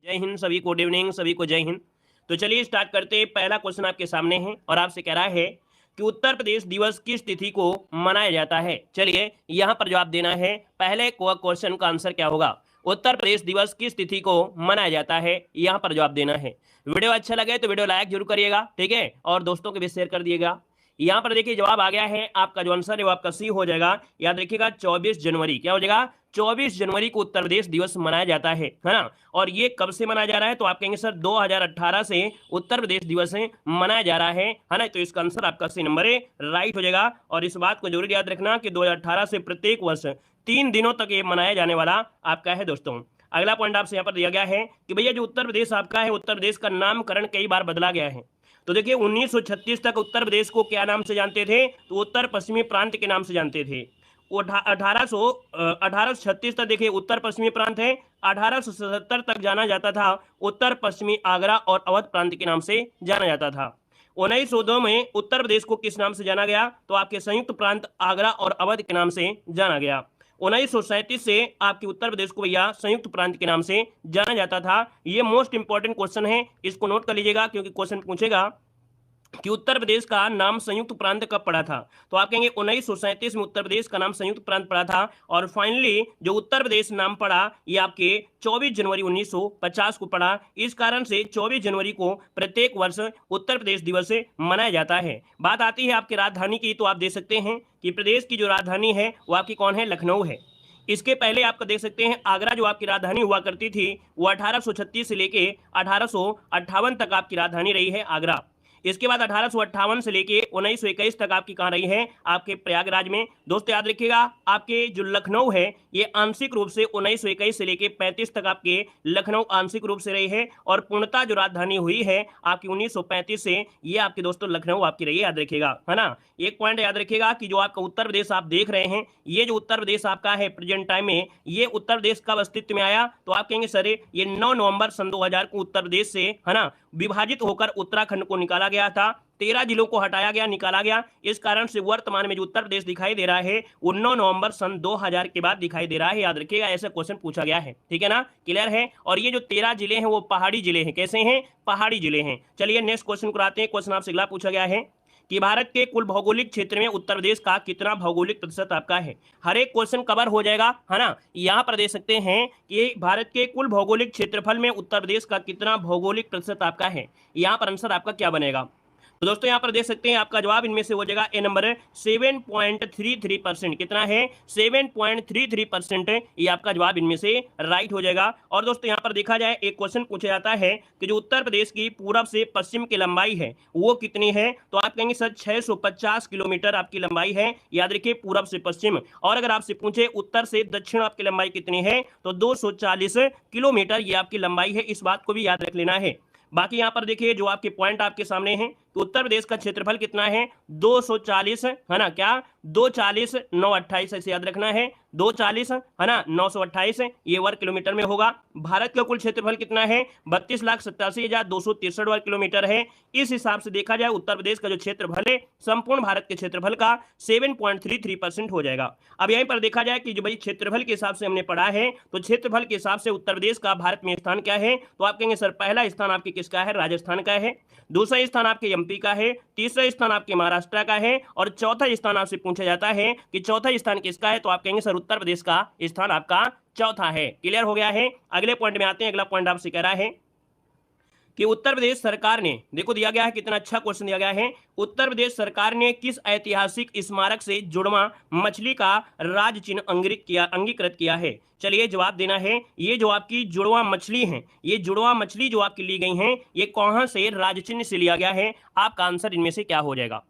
जय हिंद सभी को, गुड इवनिंग सभी को, जय हिंद। तो चलिए स्टार्ट करते हैं। पहला क्वेश्चन आपके सामने है और आपसे कह रहा है कि उत्तर प्रदेश दिवस किस तिथि को मनाया जाता है। चलिए यहाँ पर जवाब देना है। पहले क्वेश्चन का आंसर क्या होगा? उत्तर प्रदेश दिवस किस तिथि को मनाया जाता है, यहाँ पर जवाब देना है। वीडियो अच्छा लगे तो वीडियो लाइक जरूर करिएगा, ठीक है, और दोस्तों के भी शेयर कर दिएगा। यहाँ पर देखिए जवाब आ गया है, आपका जो आंसर है वो आपका सी हो जाएगा। याद रखिएगा 24 जनवरी, क्या हो जाएगा? 24 जनवरी को उत्तर प्रदेश दिवस मनाया जाता है ना। और ये कब से मनाया जा रहा है? तो आप कहेंगे सर 2018 से उत्तर प्रदेश दिवस मनाया जा रहा है ना। तो इसका आंसर आपका सी नंबर है, राइट हो जाएगा। और इस बात को जरूर याद रखना कि 2018 से प्रत्येक वर्ष 3 दिनों तक ये मनाया जाने वाला आपका है दोस्तों। अगला पॉइंट आपसे यहाँ पर दिया गया है कि भैया जो उत्तर प्रदेश आपका है, उत्तर प्रदेश का नामकरण कई बार बदला गया है। तो देखिए 1936 तक उत्तर प्रदेश को क्या नाम से जानते थे? तो उत्तर पश्चिमी प्रांत के नाम से जानते थे। 1836 तक देखिए उत्तर पश्चिमी प्रांत है। 1877 तक जाना जाता था उत्तर पश्चिमी आगरा और अवध प्रांत के नाम से जाना जाता था। 1902 में उत्तर प्रदेश को किस नाम से जाना गया? तो आपके संयुक्त प्रांत आगरा और अवध के नाम से जाना गया। 1937 से आपके उत्तर प्रदेश को भैया संयुक्त प्रांत के नाम से जाना जाता था। ये मोस्ट इंपॉर्टेंट क्वेश्चन है, इसको नोट कर लीजिएगा क्योंकि क्वेश्चन पूछेगा कि उत्तर प्रदेश का नाम संयुक्त प्रांत कब पड़ा था। तो आप कहेंगे 1937 में उत्तर प्रदेश का नाम संयुक्त प्रांत पड़ा था। और फाइनली जो उत्तर प्रदेश नाम पड़ा ये आपके 24 जनवरी 1950 को पड़ा। इस कारण से 24 जनवरी को प्रत्येक वर्ष उत्तर प्रदेश दिवस मनाया जाता है। बात आती है आपकी राजधानी की, तो आप देख सकते हैं कि प्रदेश की जो राजधानी है वो आपकी कौन है? लखनऊ है। इसके पहले आपको देख सकते हैं आगरा जो आपकी राजधानी हुआ करती थी वो 1836 से लेके 1858 तक आपकी राजधानी रही है आगरा। इसके बाद 1858 से लेके 1921 तक आपकी कहाँ रही है? आपके प्रयागराज में। दोस्तों याद रखिएगा आपके जो लखनऊ है ये आंशिक रूप से 1921 से लेके 35 तक आपके लखनऊ आंशिक रूप से रही है। और पूर्णतः जो राजधानी हुई है आपकी 1935 से, ये आपके दोस्तों लखनऊ आपकी रही है, याद रखिएगा, है ना। एक पॉइंट याद रखिएगा कि जो आपका उत्तर प्रदेश आप देख रहे हैं, ये जो उत्तर प्रदेश आपका है प्रेजेंट टाइम में, ये उत्तर प्रदेश कब अस्तित्व में आया? तो आप कहेंगे सर ये 9 नवंबर सन 2000 को उत्तर प्रदेश से, है ना, विभाजित होकर उत्तराखंड को निकाला गया था। 13 जिलों को हटाया गया, निकाला गया। इस कारण से वर्तमान में जो उत्तर प्रदेश दिखाई दे रहा है वो 9 नवंबर सन 2000 के बाद दिखाई दे रहा है। याद रखिएगा ऐसा क्वेश्चन पूछा गया है, ठीक है ना, क्लियर है। और ये जो 13 जिले हैं वो पहाड़ी जिले हैं। कैसे हैं? पहाड़ी जिले हैं। चलिए नेक्स्ट क्वेश्चन कराते हैं। क्वेश्चन आपसे अगला पूछा गया है कि भारत के कुल भौगोलिक क्षेत्र में उत्तर प्रदेश का कितना भौगोलिक प्रतिशत आपका है। हर एक क्वेश्चन कवर हो जाएगा, है ना। यहाँ पर देख सकते हैं कि भारत के कुल भौगोलिक क्षेत्रफल में उत्तर प्रदेश का कितना भौगोलिक प्रतिशत आपका है। यहाँ पर आंसर आपका क्या बनेगा? तो दोस्तों यहाँ पर देख सकते हैं आपका जवाब इनमें से हो जाएगा ए नंबर 7.33%। कितना है? 7.33% ये आपका जवाब इनमें से राइट हो जाएगा। और दोस्तों यहाँ पर देखा जाए एक क्वेश्चन पूछा जाता है कि जो उत्तर प्रदेश की पूरब से पश्चिम की लंबाई है वो कितनी है। तो आप कहेंगे सर 650 किलोमीटर आपकी लंबाई है। याद रखिए पूरब से पश्चिम। और अगर आपसे पूछे उत्तर से दक्षिण आपकी लंबाई कितनी है तो 240 किलोमीटर ये आपकी लंबाई है। इस बात को भी याद रख लेना है। बाकी यहाँ पर देखिए जो आपके पॉइंट आपके सामने हैं, तो उत्तर प्रदेश का क्षेत्रफल कितना है? 240, है ना, क्या 240 928 ऐसे याद रखना है। 240 है ना 928 ये वर्ग किलोमीटर में होगा। भारत का कुल क्षेत्रफल कितना है? 32,87,263 वर्ग किलोमीटर है। इस हिसाब से देखा जाए उत्तर प्रदेश का जो क्षेत्रफल है संपूर्ण भारत के क्षेत्रफल का 7.33% हो जाएगा। अब यहीं पर देखा जाए कि जो भाई क्षेत्रफल के हिसाब से हमने पढ़ा है, तो क्षेत्रफल के हिसाब से उत्तर प्रदेश का भारत में स्थान क्या है? तो आप कहेंगे सर पहला स्थान आपके किसका है? राजस्थान का है। दूसरा स्थान आपके एमपी का है। तीसरा स्थान आपके महाराष्ट्र का है। और चौथा स्थान आपसे पूछा जाता है कि चौथा स्थान किसका है? तो आप कहेंगे सर उत्तर प्रदेश का स्थान आपका चौथा है। क्लियर हो गया है। अगले पॉइंट में आते हैं। अगला पॉइंट आपसे कह रहा है कि उत्तर प्रदेश सरकार ने, देखो दिया गया है कितना अच्छा क्वेश्चन दिया गया है, उत्तर प्रदेश सरकार ने किस ऐतिहासिक स्मारक से जुड़वा मछली का राज चिन्ह अंगीकृत किया है। चलिए जवाब देना है। ये जो आपकी जुड़वा मछली है, ये जुड़वा मछली जो आपकी ली गई है ये कहां से राज चिन्ह से लिया गया है? आपका आंसर इनमें से क्या हो जाएगा?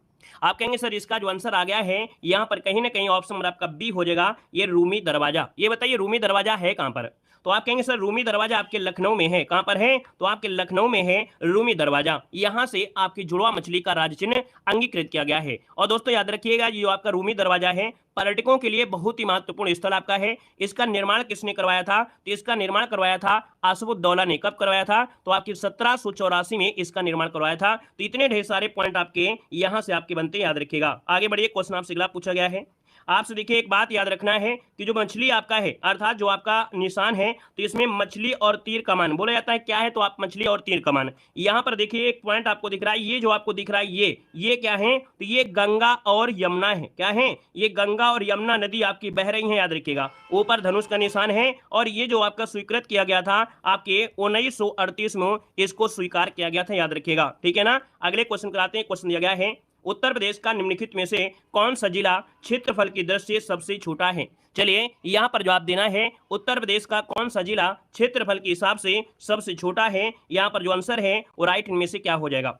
आप कहेंगे सर इसका जो आंसर आ गया है यहाँ पर कहीं ना कहीं ऑप्शन आपका बी हो जाएगा, ये रूमी दरवाजा। ये बताइए रूमी दरवाजा है कहां पर? तो आप कहेंगे सर रूमी दरवाजा आपके लखनऊ में है। कहां पर है? तो आपके लखनऊ में है रूमी दरवाजा। यहां से आपकी जुड़वा मछली का राज चिन्ह अंगीकृत किया गया है। और दोस्तों याद रखिएगा ये जो आपका रूमी दरवाजा है पर्यटकों के लिए बहुत ही महत्वपूर्ण स्थल आपका है। इसका निर्माण किसने करवाया था? तो इसका निर्माण करवाया था आसफुद्दौला ने। कब करवाया था? तो आपकी 1784 में इसका निर्माण करवाया था। तो इतने ढेर सारे पॉइंट आपके यहां से आपके बनते, याद रखिएगा। आगे बढ़िए। क्वेश्चन आपसे अगला पूछा गया है, आपसे देखिए एक बात याद रखना है कि जो मछली आपका है अर्थात जो आपका निशान है तो इसमें मछली और तीर कमान बोला जाता है। क्या है? तो आप मछली और तीर कमान। यहाँ पर देखिए एक पॉइंट आपको दिख रहा है, ये जो आपको दिख रहा है ये क्या है? तो ये गंगा और यमुना है। क्या है? ये गंगा और यमुना नदी आपकी बह रही है, याद रखिएगा। ऊपर धनुष का निशान है और ये जो आपका स्वीकृत किया गया था आपके 1938 में इसको स्वीकार किया गया था, याद रखिएगा। ठीक है ना। अगले क्वेश्चन कराते हैं। क्वेश्चन दिया गया है उत्तर प्रदेश का निम्नलिखित में से कौन सा जिला क्षेत्रफल की दृष्टि से सबसे छोटा है? चलिए यहां पर जवाब देना है उत्तर प्रदेश का कौन सा जिला क्षेत्रफल के हिसाब से सबसे छोटा है। यहां पर जो आंसर है वो राइट इनमें से क्या हो जाएगा?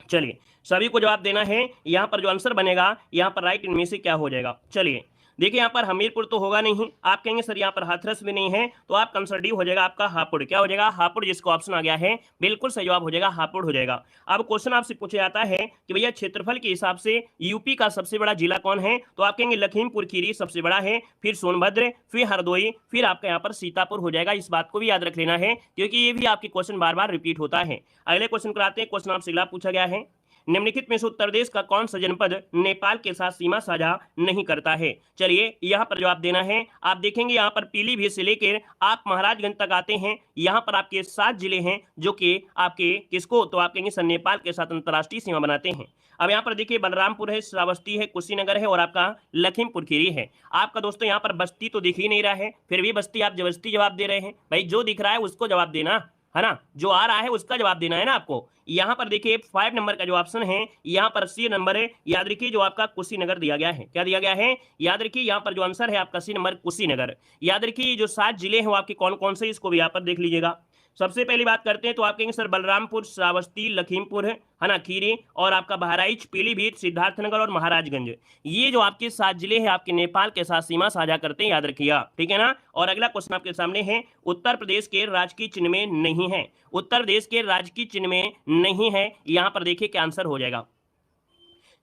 चलिए सभी को जवाब देना है। यहां पर जो आंसर बनेगा यहां पर राइट इनमें से क्या हो जाएगा? चलिए देखिए यहाँ पर हमीरपुर तो होगा नहीं। आप कहेंगे सर यहाँ पर हाथरस भी नहीं है, तो आप आंसर डी हो जाएगा आपका हापुड़। क्या हो जाएगा? हापुड़, जिसका ऑप्शन आ गया है बिल्कुल सही जवाब हो जाएगा हापुड़ हो जाएगा। अब क्वेश्चन आपसे पूछा जाता है कि भैया क्षेत्रफल के हिसाब से यूपी का सबसे बड़ा जिला कौन है? तो आप कहेंगे लखीमपुर खीरी सबसे बड़ा है, फिर सोनभद्र, फिर हरदोई, फिर आपका यहाँ पर सीतापुर हो जाएगा। इस बात को भी याद रख लेना है क्योंकि ये भी आपके क्वेश्चन बार बार रिपीट होता है। अगले क्वेश्चन कराते हैं। क्वेश्चन आपसे अगला पूछा गया है निम्नलिखित में से उत्तर प्रदेश का कौन सा जनपद नेपाल के साथ सीमा साझा नहीं करता है? चलिए यहां पर जवाब देना है। आप देखेंगे यहां पर पीलीभीत से लेकर आप महाराजगंज तक आते हैं। यहां पर आपके 7 जिले हैं जो कि आपके किसको? तो आप कहेंगे सर नेपाल के साथ अंतर्राष्ट्रीय सीमा बनाते हैं। अब यहाँ पर देखिए बलरामपुर है, श्रावस्ती है, कुशीनगर है और आपका लखीमपुर खीरी है। आपका दोस्तों यहाँ पर बस्ती तो दिख ही नहीं रहा है, फिर भी बस्ती आप जबरदस्ती जवाब दे रहे हैं। भाई जो दिख रहा है उसको जवाब देना है ना, जो आ रहा है उसका जवाब देना है ना आपको। यहां पर देखिए 5 नंबर का जो ऑप्शन है यहां पर सी नंबर है। याद रखिए जो आपका कुशीनगर दिया गया है। क्या दिया गया है? याद रखिए यहां पर जो आंसर है आपका सी नंबर कुशीनगर। याद रखिए जो 7 जिले हैं वो आपके कौन कौन से, इसको भी यहाँ पर देख लीजिएगा। सबसे पहली बात करते हैं तो आप कहेंगे सर बलरामपुर, श्रावस्ती, लखीमपुर है ना, खीरी और आपका बहराइच, पीलीभीत, सिद्धार्थनगर और महाराजगंज। ये जो आपके 7 जिले हैं आपके नेपाल के साथ सीमा साझा करते हैं, याद रखिएगा। ठीक है ना। और अगला क्वेश्चन आपके सामने है उत्तर प्रदेश के राजकीय चिन्ह में नहीं है। उत्तर प्रदेश के राजकीय चिन्ह में नहीं है, यहां पर देखिए क्या आंसर हो जाएगा।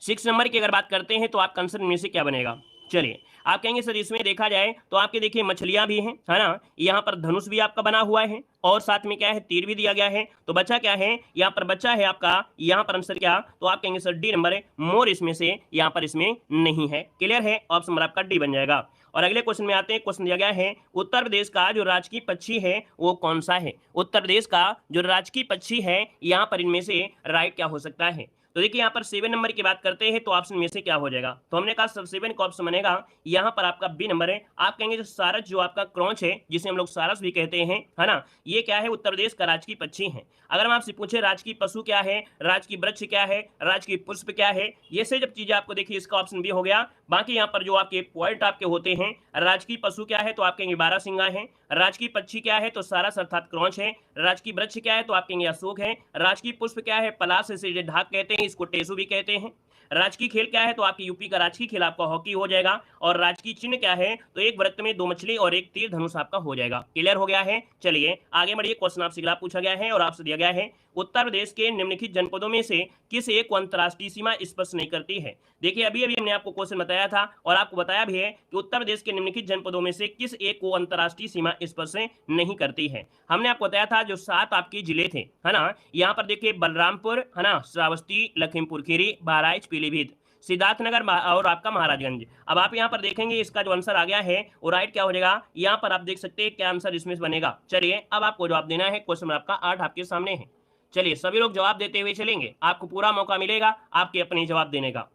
6 नंबर की अगर बात करते हैं तो आपका आंसर इनमें से क्या बनेगा? चलिए आप कहेंगे सर इसमें देखा जाए तो आपके देखिए मछलियां भी हैं, है ना, यहाँ पर धनुष भी आपका बना हुआ है और साथ में क्या है तीर भी दिया गया है। तो बचा क्या है? यहाँ पर बचा है आपका यहाँ पर आंसर क्या? तो आप कहेंगे सर डी नंबर है मोर, इसमें से यहाँ पर इसमें नहीं है। क्लियर है? ऑप्शन नंबर आपका डी बन जाएगा। और अगले क्वेश्चन में आते हैं। क्वेश्चन दिया गया है उत्तर प्रदेश का जो राजकीय पक्षी है वो कौन सा है? उत्तर प्रदेश का जो राजकीय पक्षी है यहाँ पर इनमें से राइट क्या हो सकता है? तो देखिए यहाँ पर 7 नंबर की बात करते हैं तो ऑप्शन में से क्या हो जाएगा? तो हमने कहा 7 का ऑप्शन बनेगा यहाँ पर आपका बी नंबर है। आप कहेंगे जो सारस, जो आपका क्रोच है जिसे हम लोग सारस भी कहते हैं, है ना, ये क्या है? उत्तर प्रदेश का राजकीय पक्षी है। अगर हम आपसे पूछे राजकीय पशु क्या है, राजकीय वृक्ष क्या है, राजकीय पुष्प क्या है, ये से जब चीजें आपको देखिए इसका ऑप्शन बी हो गया। बाकी यहाँ पर जो आपके पॉइंट आपके होते हैं, राजकीय पशु क्या है तो आप कहेंगे बारहसिंगा है, राजकीय पक्षी क्या है तो सारस अर्थात क्रोच है, राजकीय वृक्ष क्या है तो आप कहेंगे अशोक है, राजकीय पुष्प क्या है पलाश से ढाक कहते हैं, इसको टेसू भी कहते हैं, राजकीय खेल क्या है तो आपके यूपी का राजकीय खेल आपका हॉकी हो जाएगा, और राजकीय चिन्ह क्या है तो एक वृत्त में 2 मछली और एक तीर धनुष आपका हो जाएगा। क्लियर हो गया है? चलिए आगे बढ़िए। क्वेश्चन आपसे अगला पूछा गया है और आपसे दिया गया है उत्तर प्रदेश के निम्नलिखित जनपदों में से किस एक को अंतर्राष्ट्रीय सीमा स्पर्श नहीं करती है? देखिए अभी अभी हमने आपको क्वेश्चन बताया था और आपको बताया भी है कि उत्तर प्रदेश के निम्नलिखित जनपदों में से किस एक को अंतर्राष्ट्रीय सीमा स्पर्श नहीं करती है। हमने आपको बताया था जो 7 आपके जिले थे, है ना, यहाँ पर देखिए बलरामपुर, है ना, श्रावस्ती, लखीमपुर खीरी, बहराइच, पीलीभीत, सिद्धार्थनगर और आपका महाराजगंज। अब आप यहाँ पर देखेंगे इसका जो आंसर आ गया है वो राइट क्या हो जाएगा? यहाँ पर आप देख सकते हैं क्या आंसर इसमें बनेगा। चलिए अब आपको जवाब देना है। क्वेश्चन आपका 8 आपके सामने है। चलिए सभी लोग जवाब देते हुए चलेंगे, आपको पूरा मौका मिलेगा आपके अपने जवाब देने का।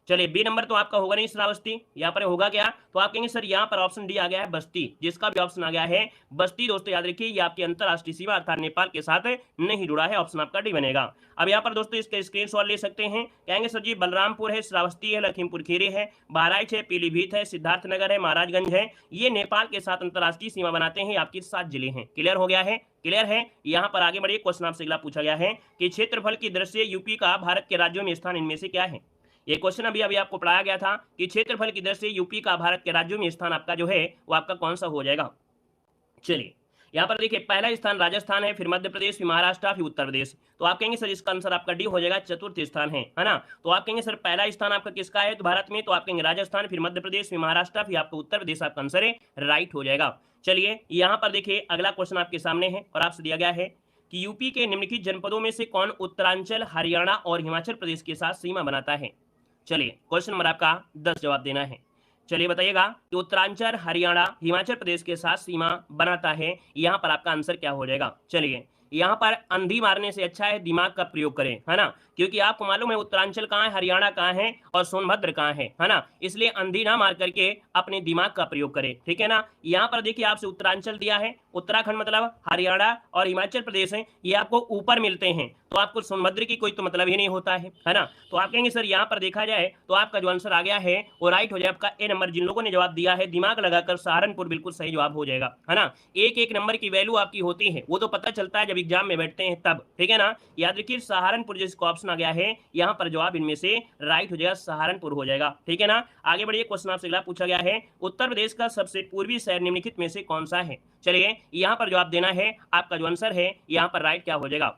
चलिए बी नंबर तो आपका होगा नहीं श्रावस्ती, यहाँ पर होगा क्या? तो आप कहेंगे सर यहाँ पर ऑप्शन डी आ गया है बस्ती, जिसका भी ऑप्शन आ गया है बस्ती। दोस्तों याद रखिए ये आपकी अंतर्राष्ट्रीय सीमा अर्थात नेपाल के साथ नहीं जुड़ा है, ऑप्शन आपका डी बनेगा। अब यहाँ पर दोस्तों इसका स्क्रीनशॉट ले सकते हैं। कहेंगे सर जी बलरामपुर है, श्रावस्ती है, लखीमपुर खीरी है, बहराइच है, पीलीभीत है, सिद्धार्थनगर है, महाराजगंज है, ये नेपाल के साथ अंतर्राष्ट्रीय सीमा बनाते हैं, आपके 7 जिले हैं। क्लियर हो गया है? क्लियर है? यहाँ पर आगे बढ़िए। क्वेश्चन आपसे अगला पूछा गया है कि क्षेत्रफल की दृष्टि से यूपी का भारत के राज्यों में स्थान इनमें से क्या है? ये क्वेश्चन अभी अभी आपको पढ़ाया गया था कि क्षेत्रफल की दृष्टि से यूपी का भारत के राज्यों में स्थान आपका जो है वो आपका कौन सा हो जाएगा? चलिए यहाँ पर देखिए पहला स्थान राजस्थान है, फिर मध्य प्रदेश, फिर महाराष्ट्र, फिर उत्तर प्रदेश। तो आप कहेंगे सर इसका आंसर आपका डी हो जाएगा, चतुर्थ स्थान है ना। तो आप कहेंगे सर पहला स्थान आपका किसका है तो भारत में, तो आप कहेंगे राजस्थान, फिर मध्य प्रदेश, फिर महाराष्ट्र, फिर आपका उत्तर प्रदेश, आपका आंसर है राइट हो जाएगा। चलिए यहाँ पर देखिए अगला क्वेश्चन आपके सामने है और आपसे दिया गया है कि यूपी के निम्नलिखित जनपदों में से कौन उत्तरांचल, हरियाणा और हिमाचल प्रदेश के साथ सीमा बनाता है? चलिए क्वेश्चन नंबर आपका 10 जवाब देना है। चलिए बताइएगा कि उत्तरांचल हरियाणा हिमाचल प्रदेश के साथ सीमा बनाता है, यहाँ पर आपका आंसर क्या हो जाएगा। चलिए यहाँ पर अंधी मारने से अच्छा है दिमाग का प्रयोग करें, है ना, क्योंकि आपको मालूम है उत्तरांचल कहाँ है, हरियाणा कहाँ है और सोनभद्र कहाँ है ना, इसलिए अंधी ना मार करके अपने दिमाग का प्रयोग करें, ठीक है ना। यहाँ पर देखिए आपसे उत्तरांचल दिया है, उत्तराखंड मतलब हरियाणा और हिमाचल प्रदेश है, ये आपको ऊपर मिलते हैं, तो आपको सोनभद्र की कोई तो मतलब ही नहीं होता है ना। तो आप कहेंगे सर यहाँ पर देखा जाए तो आपका जो आंसर आ गया है वो राइट हो जाए आपका ए नंबर। जिन लोगों ने जवाब दिया है दिमाग लगाकर सहारनपुर बिल्कुल सही जवाब हो जाएगा, है ना। एक एक नंबर की वैल्यू आपकी होती है, वो तो पता चलता है जब एग्जाम में बैठते हैं तब, ठीक है ना। याद रखिए सहारनपुर जिसको ऑप्शन आ गया है यहाँ पर जवाब इनमें से राइट हो जाएगा, सहारनपुर हो जाएगा, ठीक है ना। आगे बढ़िए क्वेश्चन आपसे अगला पूछा गया है, उत्तर प्रदेश का सबसे पूर्वी शहर निम्नलिखित में से कौन सा है। चलिए यहाँ पर जवाब देना है, आपका जो आंसर है यहाँ पर राइट क्या हो जाएगा।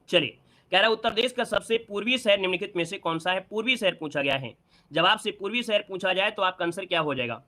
चलिए कह रहा है उत्तर प्रदेश का सबसे पूर्वी शहर निम्नलिखित में से कौन सा है, पूर्वी शहर पूछा गया है। जब आपसे पूर्वी शहर पूछा जाए तो आपका आंसर क्या हो जाएगा,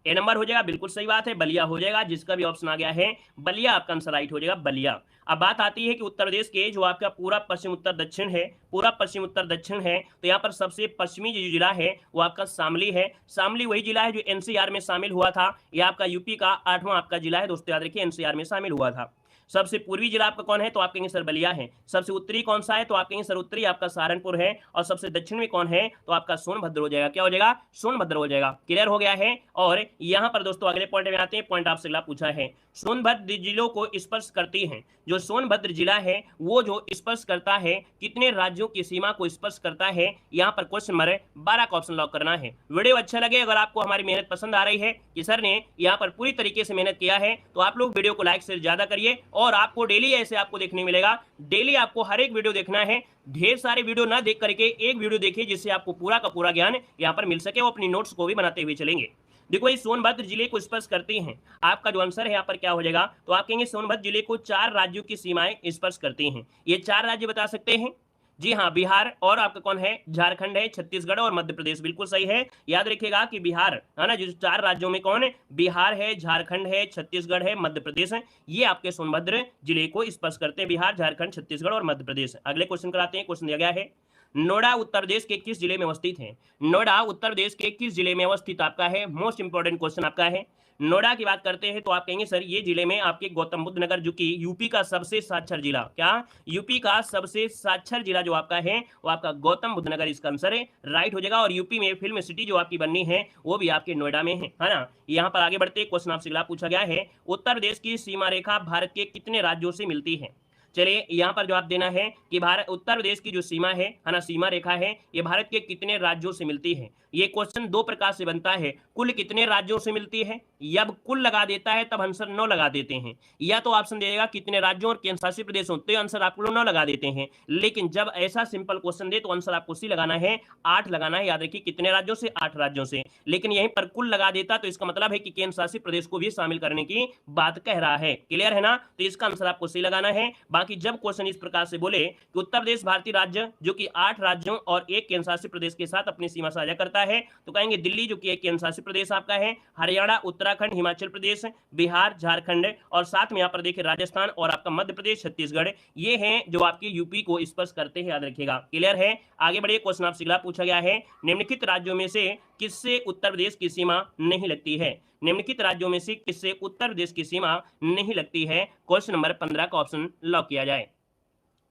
ए नंबर हो जाएगा, बिल्कुल सही बात है, बलिया हो जाएगा। जिसका भी ऑप्शन आ गया है बलिया आपका आंसर राइट हो जाएगा, बलिया। अब बात आती है कि उत्तर प्रदेश के जो आपका पूरा पश्चिम उत्तर दक्षिण है, पूरा पश्चिम उत्तर दक्षिण है, तो यहाँ पर सबसे पश्चिमी जो जिला है वो आपका शामली है। शामली वही जिला है जो एनसीआर में शामिल हुआ था, यह आपका यूपी का 8वां आपका जिला है दोस्तों, याद रखिए एनसीआर में शामिल हुआ था। सबसे पूर्वी जिला आपका कौन है, तो आप कहेंगे सर बलिया है। सबसे उत्तरी कौन सा है, तो आप कहेंगे सर उत्तरी आपका सहारनपुर है। और सबसे दक्षिण में कौन है, तो आपका सोनभद्र हो जाएगा, क्या हो जाएगा, सोनभद्र हो जाएगा। क्लियर हो गया है। और यहाँ पर दोस्तों अगले पॉइंट में आते हैं, पॉइंट आपसे अगला पूछा है, सोनभद्र जिलों को स्पर्श करती है। जो सोनभद्र जिला है वो जो स्पर्श करता है कितने राज्यों की सीमा को स्पर्श करता है, यहाँ पर क्वेश्चन नंबर 12 का ऑप्शन लॉक करना है। वीडियो अच्छा लगे, अगर आपको हमारी मेहनत पसंद आ रही है कि सर ने यहाँ पर पूरी तरीके से मेहनत किया है, तो आप लोग वीडियो को लाइक से ज्यादा करिए। और आपको डेली ऐसे आपको देखने मिलेगा, डेली आपको हर एक वीडियो देखना है, ढेर सारे वीडियो ना देख करके एक वीडियो देखिए जिससे आपको पूरा का पूरा ज्ञान यहाँ पर मिल सके। वो अपनी नोट्स को भी बनाते हुए चलेंगे। देखो ये सोनभद्र जिले को स्पर्श करती हैं, आपका जो आंसर है यहाँ पर क्या हो जाएगा, तो आप कहेंगे सोनभद्र जिले को 4 राज्यों की सीमाएं स्पर्श करती हैं। ये 4 राज्य बता सकते हैं, जी हाँ, बिहार और आपका कौन है, झारखंड है, छत्तीसगढ़ और मध्य प्रदेश, बिल्कुल सही है। याद रखिएगा कि बिहार है ना, जो 4 राज्यों में कौन है, बिहार है, झारखंड है, छत्तीसगढ़ है, मध्य प्रदेश है, ये आपके सोनभद्र जिले को स्पर्श करते हैं, बिहार, झारखंड, छत्तीसगढ़ और मध्य प्रदेश। अगले क्वेश्चन कराते हैं। क्वेश्चन दिया गया है, नोएडा उत्तर प्रदेश के किस जिले में अवस्थित है। नोएडा उत्तर प्रदेश के किस जिले में अवस्थित आपका है, मोस्ट इंपोर्टेंट क्वेश्चन आपका है। नोएडा की बात करते हैं तो आप कहेंगे सर ये जिले में आपके गौतम बुद्ध नगर, जो कि यूपी का सबसे साक्षर जिला, क्या यूपी का सबसे साक्षर जिला जो आपका है वो आपका गौतम बुद्ध नगर इसका आंसर है, राइट हो जाएगा। और यूपी में फिल्म सिटी जो आपकी बननी है वो भी आपके नोएडा में है ना। यहाँ पर आगे बढ़ते क्वेश्चन आपसे अगला पूछा गया है, उत्तर प्रदेश की सीमा रेखा भारत के कितने राज्यों से मिलती है। चलिए यहाँ पर जवाब देना है कि भारत उत्तर प्रदेश की जो सीमा है ना, सीमा रेखा है, ये भारत के कितने राज्यों से मिलती है। ये क्वेश्चन 2 प्रकार से बनता है, कुल कितने राज्यों से मिलती है, जब कुल लगा देता है तब आंसर 9 लगा देते हैं, या तो ऑप्शन देगा कितने राज्यों और केंद्र शासित प्रदेशों, तो आंसर आप लोग 9 लगा देते हैं। लेकिन जब ऐसा सिंपल क्वेश्चन दे तो आंसर आपको सी लगाना है, 8 लगाना है। याद रखिए कितने राज्यों से, 8 राज्यों से। लेकिन यहीं पर कुल लगा देता तो इसका मतलब है कि केंद्र शासित प्रदेश को भी शामिल करने की बात कह रहा है। क्लियर है ना, तो इसका आंसर आपको सी लगाना है। बाकी जब क्वेश्चन इस प्रकार से बोले कि उत्तर प्रदेश भारतीय राज्य जो कि 8 राज्यों और एक केंद्र शासित प्रदेश के साथ अपनी सीमा साझा करता है, तो कहेंगे दिल्ली जो कि एक केंद्र शासित प्रदेश आपका है, हरियाणा, उत्तराखंड, हिमाचल प्रदेश, बिहार, झारखंड और साथ में यहाँ पर देखिए राजस्थान और आपका मध्य प्रदेश, छत्तीसगढ़, ये हैं जो आपके यूपी को स्पर्श करते हैं, याद रखिएगा। क्लियर है। आगे बढ़िए क्वेश्चन आपसे अगला पूछा गया है, निम्नलिखित राज्यों में से किससे उत्तर प्रदेश की सीमा नहीं लगती है। निम्नलिखित राज्यों में से किससे उत्तर प्रदेश की सीमा नहीं लगती है। क्वेश्चन नंबर 15 का ऑप्शन लॉक किया जाए।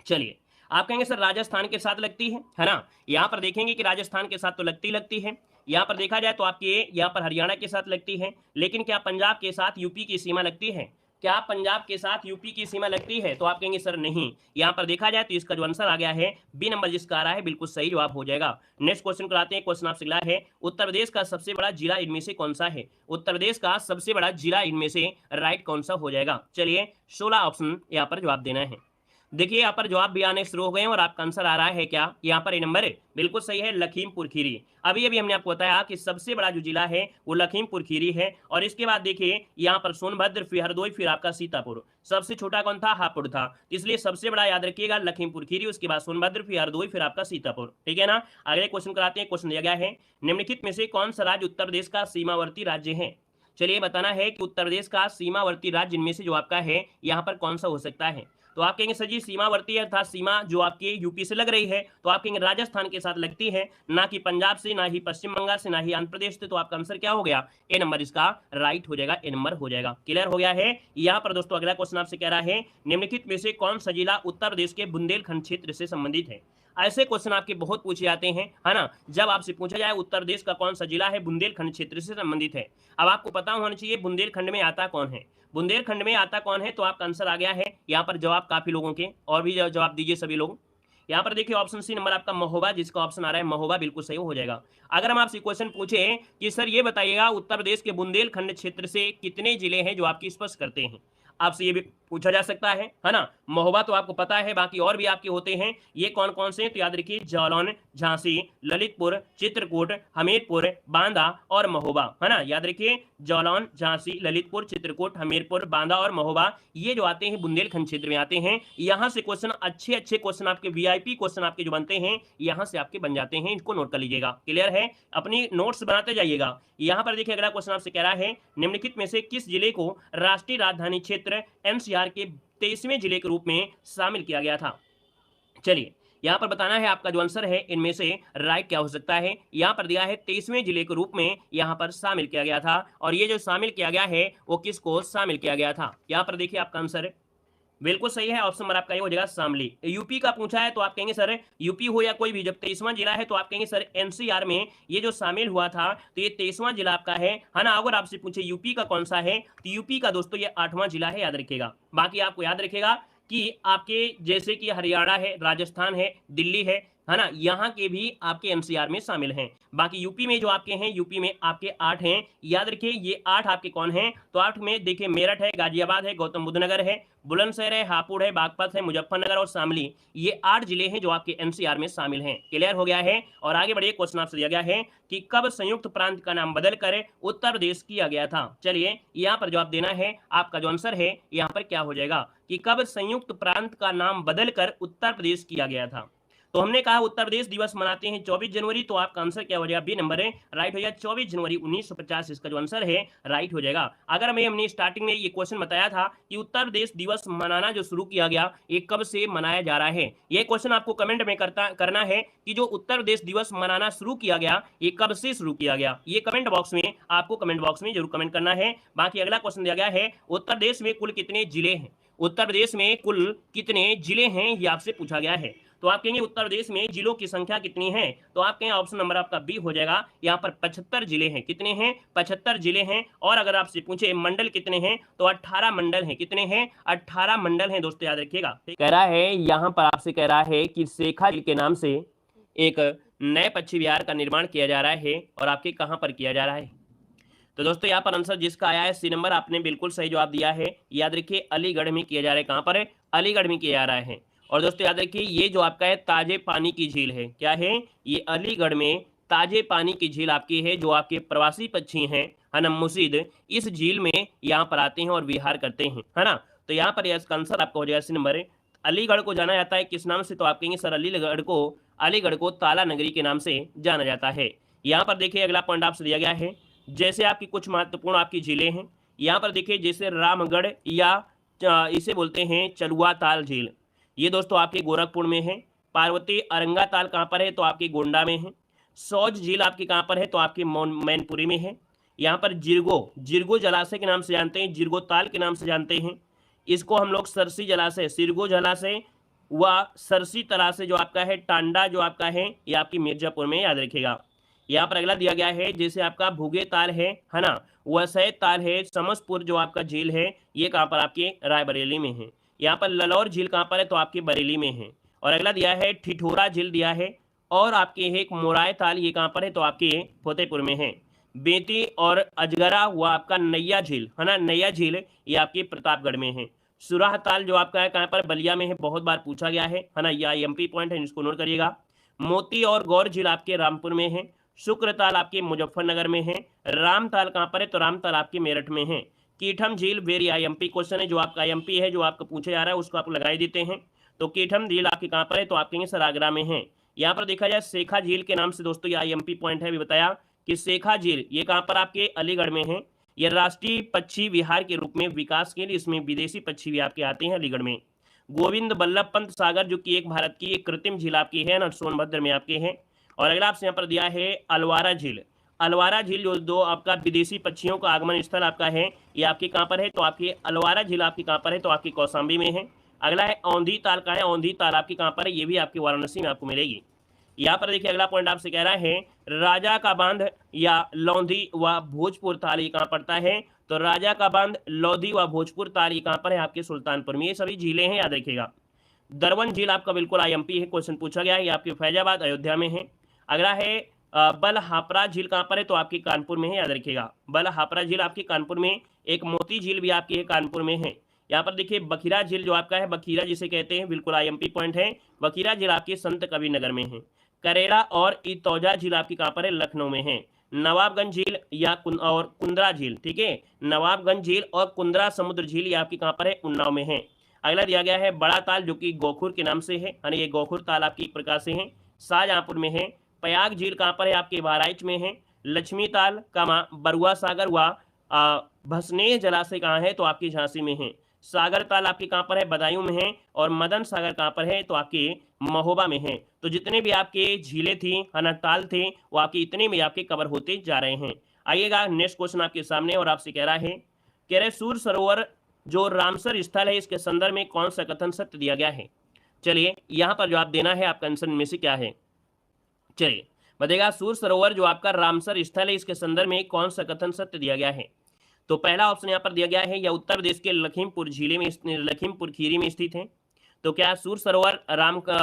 चलिए आप कहेंगे सर राजस्थान के साथ लगती है ना, यहाँ पर देखेंगे कि राजस्थान के साथ तो लगती है। यहाँ पर देखा जाए तो आपके यहाँ पर हरियाणा के साथ लगती है, लेकिन क्या पंजाब के साथ यूपी की सीमा लगती है, क्या पंजाब के साथ यूपी की सीमा लगती है, तो आप कहेंगे सर नहीं। यहाँ पर देखा जाए तो इसका जो आंसर आ गया है बी नंबर जिसका आ रहा है बिल्कुल सही जवाब हो जाएगा। नेक्स्ट क्वेश्चन कराते हैं। क्वेश्चन आपसे अगला है, उत्तर प्रदेश का सबसे बड़ा जिला इनमें से कौन सा है। उत्तर प्रदेश का सबसे बड़ा जिला इनमें से राइट कौन सा हो जाएगा। चलिए 16 ऑप्शन यहाँ पर जवाब देना है। देखिए यहाँ पर जवाब भी आने शुरू हो गए हैं और आपका आंसर आ रहा है क्या, यहाँ पर ये नंबर बिल्कुल सही है, लखीमपुर खीरी। अभी हमने आपको बताया कि सबसे बड़ा जो जिला है वो लखीमपुर खीरी है। और इसके बाद देखिए यहाँ पर सोनभद्र, फिर हरदोई, फिर आपका सीतापुर। सबसे छोटा कौन था, हापुड़ था, इसलिए सबसे बड़ा याद रखिएगा लखीमपुर खीरी, उसके बाद सोनभद्र, फिर हरदोई, फिर आपका सीतापुर। ठीक है ना। अगले क्वेश्चन कराते हैं। क्वेश्चन दिया गया है, निम्नलिखित में से कौन सा राज्य उत्तर प्रदेश का सीमावर्ती राज्य है। चलिए बताना है कि उत्तर प्रदेश का सीमावर्ती राज्य इनमें से जो आपका है यहाँ पर कौन सा हो सकता है। तो आप कहेंगे सर जी सीमावर्ती अर्थात सीमा जो आपके यूपी से लग रही है, तो आप कहेंगे राजस्थान के साथ लगती है, ना कि पंजाब से, ना ही पश्चिम बंगाल से, ना ही आंध्र प्रदेश से। तो आपका आंसर क्या हो गया, ए नंबर इसका राइट हो जाएगा, ए नंबर हो जाएगा। क्लियर हो गया है। यहाँ पर दोस्तों अगला क्वेश्चन आपसे कह रहा है निम्नलिखित में से कौन सा जिला उत्तर प्रदेश के बुंदेलखंड क्षेत्र से संबंधित है। ऐसे क्वेश्चन आपके बहुत पूछे जाते हैं, है ना। जब आपसे पूछा जाए उत्तर प्रदेश का कौन सा जिला है बुंदेलखंड क्षेत्र से संबंधित है, अब आपको पता होना चाहिए बुंदेलखंड में आता कौन है। बुंदेलखंड में आता कौन है, तो आपका आंसर आ गया है। यहाँ पर जवाब काफी लोगों के, और भी जवाब दीजिए सभी लोग। यहाँ पर देखिए ऑप्शन सी नंबर आपका महोबा, जिसका ऑप्शन आ रहा है महोबा, बिल्कुल सही हो जाएगा। अगर हम आपसे क्वेश्चन पूछे कि सर ये बताइएगा उत्तर प्रदेश के बुंदेलखंड क्षेत्र से कितने जिले हैं जो आपकी स्पर्श करते हैं, आपसे ये भी पूछा जा सकता है ना। महोबा तो आपको पता है, बाकी और भी आपके होते हैं। ये कौन कौन से, तो याद रखिए जालौन, झांसी, ललितपुर, चित्रकूट, हमीरपुर, बांदा और महोबा, है ना। याद रखिए जालौन, झांसी, ललितपुर, चित्रकूट, हमीरपुर, बांदा और महोबा, ये जो आते हैं बुंदेलखंड क्षेत्र में आते हैं। यहाँ से क्वेश्चन अच्छे अच्छे क्वेश्चन आपके वीआईपी क्वेश्चन आपके जो बनते हैं यहाँ से आपके बन जाते हैं, इनको नोट कर लीजिएगा। क्लियर है, अपनी नोट्स बनाते जाइएगा। यहाँ पर देखिए अगला क्वेश्चन आपसे कह रहा है निम्नलिखित में से किस जिले को राष्ट्रीय राजधानी क्षेत्र एनसीआर के 23वें जिले के रूप में शामिल किया गया था। चलिए यहाँ पर बताना है आपका जो आंसर है इनमें से राइट क्या हो सकता है। यहाँ पर दिया है 23वें जिले के रूप में यहाँ पर शामिल किया गया था, और ये जो शामिल किया गया है वो किसको शामिल किया गया था। यहाँ पर देखिए आपका आंसर बिल्कुल सही है, ऑप्शन नंबर आपका ये हो जाएगा शामली। यूपी का पूछा है तो आप कहेंगे सर यूपी हो या कोई भी, जब 23वां जिला है तो आप कहेंगे सर एनसीआर में ये जो शामिल हुआ था तो ये 23वां जिला आपका है ना। अगर आपसे पूछे यूपी का कौन सा है, तो यूपी का दोस्तों ये 8वां जिला है, याद रखिएगा। बाकी आपको याद रखिएगा कि आपके जैसे कि हरियाणा है, राजस्थान है, दिल्ली है ना, यहाँ के भी आपके एनसीआर में शामिल हैं। बाकी यूपी में जो आपके हैं, यूपी में आपके 8 हैं, याद रखिए ये 8 आपके कौन हैं, तो 8 में देखिए मेरठ है, गाजियाबाद है, गौतम बुद्ध नगर है, बुलंदशहर है, हापुड़ है, बागपत है, मुजफ्फरनगर और शामली, ये 8 जिले हैं जो आपके एनसीआर में शामिल हैं। क्लियर हो गया है। और आगे बढ़िए, क्वेश्चन आपसे दिया गया है कि कब संयुक्त प्रांत का नाम बदलकर उत्तर प्रदेश किया गया था। चलिए यहाँ पर जवाब देना है, आपका जो आंसर है यहाँ पर क्या हो जाएगा कि कब संयुक्त प्रांत का नाम बदलकर उत्तर प्रदेश किया गया था। तो हमने कहा उत्तर प्रदेश दिवस मनाते हैं 24 जनवरी, तो आपका आंसर क्या हो जाएगा, बी नंबर है राइट हो जाएगा। 24 जनवरी 1950 इसका जो आंसर है राइट हो जाएगा। अगर हमने स्टार्टिंग में ये क्वेश्चन बताया था कि उत्तर प्रदेश दिवस मनाना जो शुरू किया गया ये कब से मनाया जा रहा है, ये क्वेश्चन आपको कमेंट में करना है कि जो उत्तर प्रदेश दिवस मनाना शुरू किया गया ये कब से शुरू किया गया, ये कमेंट बॉक्स में आपको कमेंट बॉक्स में जरूर कमेंट करना है। बाकी अगला क्वेश्चन दिया गया है उत्तर प्रदेश में कुल कितने जिले हैं, उत्तर प्रदेश में कुल कितने जिले हैं ये आपसे पूछा गया है। तो आप कहेंगे उत्तर प्रदेश में जिलों की संख्या कितनी है, तो आप कहेंगे ऑप्शन नंबर आपका बी हो जाएगा। यहाँ पर 75 जिले हैं। कितने हैं, 75 जिले हैं। और अगर आपसे पूछे मंडल कितने हैं, तो 18 मंडल हैं। कितने हैं, 18 मंडल हैं दोस्तों, याद रखिएगा। कह रहा है यहाँ पर आपसे कह रहा है कि शेखा झील के नाम से एक नए पक्षी विहार का निर्माण किया जा रहा है, और आपके कहाँ पर किया जा रहा है। तो दोस्तों यहाँ पर आंसर जिसका आया है सी नंबर, आपने बिल्कुल सही जवाब दिया है। याद रखिए अलीगढ़ में किया जा रहा है। कहाँ पर है, अलीगढ़ में किया जा रहा है। और दोस्तों याद रखिए ये जो आपका है ताजे पानी की झील है, क्या है ये, अलीगढ़ में ताजे पानी की झील आपकी है। जो आपके प्रवासी पक्षी हैं है ना मुसीद, इस झील में यहाँ पर आते हैं और विहार करते हैं, है ना। तो यहाँ पर इसका आंसर आपका हो जाएगा सी नंबर। अलीगढ़ को जाना जाता है किस नाम से, तो आप कहेंगे सर अलीगढ़ को ताला नगरी के नाम से जाना जाता है। यहाँ पर देखिए अगला पॉइंट आपसे दिया गया है, जैसे आपकी कुछ महत्वपूर्ण आपकी झीलें हैं। यहाँ पर देखिए जैसे रामगढ़ या इसे बोलते हैं चलुआ ताल झील, ये दोस्तों आपके गोरखपुर में है। पार्वती अरंगा ताल कहाँ पर है, तो आपके गोंडा में है। सौज झील आपकी कहाँ पर है, तो आपके मैनपुरी में है। यहाँ पर जिरगो जलाशय के नाम से जानते हैं, जिरगो ताल के नाम से जानते हैं। इसको हम लोग सरसी जलाशय, सिरगो जलाशय व सरसी तलाशय जो आपका है, टांडा जो आपका है ये आपकी मिर्जापुर में, याद रखिएगा। यहाँ पर अगला दिया गया है जैसे आपका भुगे ताल है ना, वसई ताल है, समसपुर जो आपका झील है ये कहाँ पर आपके रायबरेली में है। यहाँ पर ललौर झील कहाँ पर है, तो आपके बरेली में है। और अगला दिया है ठिठोरा झील दिया है, और आपके एक मोराय ताल ये कहाँ पर है, तो आपके फतेहपुर में है। बेती और अजगरा वो आपका नैया झील है ना, नैया झील ये आपके प्रतापगढ़ में है। सुराह ताल जो आपका है कहाँ पर, बलिया में है, बहुत बार पूछा गया है ना, यह एमपी पॉइंट है, इसको नोट करिएगा। मोती और गौर झील आपके रामपुर में है। शुक्र ताल आपके मुजफ्फरनगर में है। राम ताल कहाँ पर है, तो राम ताल आपके मेरठ में है। कीठम झील वेरी आईएमपी क्वेश्चन है, जो आपका आईएमपी है जो आपको पूछा जा रहा है उसको आप लगाई देते हैं। तो कीठम झील आपकी कहाँ पर है, तो आप कहेंगे सर आगरा में है। यहाँ पर देखा जाए शेखा झील के नाम से दोस्तों ये आईएमपी पॉइंट है, अभी बताया कि शेखा झील ये कहाँ पर आपके अलीगढ़ में है। यह राष्ट्रीय पक्षी विहार के रूप में विकास के लिए इसमें विदेशी पक्षी भी आपके आते हैं अलीगढ़ में। गोविंद बल्लभ पंत सागर जो कि एक भारत की एक कृत्रिम झील आपकी है ना, सोनभद्र में आपके है। और अगला आपसे यहाँ पर दिया है अलवारा झील। अलवारा झील जो दो आपका विदेशी पक्षियों का आगमन स्थल आपका है, ये आपकी कहाँ पर है, तो आपकी अलवारा झील आपकी कहाँ पर है, तो आपकी कौशाम्बी में है। अगला है औंधी ताल का है, औंधी ताल आपकी कहाँ पर है, ये भी आपकी वाराणसी में आपको मिलेगी। यहाँ पर देखिए अगला पॉइंट आपसे कह रहा है राजा का बांध या लौंधी व भोजपुर ताल ये कहाँ पड़ता है, तो राजा का बांध, लौधी व भोजपुर ताल ये कहाँ पर है, आपके सुल्तानपुर में। ये सभी झीलें हैं, याद रखिएगा। दरवन झील आपका बिल्कुल आईएमपी है, क्वेश्चन पूछा गया है, ये आपके फैजाबाद अयोध्या में है। अगला है बलहापरा झील कहाँ पर है, तो आपकी कानपुर में है, याद रखिएगा। बलहापरा झील आपकी कानपुर में। एक मोती झील भी आपकी है, कानपुर में है। यहाँ पर देखिए बखीरा झील जो आपका है, बखीरा जिसे कहते हैं, बिल्कुल आईएमपी पॉइंट है। बखीरा झील आपकी संत कबीर नगर में है। करेला और इतौजा झील आपकी कहाँ पर है, लखनऊ में है। नवाबगंज झील या और कुंद्रा झील, ठीक है, नवाबगंज झील और कुंद्रा समुद्र झील ये आपकी कहाँ पर है, उन्नाव में है। अगला दिया गया है बड़ा ताल जो कि गोखुर के नाम से है, यानी ये गोखुर ताल आपकी एक प्रकार से है, शाहजहांपुर में है। प्रयाग झील कहाँ पर है, आपके बहराइच में है। लक्ष्मी ताल बरुआ सागर व भसनेह जलाशय कहाँ है, तो आपकी झांसी में है। सागर ताल आपकी कहाँ पर है, बदायूं में है। और मदन सागर कहाँ पर है, तो आपके महोबा में है। तो जितने भी आपके झीलें थी है ना, ताल थे, वो आपके इतने में आपके कवर होते जा रहे हैं। आइएगा नेक्स्ट क्वेश्चन आपके सामने और आपसे कह रहा है सूर सरोवर जो रामसर स्थल है इसके संदर्भ में कौन सा कथन सत्य दिया गया है। चलिए यहाँ पर जवाब देना है, आपका आंसर में से क्या है। चलिए बताइएगा सूर सरोवर जो आपका रामसर स्थल है इसके संदर्भ में कौन सा कथन सत्य दिया गया है। तो पहला ऑप्शन यहाँ पर दिया गया है, यह उत्तर प्रदेश के लखीमपुर झीले में, लखीमपुर खीरी में स्थित है। तो क्या सूर सरोवर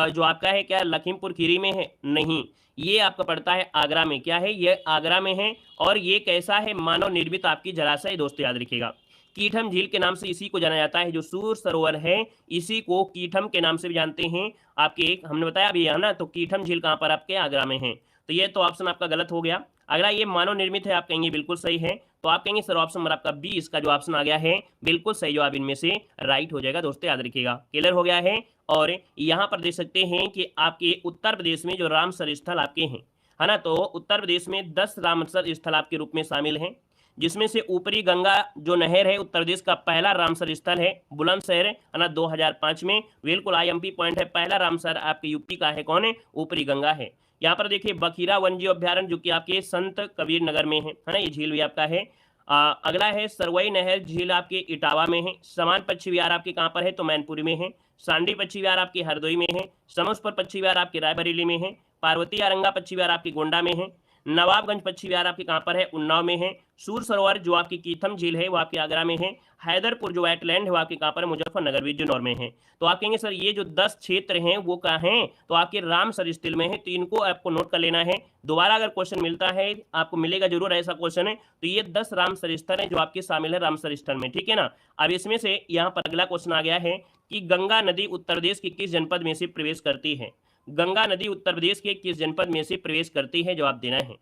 जो आपका है क्या लखीमपुर खीरी में है, नहीं, ये आपका पड़ता है आगरा में। क्या है, ये आगरा में है। और ये कैसा है, मानव निर्मित आपकी जलाशय, दोस्तों याद रखिएगा। कीठम झील के नाम से इसी को जाना जाता है, जो सूर सरोवर है इसी को कीठम के नाम से भी जानते हैं आपके, हमने बताया अभी है ना। तो कीठम झील कहाँ पर, आपके आगरा में है। तो ये तो ऑप्शन आपका गलत हो गया। अगला ये मानव निर्मित है, आप कहेंगे बिल्कुल सही है। तो आप कहेंगे सर ऑप्शन नंबर आपका 20 का जो ऑप्शन आ गया है बिल्कुल सही जवाब इनमें से राइट हो जाएगा, दोस्तों याद रखिएगा। क्लियर हो गया है। और यहाँ पर देख सकते हैं कि आपके उत्तर प्रदेश में जो रामसर स्थल आपके हैं, है ना, तो उत्तर प्रदेश में 10 रामसर स्थल आपके रूप में शामिल हैं, जिसमें से ऊपरी गंगा जो नहर है उत्तर प्रदेश का पहला रामसर स्थल है, बुलंदशहर है ना, 2005 में। बिल्कुल आईएमपी पॉइंट है, पहला रामसर आपके यूपी का है, कौन है, ऊपरी गंगा है। यहाँ पर देखिए बखीरा वन्यजीव अभ्यारण्य जो कि आपके संत कबीर नगर में है ना, ये झील भी आपका है। अगला है सरवई नहर झील आपके इटावा में है। समान पक्षी विहार आपके कहाँ पर है, तो मैनपुरी में है। सांडी पक्षी विहार आपके हरदोई में है। समसपुर पक्षी विहार आपके रायबरेली में है। पार्वती आरंगा पक्षी विहार आपके गोंडा में है। नवाबगंज पक्षी विहार आपके कहाँ पर है, उन्नाव में है। सूर सरोवर जो आपकी कीथम झील है वो आपके आगरा में है। हैदरपुर जो वेटलैंड है वो आपके कहाँ पर है, मुजफ्फरनगर बिजनौर में है। तो आप कहेंगे सर ये जो 10 क्षेत्र हैं वो कहाँ हैं, तो आपके रामसर स्थल में है। तो इनको आपको नोट कर लेना है, दोबारा अगर क्वेश्चन मिलता है आपको मिलेगा जरूर, ऐसा क्वेश्चन है। तो ये 10 रामसर स्थल है जो आपके शामिल है रामसर स्थल में, ठीक है ना। अब इसमें से यहाँ पर अगला क्वेश्चन आ गया है कि गंगा नदी उत्तर प्रदेश के किस जनपद में से प्रवेश करती है। गंगा नदी उत्तर प्रदेश के किस जनपद में से प्रवेश करती है, जवाब देना है।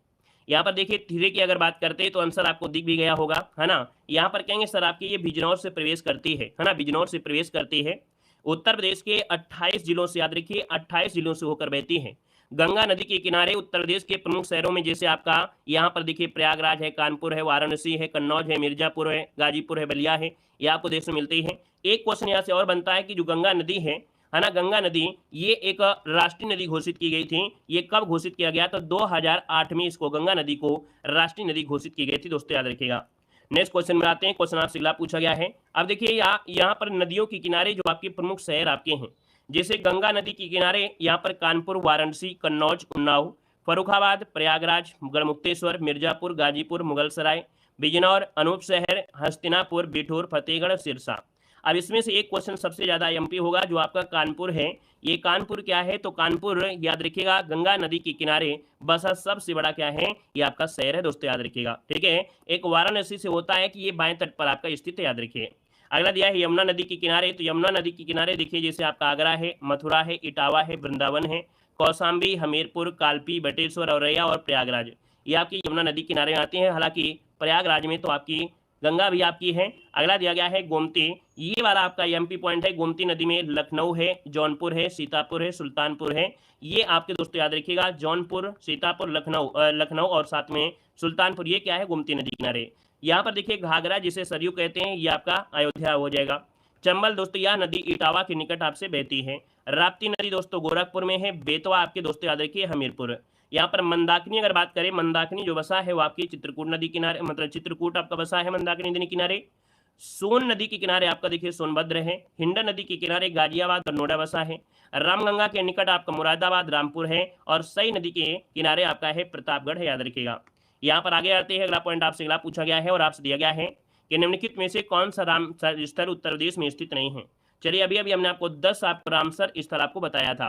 यहाँ पर देखिए धीरे की अगर बात करते हैं तो आंसर आपको दिख भी गया होगा, है ना। यहाँ पर कहेंगे सर आपकी ये बिजनौर से प्रवेश करती है ना, बिजनौर से प्रवेश करती है। उत्तर प्रदेश के 28 जिलों से, याद रखिए 28 जिलों से होकर बहती है। गंगा नदी के किनारे उत्तर प्रदेश के प्रमुख शहरों में जैसे आपका यहाँ पर देखिए प्रयागराज है, कानपुर है, वाराणसी है, कन्नौज है, मिर्जापुर है, गाजीपुर है, बलिया है, ये आपको देखने मिलती है। एक क्वेश्चन यहाँ से और बनता है कि जो गंगा नदी है ना, गंगा नदी ये एक राष्ट्रीय नदी घोषित की गई थी। ये कब घोषित किया गया, तो 2008 में इसको गंगा नदी को राष्ट्रीय नदी घोषित की गई थी, दोस्तों याद रखिएगा। नेक्स्ट क्वेश्चन में आते हैं, क्वेश्चन आपसे अगला पूछा गया है। अब देखिए यहाँ पर नदियों के किनारे जो आपके प्रमुख शहर आपके हैं, जैसे गंगा नदी के किनारे यहाँ पर कानपुर, वाराणसी, कन्नौज, उन्नाव, फर्रुखाबाद, प्रयागराज, गढ़मुक्तेश्वर, मिर्जापुर, गाजीपुर, मुगलसराय, बिजनौर, अनूपशहर, हस्तिनापुर, बिठूर, फतेहगढ़, सिरसा। अब इसमें से एक क्वेश्चन सबसे ज्यादा एमपी होगा जो आपका कानपुर है। ये कानपुर क्या है, तो कानपुर याद रखिएगा गंगा नदी के किनारे बसा सबसे बड़ा क्या है, ये आपका शहर है, दोस्तों याद रखिएगा, ठीक है। एक वाराणसी से होता है कि ये बाएं तट पर आपका स्थित है, याद रखिए। अगला दिया है यमुना नदी के किनारे, तो यमुना नदी के किनारे देखिए जैसे आपका आगरा है, मथुरा है, इटावा है, वृंदावन है, कौशाम्बी, हमीरपुर, कालपी, बटेश्वर, औरैया और प्रयागराज, ये आपकी यमुना नदी किनारे आते हैं। हालांकि प्रयागराज में तो आपकी गंगा भी आपकी है। अगला दिया गया है गोमती, ये वाला आपका एमपी पॉइंट है। गोमती नदी में लखनऊ है, जौनपुर है, सीतापुर है, सुल्तानपुर है, ये आपके दोस्तों याद रखिएगा। जौनपुर, सीतापुर, लखनऊ और साथ में सुल्तानपुर, ये क्या है, गोमती नदी किनारे। यहाँ पर देखिए घाघरा जिसे सरयू कहते हैं, ये आपका अयोध्या हो जाएगा। चंबल दोस्तों यह नदी इटावा के निकट आपसे बहती है। राप्ती नदी दोस्तों गोरखपुर में है। बेतवा आपके दोस्तों याद रखिए हमीरपुर। यहाँ पर मंदाकिनी अगर बात करें, मंदाकिनी जो बसा है वो आपकी चित्रकूट नदी किनारे, मतलब चित्रकूट आपका बसा है मंदाकिनी नदी किनारे। सोन नदी के किनारे आपका देखिए सोनभद्र है। हिंडन नदी के किनारे गाजियाबाद और नोएडा बसा है। रामगंगा के निकट आपका मुरादाबाद रामपुर है। और सई नदी के किनारे आपका है प्रतापगढ़ है, याद रखिएगा। यहाँ पर आगे आते हैं, अगला पॉइंट आपसे अगला पूछा गया है और आपसे दिया गया है कि निम्नलिखित में से कौन सा रामसर स्थल उत्तर प्रदेश में स्थित नहीं है। चलिए अभी अभी हमने आपको 10 आपको रामसर स्थल आपको बताया था,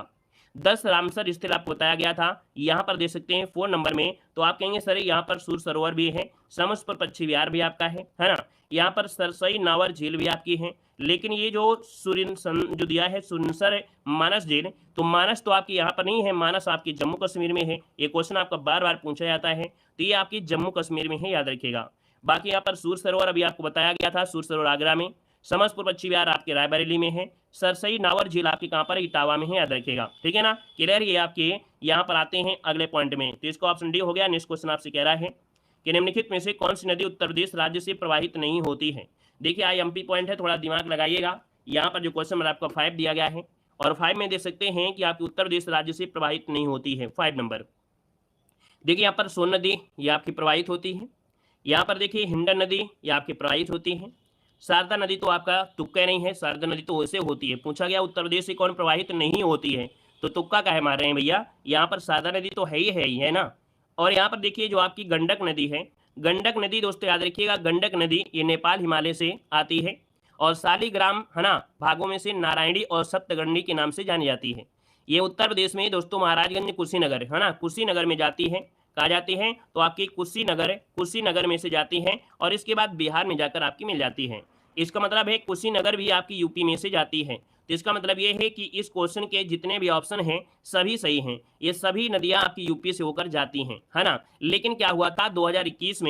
10 रामसर स्थल आपको बताया गया था। यहाँ पर देख सकते हैं 4 नंबर में, तो आप कहेंगे सर यहाँ पर सूर सरोवर भी है, समसपुर पक्षी विहार भी आपका है ना। यहाँ पर सरसई नावर झील भी आपकी है। लेकिन ये जो जो दिया है सुनसर मानस झील, तो मानस तो आपकी यहाँ पर नहीं है, मानस आपकी जम्मू कश्मीर में है। ये क्वेश्चन आपका बार बार पूछा जाता है, तो ये आपकी जम्मू कश्मीर में है, याद रखिएगा। बाकी यहाँ पर सूर सरोवर अभी आपको बताया गया था, सूर सरोवर आगरा में। समसपुर पक्षी विहार आपके रायबरेली में है। सरसई नावर झील आपकी कहाँ पर है, इटावा में है, याद रखिएगा। ठीक है ना, क्लियर। ये आपके यहाँ पर आते हैं अगले पॉइंट में, तो इसको ऑप्शन डी हो गया। नेक्स्ट क्वेश्चन आपसे कह रहा है कि निम्नलिखित में से कौन सी नदी उत्तर प्रदेश राज्य से प्रवाहित नहीं होती है। देखिए IMP पॉइंट है, थोड़ा दिमाग लगाइएगा। यहाँ पर जो क्वेश्चन नंबर आपका 5 दिया गया है, और 5 में देख सकते हैं कि आपकी उत्तर प्रदेश राज्य से प्रवाहित नहीं होती है। 5 नंबर देखिए, यहाँ पर सोन नदी ये आपकी प्रवाहित होती है। यहाँ पर देखिए हिंडन नदी ये आपकी प्रवाहित होती है। शारदा नदी तो आपका तुक्का नहीं है, शारदा नदी तो वैसे होती है। पूछा गया उत्तर प्रदेश से कौन प्रवाहित नहीं होती है, तो तुक्का काहे मार रहे हैं भैया, यहाँ पर शारदा नदी तो है ही है ना। और यहाँ पर देखिए जो आपकी गंडक नदी है, गंडक नदी दोस्तों याद रखिएगा, गंडक नदी ये नेपाल हिमालय से आती है। और शालीग्राम है ना भागों में से नारायणी और सप्तगंडी के नाम से जानी जाती है। ये उत्तर प्रदेश में दोस्तों महाराजगंज कुशीनगर है ना, कुशीनगर में जाती है। कहा जाती है तो आपकी कुशीनगर में से जाती है, और इसके बाद बिहार में जाकर आपकी मिल जाती है। इसका मतलब है कुशीनगर भी आपकी यूपी में से जाती है। तो इसका मतलब ये है कि इस क्वेश्चन के जितने भी ऑप्शन हैं सभी सही हैं। ये सभी नदियां आपकी यूपी से होकर जाती हैं, है ना। लेकिन क्या हुआ था 2021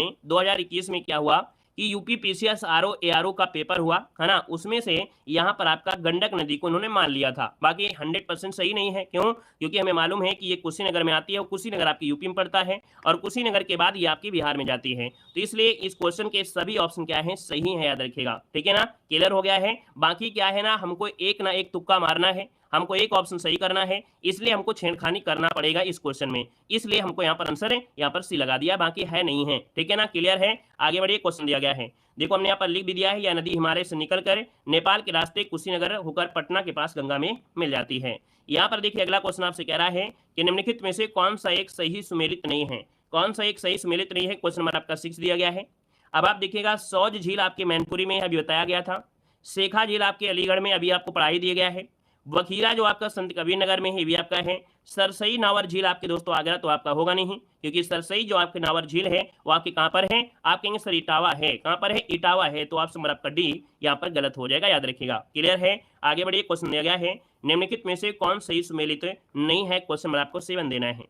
में क्या हुआ कि यूपी PCS RO ARO का पेपर हुआ है ना, उसमें से यहाँ पर आपका गंडक नदी को उन्होंने मान लिया था। बाकी 100% सही नहीं है। क्यों? क्योंकि हमें मालूम है कि ये कुशीनगर में आती है, और कुशीनगर आपकी यूपी में पड़ता है, और कुशीनगर के बाद ये आपकी बिहार में जाती है। तो इसलिए इस क्वेश्चन के सभी ऑप्शन क्या है, सही है, याद रखिएगा। ठीक है ना, क्लियर हो गया है। बाकी क्या है ना, हमको एक ना एक तुक्का मारना है, हमको एक ऑप्शन सही करना है, इसलिए हमको छेड़खानी करना पड़ेगा इस क्वेश्चन में। इसलिए हमको यहाँ पर आंसर है, यहाँ पर सी लगा दिया, बाकी है नहीं है। ठीक है ना, क्लियर है। आगे बढ़िए, क्वेश्चन दिया गया है, देखो हमने यहाँ पर लिख भी दिया है, यह नदी हिमालय से निकलकर नेपाल के रास्ते कुशीनगर होकर पटना के पास गंगा में मिल जाती है। यहाँ पर देखिए अगला क्वेश्चन आपसे कह रहा है कि निम्नलिखित में से कौन सा एक सही सुमेलित नहीं है। कौन सा एक सही सुमेलित नहीं है, क्वेश्चन नंबर आपका 6 दिया गया है। अब आप देखिएगा, सौज झील आपके मैनपुरी में अभी बताया गया था। शेखा झील आपके अलीगढ़ में अभी आपको पढ़ाई दिया गया है। वखीरा जो आपका संत कबीर नगर में है भी आपका है। सरसई नावर झील आपके दोस्तों आगरा तो आपका होगा नहीं, क्योंकि सरसई जो आपके नावर झील है वो आपके कहाँ पर है, आप कहेंगे सर इटावा है। कहाँ पर है, इटावा है, तो ऑप्शन नंबर आपका डी यहाँ पर गलत हो जाएगा, याद रखिएगा। क्लियर है। आगे बढ़िए, क्वेश्चन दिया गया है, निम्नलिखित में से कौन सही सुमेलित नहीं है, क्वेश्चन नंबर आपको 7 देना है।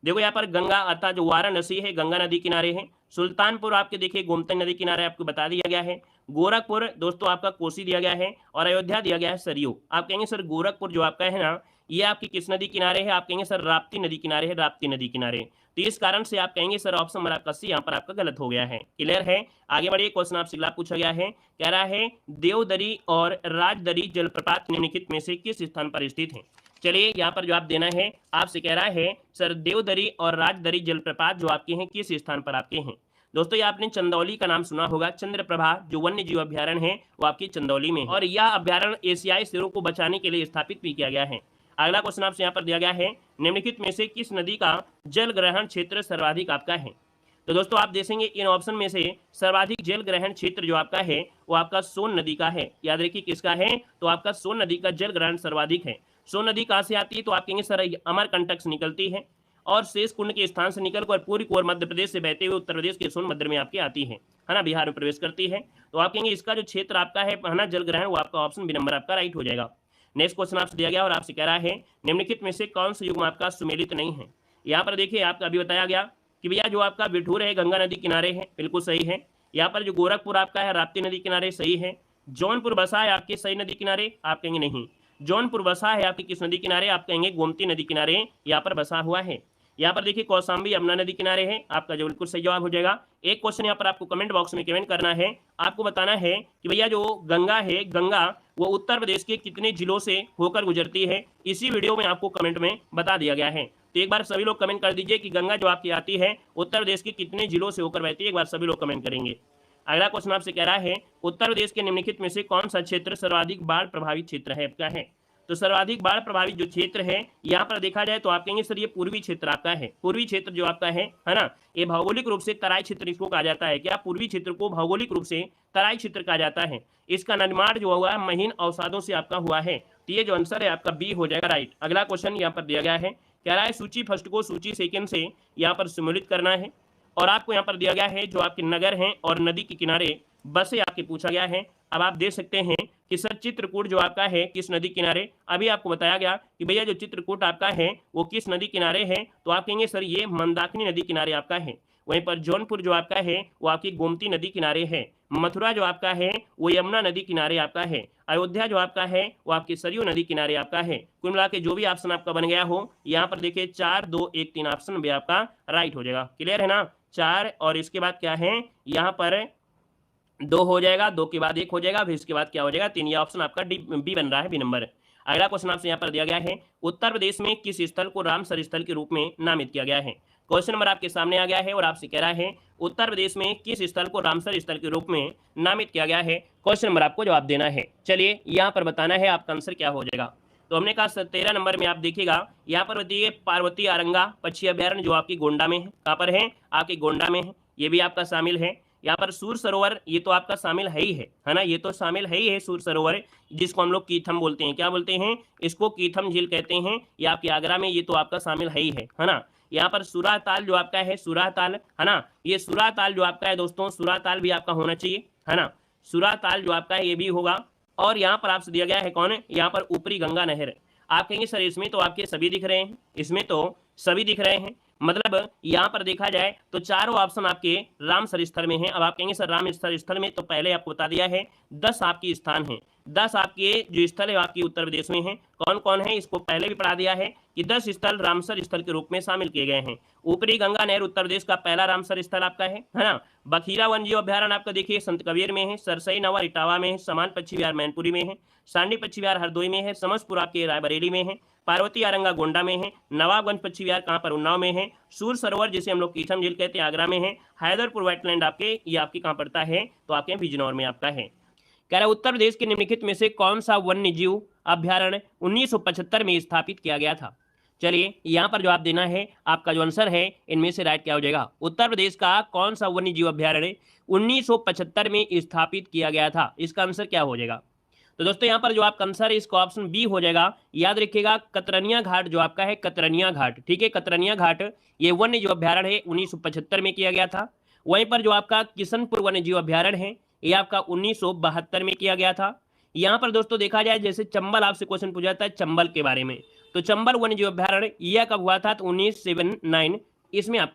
देखो यहाँ पर गंगा अर्थात जो वाराणसी है गंगा नदी किनारे है। सुल्तानपुर आपके देखिए गोमती नदी किनारे आपको बता दिया गया है। गोरखपुर दोस्तों आपका कोसी दिया गया है, और अयोध्या दिया गया है सरयू। आप कहेंगे सर गोरखपुर जो आपका है ना, ये आपकी किस नदी किनारे है, आप कहेंगे सर राप्ती नदी किनारे है, राप्ती नदी किनारे। तो इस कारण से आप कहेंगे सर ऑप्शन नंबर आपका सी यहाँ पर आपका गलत हो गया है। क्लियर है। आगे बढ़िए, क्वेश्चन आपसे अगला पूछा गया है, कह रहा है देवदरी और राजदरी जलप्रपात निम्नलिखित में से किस स्थान पर स्थित है। चलिए यहाँ पर जो आप देना है, आपसे कह रहा है सर देवदरी और राजदरी जलप्रपात जो आपके हैं किस स्थान पर आपके हैं। दोस्तों ये आपने चंदौली का नाम सुना होगा। चंद्रप्रभा जो वन्य जीव अभ्यारण्य है वो आपकी चंदौली में है, और यह अभ्यारण्य एशियाई शेरों को बचाने के लिए स्थापित भी किया गया है। अगला क्वेश्चन आपसे यहाँ पर दिया गया है, निम्नलिखित में से किस नदी का जल ग्रहण क्षेत्र सर्वाधिक आपका है। तो दोस्तों आप देखेंगे इन ऑप्शन में से सर्वाधिक जल ग्रहण क्षेत्र जो आपका है वो आपका सोन नदी का है। याद रखिए किसका है, तो आपका सोन नदी का जल ग्रहण सर्वाधिक है। सोन नदी कहाँ से आती है, तो आप कहेंगे सर अमरकंटक से निकलती है, और शेष कुंड के स्थान से निकलकर पूरी कोर मध्य प्रदेश से बहते हुए उत्तर प्रदेश के सोनभद्र में आपकी आती है ना, बिहार में प्रवेश करती है। तो आप कहेंगे इसका जो क्षेत्र आपका है ना जल ग्रहण, वो आपका ऑप्शन बी नंबर आपका राइट हो जाएगा। नेक्स्ट क्वेश्चन आपसे दिया गया और आपसे कह रहा है निम्नलिखित में से कौन सा युग्म आपका सुमेलित नहीं है। यहाँ पर देखिए आपका अभी बताया गया कि भैया जो आपका बिठूर है गंगा नदी किनारे है, बिल्कुल सही है। यहाँ पर जो गोरखपुर आपका है राप्ती नदी किनारे, सही है। जौनपुर बसा है आपके सही नदी किनारे, आप कहेंगे नहीं। जौनपुर बसा है आपकी किस नदी किनारे, आप कहेंगे गोमती नदी किनारे यहाँ पर बसा हुआ है। यहाँ पर देखिए कौशाम्बी यमुना नदी किनारे है, आपका जो बिल्कुल सही जवाब हो जाएगा। एक क्वेश्चन यहाँ पर आपको कमेंट बॉक्स में कमेंट करना है, आपको बताना है कि भैया जो गंगा है, गंगा वो उत्तर प्रदेश के कितने जिलों से होकर गुजरती है। इसी वीडियो में आपको कमेंट में बता दिया गया है। तो एक बार सभी लोग कमेंट कर दीजिए कि गंगा जो आपकी आती है उत्तर प्रदेश के कितने जिलों से होकर बहती है। एक बार सभी लोग कमेंट करेंगे। अगला क्वेश्चन आपसे कह रहा है उत्तर प्रदेश के निम्नलिखित में से कौन सा क्षेत्र सर्वाधिक बाढ़ प्रभावित क्षेत्र है आपका है। तो सर्वाधिक बाढ़ प्रभावित जो क्षेत्र है यहाँ पर देखा जाए तो आप कहेंगे सर ये पूर्वी क्षेत्र आपका है। पूर्वी क्षेत्र जो आपका है ना, ये भौगोलिक रूप से तराई क्षेत्र इसको कहा जाता है। क्या पूर्वी क्षेत्र को भौगोलिक रूप से तराई क्षेत्र कहा जाता है। इसका निर्माण जो हुआ है महीन अवसादों से आपका हुआ है। तो ये जो आंसर है आपका बी हो जाएगा राइट। अगला क्वेश्चन यहाँ पर दिया गया है, कह रहा है सूची फर्स्ट को सूची सेकंड से यहाँ पर सम्मिलित करना है और आपको यहाँ पर दिया गया है जो आपके नगर हैं और नदी के किनारे बसे आपके पूछा गया है। अब आप देख सकते हैं कि सर चित्रकूट जो आपका है किस नदी किनारे, अभी आपको बताया गया कि भैया जो चित्रकूट आपका है वो किस नदी किनारे है। तो आप कहेंगे सर ये मंदाकिनी नदी किनारे आपका है। वहीं पर जौनपुर जो आपका है वो आपकी गोमती नदी किनारे है। मथुरा जो आपका है वो यमुना नदी किनारे आपका है। अयोध्या जो आपका है वो आपकी सरयू नदी किनारे आपका है। कुल मिला के जो भी ऑप्शन आपका बन गया हो यहाँ पर देखिए 4 2 1 3 ऑप्शन भी आपका राइट हो जाएगा। क्लियर है ना, 4 और इसके बाद क्या है यहाँ पर 2 हो जाएगा, 2 के बाद 1 हो जाएगा, फिर इसके बाद क्या हो जाएगा 3। यह ऑप्शन आपका डी बी बन रहा है, बी नंबर। अगला क्वेश्चन आपसे यहाँ पर दिया गया है उत्तर प्रदेश में किस स्थल को रामसर स्थल के रूप में नामित किया गया है। क्वेश्चन नंबर आपके सामने आ गया है और आपसे कह रहा है उत्तर प्रदेश में किस स्थल को रामसर स्थल के रूप में नामित किया गया है। क्वेश्चन नंबर आपको जवाब देना है। चलिए यहाँ पर बताना है आपका आंसर क्या हो जाएगा। तो हमने कहा 13 नंबर में आप देखिएगा यहाँ पर बताइए पार्वती आरंगा पक्षी अभ्यारण्य जो आपकी गोंडा में है। कहाँ पर है, आपकी गोंडा में है, ये भी आपका शामिल है। यहाँ पर सूर सरोवर ये तो आपका शामिल है ही है ना, ये तो शामिल है ही है सूर सरोवर, जिसको हम लोग कीथम बोलते हैं। क्या बोलते हैं इसको, कीथम झील कहते हैं। ये आपके आगरा में ये तो आपका शामिल है ही है ना। यहाँ पर सुराह ताल जो आपका है, सुराह ताल है ना, ये सुराह ताल जो आपका है दोस्तों, सुराह ताल भी आपका होना चाहिए है ना। सुराह ताल जो आपका है ये भी होगा। और यहाँ पर आपसे दिया गया है कौन है, यहाँ पर ऊपरी गंगा नहर। आप कहेंगे सर इसमें तो आपके सभी दिख रहे हैं, इसमें तो सभी दिख रहे हैं, मतलब यहाँ पर देखा जाए तो चारों ऑप्शन आपके रामसर स्थल में हैं। अब आप कहेंगे सर रामसर स्थल में, तो पहले आपको बता दिया है 10 आपके स्थान हैं, 10 आपके जो स्थल है आपके उत्तर प्रदेश में हैं। कौन कौन है इसको पहले भी पढ़ा दिया है कि 10 स्थल रामसर स्थल के रूप में शामिल किए गए हैं। ऊपरी गंगा नहर उत्तर प्रदेश का पहला रामसर स्थल आपका है ना। बखीरा वन जीव अभ्यारण्य आपका देखिए संत कबीर में है, सरसई नवा इटावा में है, समान पक्षी विहार मैनपुरी में है, सांडी पक्षी विहार हरदोई में है, समसपुर आपके रायबरेली में है, पार्वती आरंगा गोंडा में है, नवाबगंज पक्षी विहार कहाँ पर उन्नाव में है, सूर सरोवर जिसे हम लोग कीथम झील कहते हैं आगरा में है, हैदरपुर वेटलैंड आपके ये आपकी कहाँ पड़ता है, तो आपके बिजनौर में आपका है। कह रहा है उत्तर प्रदेश के निम्नलिखित में से कौन सा वन्य जीव अभ्यारण्य 1975 में स्थापित किया गया था। चलिए यहाँ पर जवाब देना है, आपका जो आंसर है इनमें से राइट क्या हो जाएगा। उत्तर प्रदेश का कौन सा वन्य जीव अभ्यारण्य 1975 में स्थापित किया गया था, इसका आंसर क्या हो जाएगा। तो दोस्तों यहाँ पर जो आपका आंसर है इसका ऑप्शन बी हो जाएगा। याद रखिएगा कतरनिया घाट जो आपका है, कतरनिया घाट, ठीक है, कतरनिया घाट ये वन्य जीव अभ्यारण्य है 1975 में किया गया था। वहीं पर जो आपका किशनपुर वन्य जीव अभ्यारण्य है ये आपका 1972 में किया गया था। यहाँ पर दोस्तों देखा जाए जैसे चंबल आपसे क्वेश्चन पूछा जाता है चंबल के बारे में, तो चंबल वन्य जीव अभ्यारण्य यह कब हुआ था, तो 1979 इसमें आप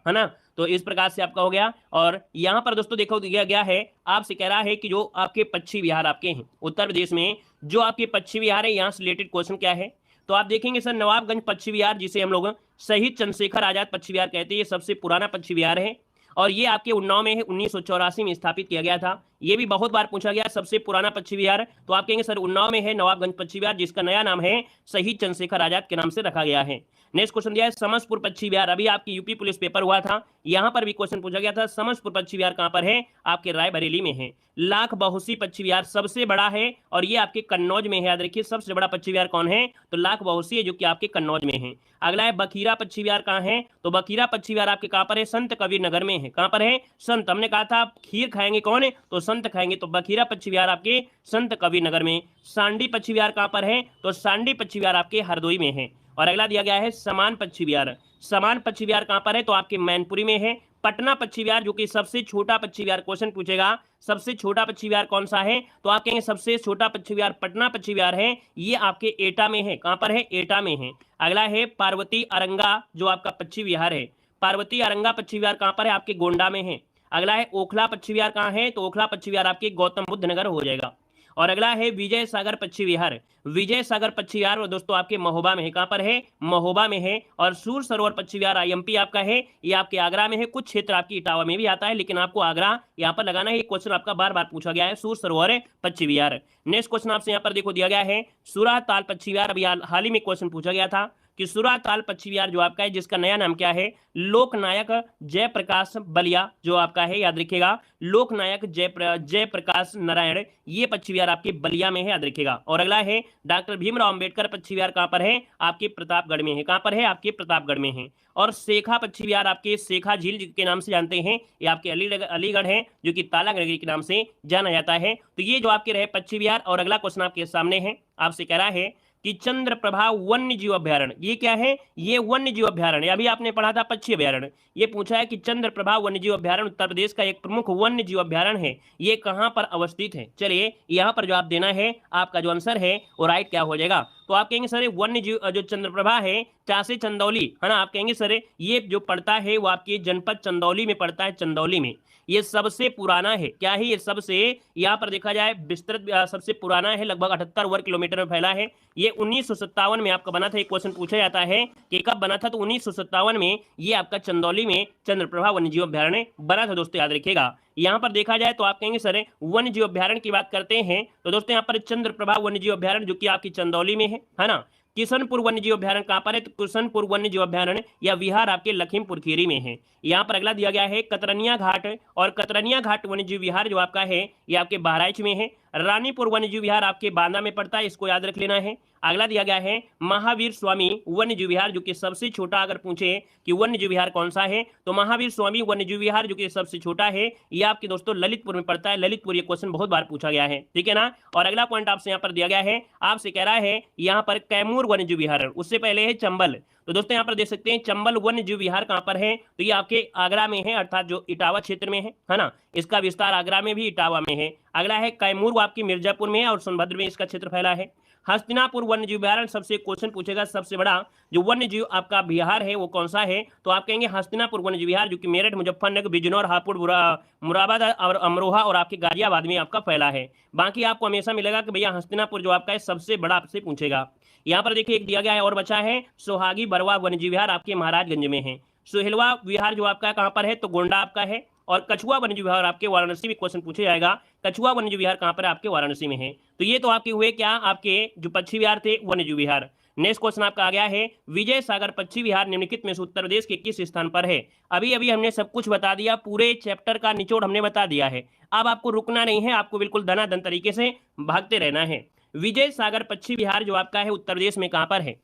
है ना। तो इस प्रकार से आपका हो गया। और यहाँ पर दोस्तों देखो दिया गया है, आपसे कह रहा है कि जो आपके पक्षी विहार आपके हैं उत्तर प्रदेश में, जो आपके पक्षी विहार है यहाँ से रिलेटेड क्वेश्चन क्या है। तो आप देखेंगे सर नवाबगंज पक्षी विहार जिसे हम लोग शहीद चंद्रशेखर आजाद पक्षी विहार कहते हैं, ये सबसे पुराना पक्षी विहार है और ये आपके उन्नाव में है, 1984 में स्थापित किया गया था। ये भी बहुत बार पूछा गया सबसे पुराना पक्षी विहार, तो आप कहेंगे सर उन्नाव में है नवाबगंज पक्षी विहार, जिसका नया नाम है शहीद चंद्रशेखर आजाद के नाम से रखा गया है। नेक्स्ट क्वेश्चन दिया है समसपुर पक्षी विहार, अभी आपकी यूपी पुलिस पेपर हुआ था, यहाँ पर भी क्वेश्चन पूछा गया था समसपुर पक्षी विहार कहाँ पर है, आपके रायबरेली में है। लाख बहुसी पक्षी विहार सबसे बड़ा है और ये आपके कन्नौज में है। याद रखिए सबसे बड़ा पक्षी विहार कौन है, तो लाख बहुसी है जो कि आपके कन्नौज में है। अगला है बखीरा पक्षी विहार कहाँ है, तो बखीरा पक्षी विहार आपके कहाँ पर है, संत कबीर नगर में है। कहाँ पर है, संत, हमने कहा था खीर खाएंगे कौन है, तो संत खाएंगे, तो बखीरा पक्षी विहार आपके संत कबीर नगर में। सांडी पक्षी विहार कहाँ पर है, तो सांडी पक्षी विहार आपके हरदोई में है। और अगला दिया गया है समान पक्षी विहार, समान पक्षी विहार कहाँ पर है, तो आपके मैनपुरी में है। पटना पक्षी विहार जो कि सबसे छोटा पक्षी विहार, क्वेश्चन पूछेगा सबसे छोटा पक्षी विहार कौन सा है, तो आप कहेंगे सबसे छोटा पक्षी विहार पटना पक्षी विहार है, ये आपके एटा में है। कहाँ पर है, एटा में है। अगला है पार्वती अरंगा जो आपका पक्षी विहार है, पार्वती अरंगा पक्षी विहार कहाँ पर है, आपके गोंडा में है। अगला है ओखला पक्षी विहार कहाँ है, तो ओखला पक्षी विहार आपके गौतम बुद्ध नगर हो जाएगा। और अगला है विजय सागर पक्षी विहार। विजय सागर पक्षी विहार दोस्तों आपके महोबा में है। कहां पर है? महोबा में है। और सूर सरोवर पक्षी विहार आईएमपी आपका है, ये आपके आगरा में है। कुछ क्षेत्र आपकी इटावा में भी आता है, लेकिन आपको आगरा यहां पर लगाना है। ये क्वेश्चन आपका बार बार पूछा गया है, सूर सरोवर पक्षी विहार। नेक्स्ट क्वेश्चन आपसे यहां पर देखो दिया गया है सुरा ताल पक्षी विहार। अभी हाल ही में क्वेश्चन पूछा गया था कि सुरा ताल पक्षी विहार जो आपका है, जिसका नया नाम क्या है? लोकनायक जयप्रकाश बलिया जो आपका है, याद रखिएगा, लोकनायक जयप्रकाश नारायण, ये पक्षी विहार आपके बलिया में है, याद रखिएगा। और अगला है डॉक्टर भीमराव अंबेडकर पक्षी विहार। कहां पर है? आपके प्रतापगढ़ में है। कहां पर है? आपके प्रतापगढ़ में है। और शेखा पक्षी विहार आपके शेखा झील के नाम से जानते हैं, ये आपके अलीगढ़ है, जो कि तालागढ़ के नाम से जाना जाता है। तो ये जो आपके रहे पक्षी विहार। और अगला क्वेश्चन आपके सामने है, आपसे कह रहा है कि चंद्रप्रभा वन्य जीव अभ्यारण्य, ये क्या है? ये वन्य जीव अभ्यारण्य। अभी आपने पढ़ा था पक्षी अभ्यारण्य, ये पूछा है कि चंद्रप्रभा वन्य जीव अभ्यारण्य उत्तर प्रदेश का एक प्रमुख वन्य जीव अभ्यारण्य है, ये कहां पर अवस्थित है? चलिए यहां पर जवाब देना है, आपका जो आंसर है वो राइट क्या हो जाएगा? तो आप कहेंगे सर वन्य जीव जो चंद्रप्रभा है चासे चंदौली, है ना, आप कहेंगे सर ये जो पड़ता है वो आपके जनपद चंदौली में पड़ता है, चंदौली में। ये सबसे पुराना है, क्या है? ये सबसे, यहाँ पर देखा जाए विस्तृत सबसे पुराना है, लगभग 78 वर्ग किलोमीटर में फैला है। ये 1957 में आपका बना था। एक क्वेश्चन पूछा जाता है कि कब बना था, तो 1957 में ये आपका चंदौली में चंद्रप्रभा वन्यजीव अभ्यारण्य बना था दोस्तों, याद रखिएगा। यहाँ पर देखा जाए तो आप कहेंगे सर वन्यजीव अभ्यारण्य की बात करते हैं तो दोस्तों यहाँ पर चंद्रप्रभा वन्यजीव अभ्यारण्य जो कि आपकी चंदौली में है ना। किशनपुर वन्यजीव अभ्यारण्य कहां पर है? तो किशनपुर वन्यजीव अभ्यारण्य या विहार आपके लखीमपुर खीरी में है। यहाँ पर अगला दिया गया है कतरनिया घाट, और कतरनिया घाट वन्यजीव विहार जो आपका है ये आपके बहराइच में है। रानीपुर वन्यजीव विहार आपके बांदा में पड़ता है, इसको याद रख लेना है। अगला दिया गया है महावीर स्वामी वन्यजीव विहार, जो कि सबसे छोटा, अगर पूछे कि वन्यजीव विहार कौन सा है तो महावीर स्वामी वन्यजीव विहार जो कि सबसे छोटा है, ये आपके दोस्तों ललितपुर में पड़ता है। ललितपुर, ये क्वेश्चन बहुत बार पूछा गया है, ठीक है ना। और अगला पॉइंट आपसे यहाँ पर दिया गया है, आपसे कह रहा है यहाँ पर कैमूर वन्यजीव विहार, उससे पहले है चंबल। तो दोस्तों यहाँ पर देख सकते हैं चंबल वन्यजीव विहार कहां पर है? तो ये आपके आगरा में है, अर्थात जो इटावा क्षेत्र में है ना। इसका विस्तार आगरा में भी, इटावा में है। अगला है कैमूर, वो आपकी मिर्जापुर में है और सोनभद्र में इसका क्षेत्र फैला है। हस्तिनापुर वन्यजीव अभ्यारण्य, सबसे क्वेश्चन पूछेगा सबसे बड़ा जो वन्यजीव आपका विहार है वो कौन सा है? तो आप कहेंगे हस्तिनापुर वन्यजीव विहार, जो कि मेरठ, मुजफ्फरनगर, बिजनौर, हापुड़, मुरादाबाद और अमरोहा और आपके गाजियाबाद में आपका फैला है। बाकी आपको हमेशा मिलेगा कि भैया हस्तिनापुर जो आपका है सबसे बड़ा आपसे पूछेगा। यहाँ पर देखिए एक दिया गया है और बचा है सोहागी बरवा वन्यजीव विहार, आपके महाराजगंज में है। सुहेलवा विहार जो आपका कहां पर है? तो गोंडा आपका है। और कछुआ वन्यजीव विहार आपके वाराणसी में क्वेश्चन पूछा जाएगा, कछुआ वन्यजीव विहार कहां पर है? आपके वाराणसी में है। तो ये तो आपके हुए क्या, आपके जो पक्षी विहार थे वन्यजीव विहार। नेक्स्ट क्वेश्चन आपका आ गया है विजय सागर पक्षी विहार निम्नलिखित में से उत्तर प्रदेश के किस स्थान पर है? अभी अभी हमने सब कुछ बता दिया, पूरे चैप्टर का निचोड़ हमने बता दिया है। अब आपको रुकना नहीं है, आपको बिल्कुल धनाधन तरीके से भागते रहना है। विजय सागर पक्षी विहार जो आपका है उत्तर प्रदेश में कहां पर है?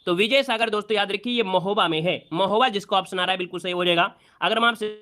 तो विजय सागर दोस्तों याद रखिए ये महोबा में है। महोबा जिसको ऑप्शन आ रहा है बिल्कुल सही हो जाएगा। अगर हम आपसे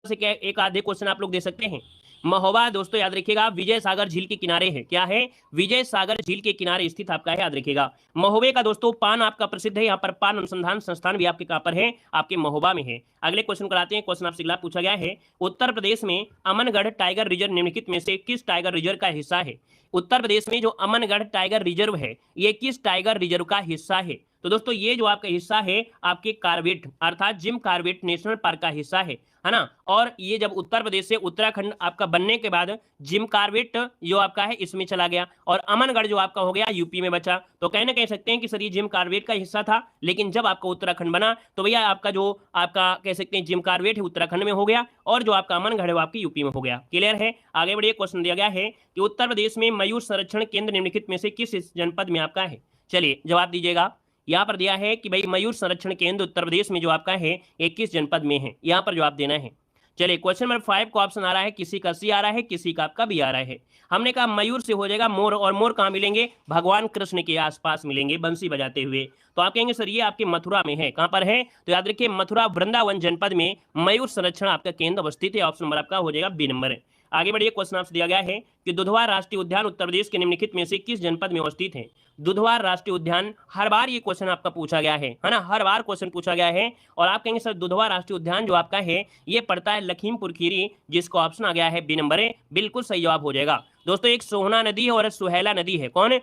क्या एक आधे क्वेश्चन आप लोग दे सकते हैं। महोबा दोस्तों याद रखिएगा विजय सागर झील के किनारे है। क्या है? विजय सागर झील के किनारे स्थित आपका है, याद रखिएगा। महोबे का दोस्तों पान आपका प्रसिद्ध है, यहाँ पर पान अनुसंधान संस्थान भी आपके कहां पर है? आपके महोबा में है। अगले क्वेश्चन कराते हैं। क्वेश्चन आपसे अगला पूछा गया है उत्तर प्रदेश में अमनगढ़ टाइगर रिजर्व निम्नलिखित में से किस टाइगर रिजर्व का हिस्सा है? उत्तर प्रदेश में जो अमनगढ़ टाइगर रिजर्व है ये किस टाइगर रिजर्व का हिस्सा है? तो दोस्तों ये जो आपका हिस्सा है आपके कार्बेट अर्थात जिम कार्बेट नेशनल पार्क का हिस्सा है ना। और ये जब उत्तर प्रदेश से उत्तराखंड आपका बनने के बाद जिम कार्बेट जो आपका है इसमें चला गया और अमनगढ़ जो आपका हो गया यूपी में बचा। तो कहना कह सकते हैं कि सर ये जिम कार्बेट का हिस्सा था, लेकिन जब आपका उत्तराखंड बना तो भैया आपका जो आपका कह सकते हैं जिम कार्बेट है उत्तराखंड में हो गया और जो आपका अमनगढ़ है वो आपकी यूपी में हो गया। क्लियर है? आगे बढ़िए। क्वेश्चन दिया गया है कि उत्तर प्रदेश में मयूर संरक्षण केंद्र निम्नलिखित में से किस जनपद में आपका है? चलिए जवाब दीजिएगा। यहाँ पर दिया है कि भाई मयूर संरक्षण केंद्र उत्तर प्रदेश में जो आपका है 21 जनपद में है, यहाँ पर जवाब देना है। चलिए क्वेश्चन नंबर 5 को ऑप्शन आ रहा है, किसी का सी आ रहा है, किसी का आपका बी आ रहा है। हमने कहा मयूर से हो जाएगा मोर, और मोर कहाँ मिलेंगे? भगवान कृष्ण के आसपास मिलेंगे बंसी बजाते हुए। तो आप कहेंगे सर ये आपके मथुरा में है। कहां पर है? तो याद रखिए मथुरा वृंदावन जनपद में मयूर संरक्षण आपका केंद्र अवस्थित है। ऑप्शन नंबर आपका हो जाएगा बी नंबर। आगे बढ़िए। क्वेश्चन आपसे दिया गया है कि दुधवा राष्ट्रीय उद्यान उत्तर प्रदेश के निम्नलिखित में से किस जनपद में अवस्थित है। दुधवा राष्ट्रीय उद्यान, हर बार ये क्वेश्चन आपका पूछा गया है ना, हर बार क्वेश्चन पूछा गया है। और आप कहेंगे सर दुधवा राष्ट्रीय उद्यान जो आपका है ये पड़ता है लखीमपुर खीरी, जिसको ऑप्शन आ गया है बी नंबर है, बिल्कुल सही जवाब हो जाएगा। दोस्तों एक सोहना नदी है और सुहेला नदी है। कौन है?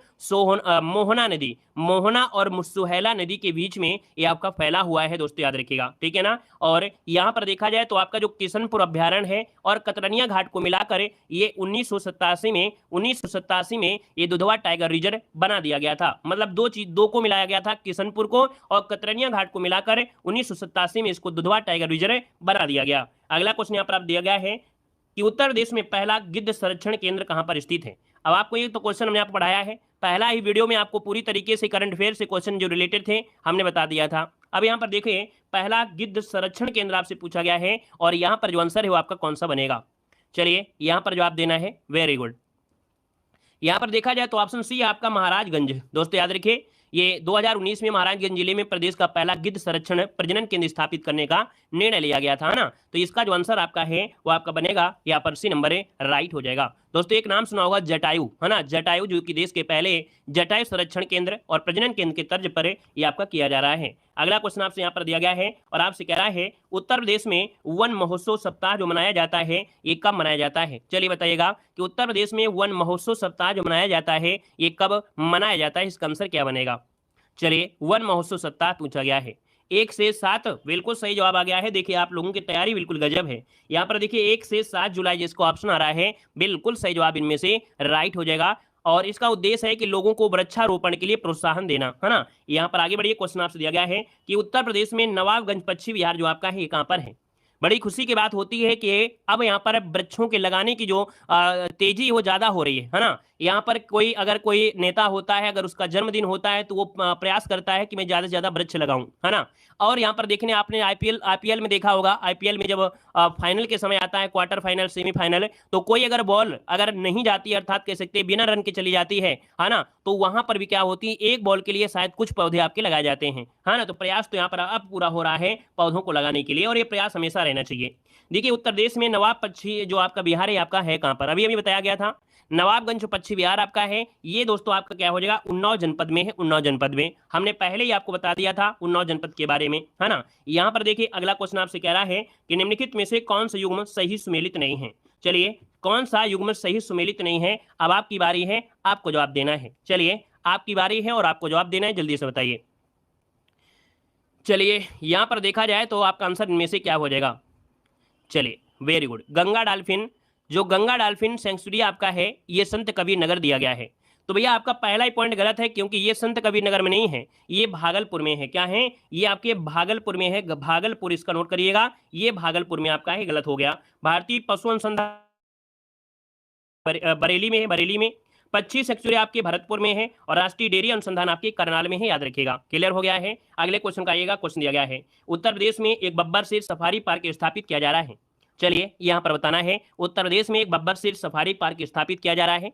मोहना नदी। मोहना और सुहेला नदी के बीच में ये आपका फैला हुआ है दोस्तों, याद रखिएगा, ठीक है ना। और यहाँ पर देखा जाए तो आपका जो किशनपुर अभ्यारण्य है और कतरनिया घाट को मिलाकर ये 1987 में ये दुधवा टाइगर रिजर्व बना दिया गया था। मतलब दो को मिलाया गया था, किशनपुर को और कतरनिया घाट को मिलाकर 1987 में इसको दुधवा टाइगर रिजर्व बना दिया गया। अगला क्वेश्चन यहाँ पर आप दिया गया है कि उत्तर प्रदेश में पहला गिद्ध संरक्षण केंद्र कहां पर स्थित है। अब आपको ये तो क्वेश्चन हमने आपको पढ़ाया है, पहला ही वीडियो में आपको पूरी तरीके से करंट अफेयर से क्वेश्चन जो रिलेटेड थे हमने बता दिया था। अब यहाँ पर देखिए पहला गिद्ध संरक्षण केंद्र आपसे पूछा गया है और यहाँ पर जो आंसर है वो आपका कौन सा बनेगा। चलिए यहाँ पर जवाब देना है, वेरी गुड। यहाँ पर देखा जाए तो ऑप्शन सी आपका महाराजगंज। दोस्तों याद रखिए ये 2019 में महाराजगंज जिले में प्रदेश का पहला गिद्ध संरक्षण प्रजनन केंद्र स्थापित करने का निर्णय लिया गया था ना। तो इसका जो आंसर आपका है वो आपका बनेगा यहाँ पर सी नंबर है, राइट हो जाएगा। दोस्तों एक नाम सुना होगा जटायु, है ना, जटायु जो कि देश के पहले जटायु संरक्षण केंद्र और प्रजनन केंद्र के तर्ज पर ये आपका किया जा रहा है। अगला क्वेश्चन आपसे यहाँ पर दिया गया है और आपसे कह रहा है उत्तर प्रदेश में वन महोत्सव सप्ताह जो मनाया जाता है ये कब मनाया जाता है। चलिए बताइएगा कि उत्तर प्रदेश में वन महोत्सव सप्ताह जो मनाया जाता है ये कब मनाया जाता है, इसका आंसर क्या बनेगा। चलिए वन महोत्सव सप्ताह पूछा गया है 1 से 7, बिल्कुल सही जवाब आ गया है। देखिए आप लोगों की तैयारी बिल्कुल गजब है। यहाँ पर देखिए 1 से 7 जुलाई जिसको ऑप्शन आ रहा है बिल्कुल सही जवाब इनमें से राइट हो जाएगा। और इसका उद्देश्य है कि लोगों को वृक्षारोपण के लिए प्रोत्साहन देना, है ना। यहाँ पर आगे बढ़िए क्वेश्चन आपसे दिया गया है कि उत्तर प्रदेश में नवाबगंज पश्चिम विहार जो आपका है ये कहाँ पर है। बड़ी खुशी की बात होती है कि अब यहाँ पर वृक्षों के लगाने की जो तेजी वो ज्यादा हो रही है ना। यहाँ पर अगर कोई नेता होता है, अगर उसका जन्मदिन होता है तो वो प्रयास करता है कि मैं ज्यादा से ज्यादा वृक्ष लगाऊं, है ना। और यहाँ पर देखने आपने आईपीएल में देखा होगा, आईपीएल में जब फाइनल के समय आता है, क्वार्टर फाइनल सेमीफाइनल, तो कोई अगर बॉल अगर नहीं जाती अर्थात कह सकते बिना रन के चली जाती है ना, तो वहां पर भी क्या होती है एक बॉल के लिए शायद कुछ पौधे आपके लगाए जाते हैं, है ना। तो प्रयास तो यहाँ पर अब पूरा हो रहा है पौधों को लगाने के लिए और ये प्रयास हमेशा रहना चाहिए। देखिए उत्तर प्रदेश में नवाब पश्चिम जो आपका बिहार है आपका है कहां पर, अभी बताया गया था नवाबगंज पश्चिम बिहार आपका है। ये दोस्तों आपका क्या हो जाएगा, उन्नाव जनपद में है। उन्नाव जनपद में हमने पहले ही आपको बता दिया था उन्नाव जनपद के बारे में, है ना। यहाँ पर देखिए अगला क्वेश्चन आपसे कह रहा है कि निम्नलिखित में से कौन सा युग्म सही सुमेलित नहीं है। चलिए कौन सा युग्म सही सुमेलित नहीं है, अब आपकी बारी है, आपको जवाब देना है। चलिए आपकी बारी है और आपको जवाब देना है, जल्दी से बताइए। चलिए यहाँ पर देखा जाए तो आपका आंसर इनमें से क्या हो जाएगा। चलिए वेरी गुड, गंगा डाल्फिन। जो गंगा डाल्फिन सेंचुरी आपका है ये संत कबीर नगर दिया गया है। तो भैया आपका पहला ही पॉइंट गलत है क्योंकि ये संत कबीर नगर में नहीं है, ये भागलपुर में है। क्या है ये आपके भागलपुर में है, भागलपुर, इसका नोट करिएगा, ये भागलपुर में आपका है, गलत हो गया। भारतीय पशु अनुसंधान बरेली में है, बरेली में। 25 सेंचुरी आपके भरतपुर में है और राष्ट्रीय डेयरी अनुसंधान आपके करनाल में है, याद रखिएगा। क्लियर हो गया है। अगले क्वेश्चन का आइएगा, क्वेश्चन दिया गया है उत्तर प्रदेश में एक बब्बर शेर सफारी पार्क स्थापित किया जा रहा है। चलिए यहाँ पर बताना है उत्तर प्रदेश में एक बब्बर शेर सफारी पार्क स्थापित किया जा रहा है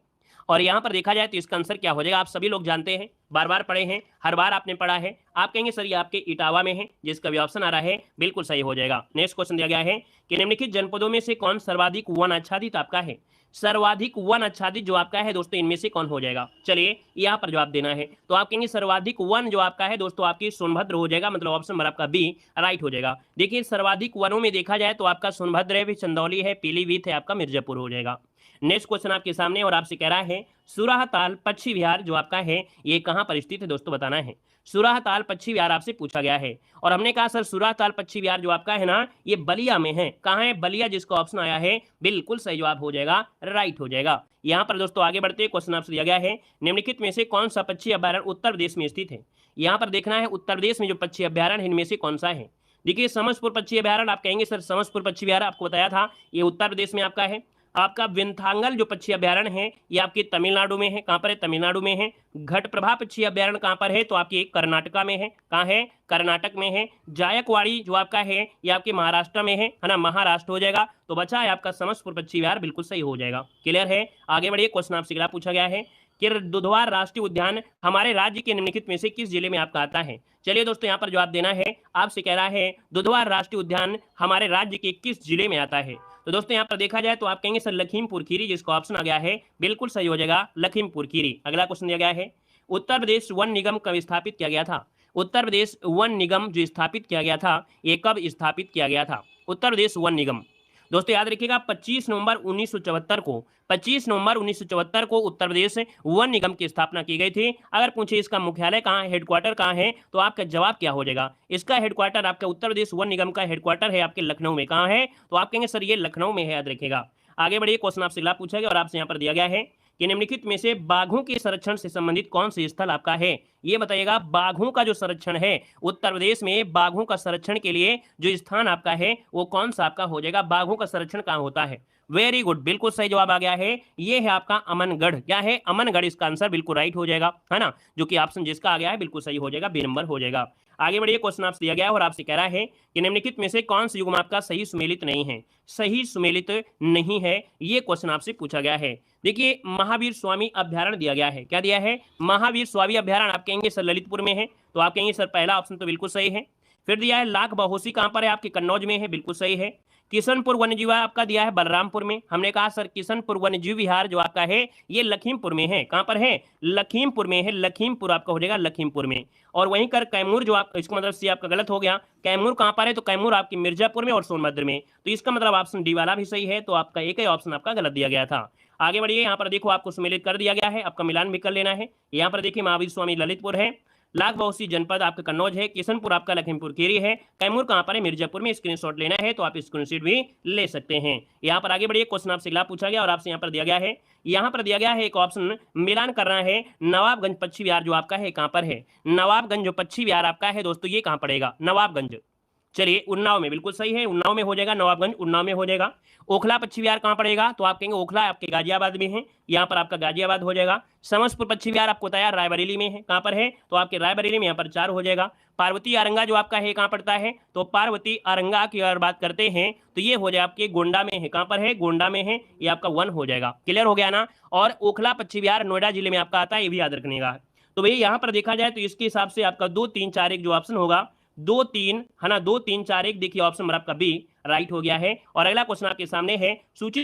और यहाँ पर देखा जाए तो इसका आंसर क्या हो जाएगा। आप सभी लोग जानते हैं, बार बार पढ़े हैं, हर बार आपने पढ़ा है। आप कहेंगे सर ये आपके इटावा में है, जिसका भी ऑप्शन आ रहा है बिल्कुल सही हो जाएगा। नेक्स्ट क्वेश्चन दिया गया है कि निम्नलिखित जनपदों में से कौन सर्वाधिक वन आच्छादित आपका है। सर्वाधिक वन आच्छादित जो आपका है दोस्तों इनमें से कौन हो जाएगा। चलिए यहाँ पर जवाब देना है तो आप कहेंगे सर्वाधिक वन जो आपका है दोस्तों आपकी सोनभद्र हो जाएगा, मतलब ऑप्शन नंबर आपका बी राइट हो जाएगा। देखिए सर्वाधिक वनों में देखा जाए तो आपका सोनभद्र है, चंदौली है, पीलीभीत है, आपका मिर्जापुर हो जाएगा। नेक्स्ट क्वेश्चन आपके सामने और आपसे कह रहा है सुराहताल पश्चिम विहार जो आपका है ये कहां पर स्थित है दोस्तों, बताना है। सुराहताल पश्चिम विहार आपसे पूछा गया है और हमने कहा सर सुराहताल पश्चिम विहार जो आपका है ना ये बलिया में है। कहां है, बलिया, जिसका ऑप्शन आया है बिल्कुल सही जवाब हो जाएगा, राइट हो जाएगा। यहाँ पर दोस्तों आगे बढ़ते क्वेश्चन आपसे दिया गया है निम्नलिखित में से कौन सा पक्षी अभ्यारण्य उत्तर प्रदेश में स्थित है। यहाँ पर देखना है उत्तर प्रदेश में जो पक्षी अभ्यारण्य है इनमें से कौन सा है। देखिए समस्तपुर पक्षी अभ्यारण्य, आप कहेंगे सर समस्तपुर पक्षी अभ्यारण्य आपको बताया था ये उत्तर प्रदेश में आपका है। आपका विंथांगल जो पक्षी अभ्यारण्य है ये आपके तमिलनाडु में है। कहां पर है, तमिलनाडु में है। घटप्रभा पक्षी अभ्यारण्य कहां पर है, तो आपकी कर्नाटका में है। कहां है, कर्नाटक में है। जायकवाड़ी जो आपका है ये आपके महाराष्ट्र में है ना, महाराष्ट्र हो जाएगा। तो बचा है आपका समस्तपुर पक्षी विहार, बिल्कुल सही हो जाएगा। क्लियर है। आगे बढ़िए, क्वेश्चन आपसे अगला पूछा गया है कि दुधवा राष्ट्रीय उद्यान हमारे राज्य के निम्नलिखित में से किस जिले में आपका आता है। चलिए दोस्तों यहाँ पर जवाब देना है। आपसे कह रहा है दुधवा राष्ट्रीय उद्यान हमारे राज्य के किस जिले में आता है। तो दोस्तों यहाँ पर देखा जाए तो आप कहेंगे सर लखीमपुर खीरी, जिसका ऑप्शन आ गया है बिल्कुल सही हो जाएगा लखीमपुर खीरी। अगला क्वेश्चन दिया गया है, उत्तर प्रदेश वन निगम कब स्थापित किया गया था? उत्तर प्रदेश वन निगम जो स्थापित किया गया था, ये कब स्थापित किया गया था? उत्तर प्रदेश वन निगम दोस्तों याद रखिएगा 25 नवंबर 1974 को, 25 नवंबर 1974 को उत्तर प्रदेश वन निगम की स्थापना की गई थी। अगर पूछे इसका मुख्यालय कहाँ है, हेडक्वार्टर कहाँ है, तो आपका जवाब क्या हो जाएगा? इसका हेडक्वार्टर आपका उत्तर प्रदेश वन निगम का हेडक्वार्टर है आपके लखनऊ में। कहाँ है? तो आप कहेंगे सर ये लखनऊ में है, याद रखिएगा। आगे बढ़िए, क्वेश्चन आपसे अगला पूछा गया और आपसे यहाँ पर दिया गया है कि निम्नलिखित में से बाघों के संरक्षण से संबंधित कौन से स्थल आपका है? ये बताइएगा, बाघों का जो संरक्षण है उत्तर प्रदेश में, बाघों का संरक्षण के लिए जो स्थान आपका है वो कौन सा आपका हो जाएगा? बाघों का संरक्षण कहाँ होता है? वेरी गुड, बिल्कुल सही जवाब आ गया है। ये है आपका अमनगढ़। क्या है? अमनगढ़ इसका आंसर बिल्कुल राइट हो जाएगा, है ना, जो कि ऑप्शन जिसका आ गया है बिल्कुल सही हो जाएगा, बी नंबर हो जाएगा। आगे बढ़िए, क्वेश्चन आपसे दिया गया है और आपसे कह रहा है कि निम्नलिखित में से कौन सा युग्म आपका सही सुमेलित नहीं है? सही सुमेलित नहीं है, ये क्वेश्चन आपसे पूछा गया है। देखिए, महावीर स्वामी अभ्यारण्य दिया गया है। क्या दिया है? महावीर स्वामी अभ्यारण्य। आप कहेंगे सर ललितपुर में है, तो आप कहेंगे सर पहला ऑप्शन तो बिल्कुल सही है। फिर दिया है लाख बहोसी, कहां पर है? आपके कन्नौज में है, बिल्कुल सही है। किशनपुर वन्यजीव आपका दिया है बलरामपुर में। हमने कहा सर किशनपुर वन्यजीव विहार जो आपका है ये लखीमपुर में है। कहां पर है? लखीमपुर में है। लखीमपुर आपका हो जाएगा लखीमपुर में। और वहीं कर कैमूर जो आप, इसका मतलब सी आपका गलत हो गया। कैमूर कहां पर है? तो कैमूर आपकी मिर्जापुर में और सोनभद्र में। तो इसका मतलब ऑप्शन डी वाला भी सही है, तो आपका एक ही ऑप्शन आपका गलत दिया गया था। आगे बढ़िए, यहाँ पर देखो आपको सम्मिलित कर दिया गया है, आपका मिलान भी कर लेना है। यहाँ पर देखिए महावीर स्वामी ललितपुर है, लाख बहोसी जनपद आपका कन्नौज है, किशनपुर आपका लखीमपुर खीरी है, कैमूर कहां पर है? मिर्जापुर में। स्क्रीनशॉट लेना है तो आप स्क्रीनशॉट भी ले सकते हैं। यहाँ पर आगे बढ़िए, क्वेश्चन आपसे अगला पूछा गया और आपसे यहाँ पर दिया गया है, यहाँ पर दिया गया है एक ऑप्शन मिलान करना है। नवाबगंज पश्चिम विहार जो आपका है कहां पर है? नवाबगंज जो पश्चिम विहार आपका है दोस्तों ये कहां पड़ेगा? नवाबगंज। चलिए उन्नाव में, बिल्कुल सही है, उन्नाव में हो जाएगा, नवाबगंज उन्नाव में हो जाएगा। ओखला पश्चिम विहार कहां पड़ेगा? तो आप कहेंगे ओखला आपके गाजियाबाद में है, यहाँ पर आपका गाजियाबाद हो जाएगा। समस्तपुर पश्चिम विहार आपको बताया रायबरेली में है। कहां पर है? तो आपके रायबरेली में, यहाँ पर 4 हो जाएगा। पार्वती आरंगा जो आपका है कहां पड़ता है? तो पार्वती आरंगा की अगर बात करते हैं तो ये हो जाए आपके गोंडा में है। कहां पर है? गोंडा में है, ये आपका 1 हो जाएगा। क्लियर हो गया ना? और ओखला पश्चिम विहार नोएडा जिले में आपका आता है, ये भी याद रखने का। तो भैया यहाँ पर देखा जाए तो इसके हिसाब से आपका 2 3 4 1 जो ऑप्शन होगा 2 3, है ना, 2 3 4 1, देखिए ऑप्शन नंबर आपका बी राइट हो गया है। और अगला क्वेश्चन आपके सामने है, सूची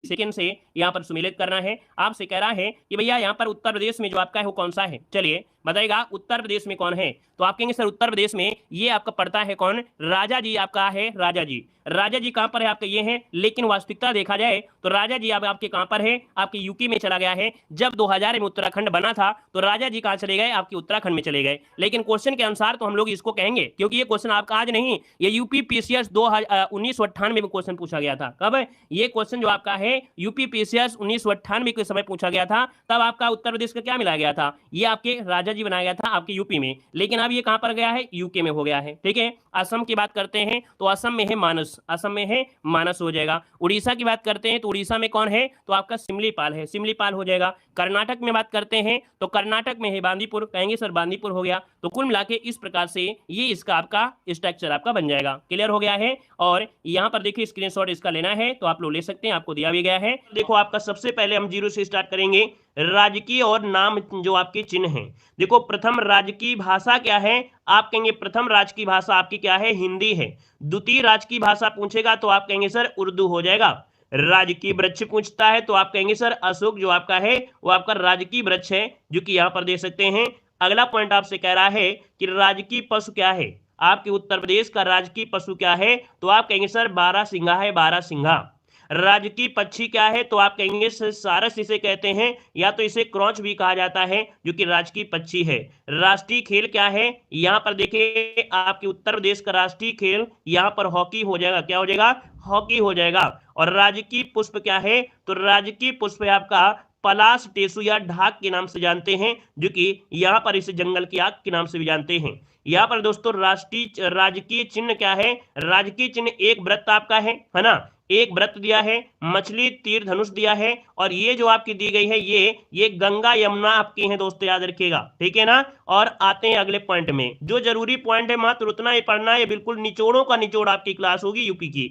सेकंड से यहाँ पर सुमेलित करना है। आपसे कह रहा है कि भैया यहाँ पर उत्तर प्रदेश में जो आपका है वो कौन सा है? चलिए बताइएगा उत्तर प्रदेश में कौन है? तो आप कहेंगे सर उत्तर प्रदेश में ये आपका पड़ता है कौन? राजा जी आपका है, राजा जी। राजा जी कहां पर है? आपके ये है, लेकिन वास्तविकता देखा जाए तो राजा जी अब आपके कहां पर है? आपके यूपी में चला गया है। जब 2000 में उत्तराखंड बना था तो राजा जी कहां चले गए? आपके उत्तराखंड में चले गए। लेकिन क्वेश्चन के अनुसार तो हम लोग इसको कहेंगे, क्योंकि ये क्वेश्चन आपका आज नहीं, ये यूपी पीसीएस 1998 में क्वेश्चन पूछा गया था। कब? ये क्वेश्चन जो आपका है यूपी पीसीएस 1998 के समय पूछा गया था, तब आपका उत्तर प्रदेश का क्या मिलाया गया था? ये आपके राजा जी बनाया गया था आपके यूपी में, लेकिन अब ये कहां पर गया है? यूके में हो गया है। ठीक है। असम की बात करते हैं तो असम में है मानस, असम में है मानस हो जाएगा। उड़ीसा की बात करते हैं तो उड़ीसा में कौन है? तो आपका सिमलीपाल है, सिमलीपाल हो जाएगा। कर्नाटक में बात करते हैं तो कर्नाटक में है बांदीपुर, कहेंगे सर बांदीपुर हो गया। तो कुल मिला के इस प्रकार से ये इसका आपका स्ट्रक्चर आपका बन जाएगा। क्लियर हो गया है? और यहाँ पर देखिए स्क्रीनशॉट इसका लेना है तो आप लोग ले सकते हैं, आपको दिया भी गया है। देखो आपका सबसे पहले हम 0 से स्टार्ट करेंगे। राजकीय और नाम जो आपके चिन्ह हैं, देखो प्रथम राजकीय भाषा क्या है? आप कहेंगे प्रथम राजकीय भाषा आपकी क्या है? हिंदी है। द्वितीय राजकीय भाषा पूछेगा तो आप कहेंगे सर उर्दू हो जाएगा। राजकीय वृक्ष पूछता है तो आप कहेंगे सर अशोक जो आपका है वो आपका राजकीय वृक्ष है, जो कि यहाँ पर दे सकते हैं। अगला पॉइंट आपसे कह रहा है कि राजकीय पशु क्या है? आपके उत्तर प्रदेश का राजकीय पशु क्या है? तो आप कहेंगे सर बारहसिंगा है, बारहसिंगा। राजकीय पक्षी क्या है? तो आप कहेंगे सारस इसे कहते हैं, या तो इसे क्रॉच भी कहा जाता है, जो कि राजकीय पक्षी है। राष्ट्रीय खेल क्या है? यहाँ पर देखिए आपके उत्तर प्रदेश का राष्ट्रीय खेल यहाँ पर हॉकी हो जाएगा। क्या हो जाएगा? हॉकी हो जाएगा। और राजकीय पुष्प क्या है? तो राजकीय पुष्प है आपका पलाश, टेसु या ढाक के नाम से जानते हैं, जो कि यहाँ पर इसे जंगल की आग के नाम से भी जानते हैं। यहाँ पर दोस्तों राजकीय चिन्ह क्या है? राजकीय चिन्ह एक व्रत आपका है ना, एक व्रत दिया है, मछली, तीर धनुष दिया है, और ये जो आपकी दी गई है ये गंगा यमुना आपकी है दोस्तों, याद रखिएगा। ठीक है ना? और आते हैं अगले पॉइंट में। जो जरूरी पॉइंट है मात्र उतना ही पढ़ना है, बिल्कुल निचोड़ों का निचोड़ आपकी क्लास होगी यूपी की।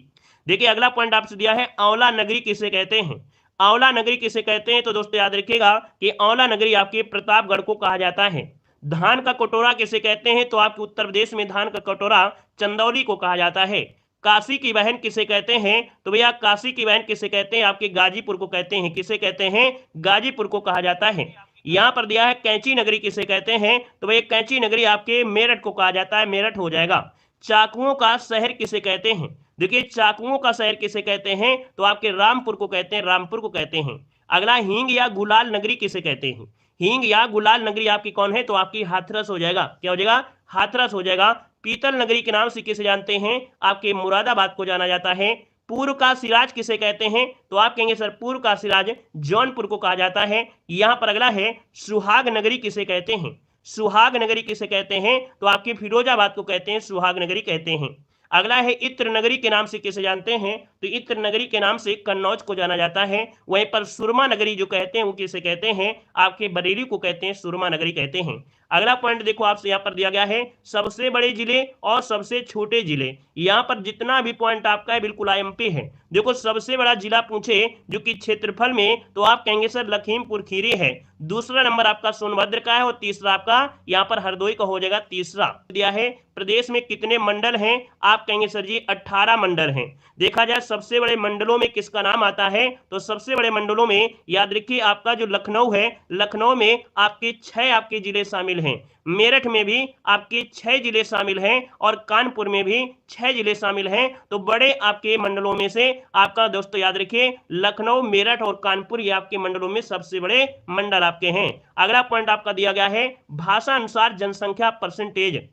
देखिए अगला पॉइंट आपसे दिया है, आंवला नगरी किसे कहते हैं? आंवला नगरी किसे कहते हैं? तो दोस्तों याद रखिएगा कि आंवला नगरी आपके प्रतापगढ़ को कहा जाता है। धान का कटोरा किसे कहते हैं? तो आपके उत्तर प्रदेश में धान का कटोरा चंदौली को कहा जाता है। काशी की बहन किसे कहते हैं? तो भैया काशी की बहन किसे कहते हैं? आपके गाजीपुर को कहते हैं। किसे कहते हैं? गाजीपुर को कहा जाता है। यहाँ पर दिया है कैंची नगरी किसे कहते हैं? तो भैया कैंची नगरी आपके मेरठ को कहा जाता है, मेरठ हो जाएगा। चाकुओं का शहर किसे कहते हैं? देखिए चाकुओं का शहर किसे कहते हैं? तो आपके रामपुर को कहते हैं, रामपुर को कहते हैं। अगला हींग या गुलाल नगरी किसे कहते हैं? हींग या गुलाल नगरी आपकी कौन है? तो आपकी हाथरस हो जाएगा। क्या हो जाएगा? हाथरस हो जाएगा। पीतल नगरी के नाम से किसे जानते हैं? आपके मुरादाबाद को जाना जाता है। पूर्व का सिराज किसे कहते हैं? तो आप कहेंगे सर पूर्व का सिराज जौनपुर को कहा जाता है। यहां पर अगला है सुहाग नगरी किसे कहते हैं? सुहाग नगरी किसे कहते हैं? तो आपकी फिरोजाबाद को कहते हैं, सुहाग नगरी कहते हैं। अगला है इत्र नगरी के नाम से किसे जानते हैं? तो इत्र नगरी के नाम से कन्नौज को जाना जाता है। वहीं पर सुरमा नगरी जो कहते हैं वो किसे कहते हैं? आपके बरेली को कहते हैं, सुरमा नगरी कहते हैं। अगला पॉइंट देखो आपसे यहाँ पर दिया गया है सबसे बड़े जिले और सबसे छोटे जिले। यहाँ पर जितना भी पॉइंट आपका है बिल्कुल आईएमपी है। देखो सबसे बड़ा जिला पूछे जो कि क्षेत्रफल में, तो आप कहेंगे सर लखीमपुर खीरी है। दूसरा नंबर आपका सोनभद्र का है और तीसरा आपका यहाँ पर हरदोई का हो जाएगा तीसरा। दिया है प्रदेश में कितने मंडल हैं? आप कहेंगे सर जी 18 मंडल हैं। देखा जाए सबसे बड़े मंडलों में किसका नाम आता है? तो सबसे बड़े मंडलों में याद रखिए आपका जो लखनऊ है, लखनऊ में आपके 6 आपके जिले शामिल हैं। मेरठ में भी आपके 6 जिले शामिल हैं और कानपुर में भी 6 जिले शामिल हैं। तो बड़े आपके मंडलों में से आपका दोस्तों याद रखिए लखनऊ, मेरठ और कानपुर ये आपके मंडलों में सबसे बड़े मंडल आपके हैं। अगला पॉइंट आपका दिया गया है भाषा अनुसार जनसंख्या परसेंटेज।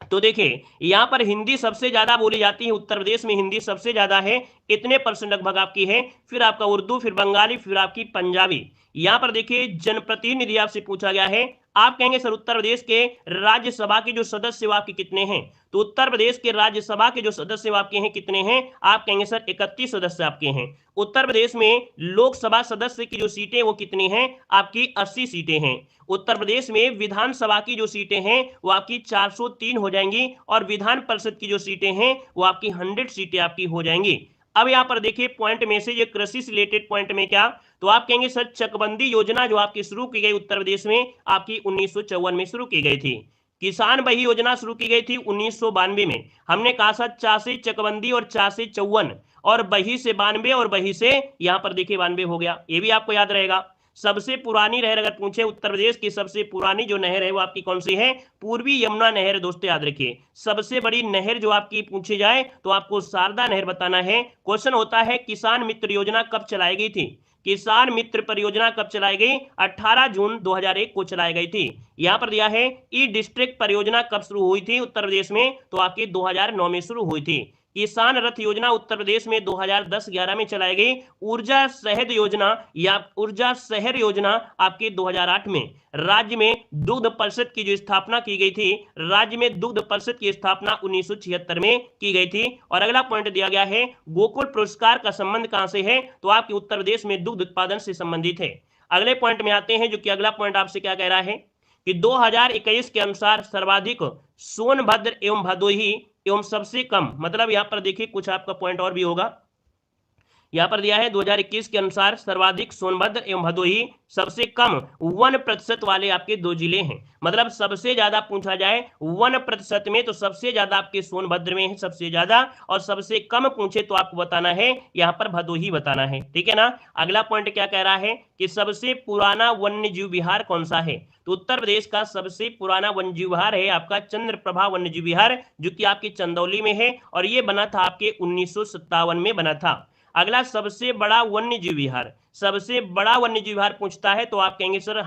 तो देखिए यहां पर हिंदी सबसे ज्यादा बोली जाती है, उत्तर प्रदेश में हिंदी सबसे ज्यादा है, इतने परसेंट लगभग आपकी है। फिर आपका उर्दू, फिर बंगाली, फिर आपकी पंजाबी। यहां पर देखिए जनप्रतिनिधि आपसे पूछा गया है। आप कहेंगे सर उत्तर प्रदेश के राज्यसभा के जो सदस्य आपके कितने हैं? तो उत्तर प्रदेश के राज्यसभा के जो सदस्य आपके हैं कितने हैं? आप कहेंगे सर 31 सदस्य आपके हैं। उत्तर प्रदेश में लोकसभा सदस्य की जो सीटें वो कितनी हैं? आपकी 80 सीटें हैं। उत्तर प्रदेश में विधानसभा की जो सीटें हैं वो आपकी 403 हो जाएंगी और विधान परिषद की जो सीटें हैं वो आपकी 100 सीटें आपकी हो जाएंगी। अब यहां पर देखिए पॉइंट में से ये कृषि से रिलेटेड पॉइंट में क्या, तो आप कहेंगे सर चकबंदी योजना जो आपकी शुरू की गई उत्तर प्रदेश में आपकी 1954 में शुरू की गई थी। किसान बही योजना शुरू की गई थी 1992 में। हमने कहा था चा से चकबंदी और चा से 54 और बही से 92 और बही से यहां पर देखिए 92 हो गया, ये भी आपको याद रहेगा। सबसे पुरानी नहर अगर पूछे उत्तर प्रदेश की सबसे पुरानी जो नहर है वो आपकी कौन सी है? पूर्वी यमुना नहर दोस्तों याद रखिए। सबसे बड़ी नहर जो आपकी पूछी जाए तो आपको शारदा नहर बताना है। क्वेश्चन होता है किसान मित्र योजना कब चलाई गई थी? किसान मित्र परियोजना कब चलाई गई? 18 जून 2001 को चलाई गई थी। यहां पर दिया है ई डिस्ट्रिक्ट परियोजना कब शुरू हुई थी उत्तर प्रदेश में? तो आपकी 2009 में शुरू हुई थी। किसान रथ योजना उत्तर प्रदेश में 2010-11 में चलाई गई। ऊर्जा शहर योजना या ऊर्जा शहर योजना आपकी 2008 में। राज्य में दुग्ध परिषद की जो स्थापना की गई थी, राज्य में दुग्ध परिषद की स्थापना 1976 में की गई थी। और अगला पॉइंट दिया गया है गोकुल पुरस्कार का संबंध कहां से है? तो आपके उत्तर प्रदेश में दुग्ध उत्पादन से संबंधित है। अगले पॉइंट में आते हैं जो कि अगला पॉइंट आपसे क्या कह रहा है कि 2021 के अनुसार सर्वाधिक सोनभद्र एवं भदोही एवं सबसे कम, मतलब यहां पर देखिए कुछ आपका पॉइंट और भी होगा। यहां पर दिया है 2021 के अनुसार सर्वाधिक सोनभद्र एवं भदोही, सबसे कम 1% वाले आपके 2 जिले हैं। मतलब सबसे ज्यादा पूछा जाए 1% में तो सबसे ज्यादा आपके सोनभद्र में है सबसे ज्यादा, और सबसे कम पूछे तो आपको बताना है यहां पर भदोही बताना है, ठीक है ना। अगला पॉइंट क्या कह रहा है कि सबसे पुराना वन्य जीव विहार कौन सा है? तो उत्तर प्रदेश का सबसे पुराना वन्य जीव विहार है आपका चंद्रप्रभा वन्य जीव विहार, जो कि आपकी चंदौली में है और ये बना था आपके 1957 में बना था। अगला सबसे बड़ा वन्य जीव विहार, सबसे बड़ा वन्य जीव विहार पूछता है तो आप कहेंगे सर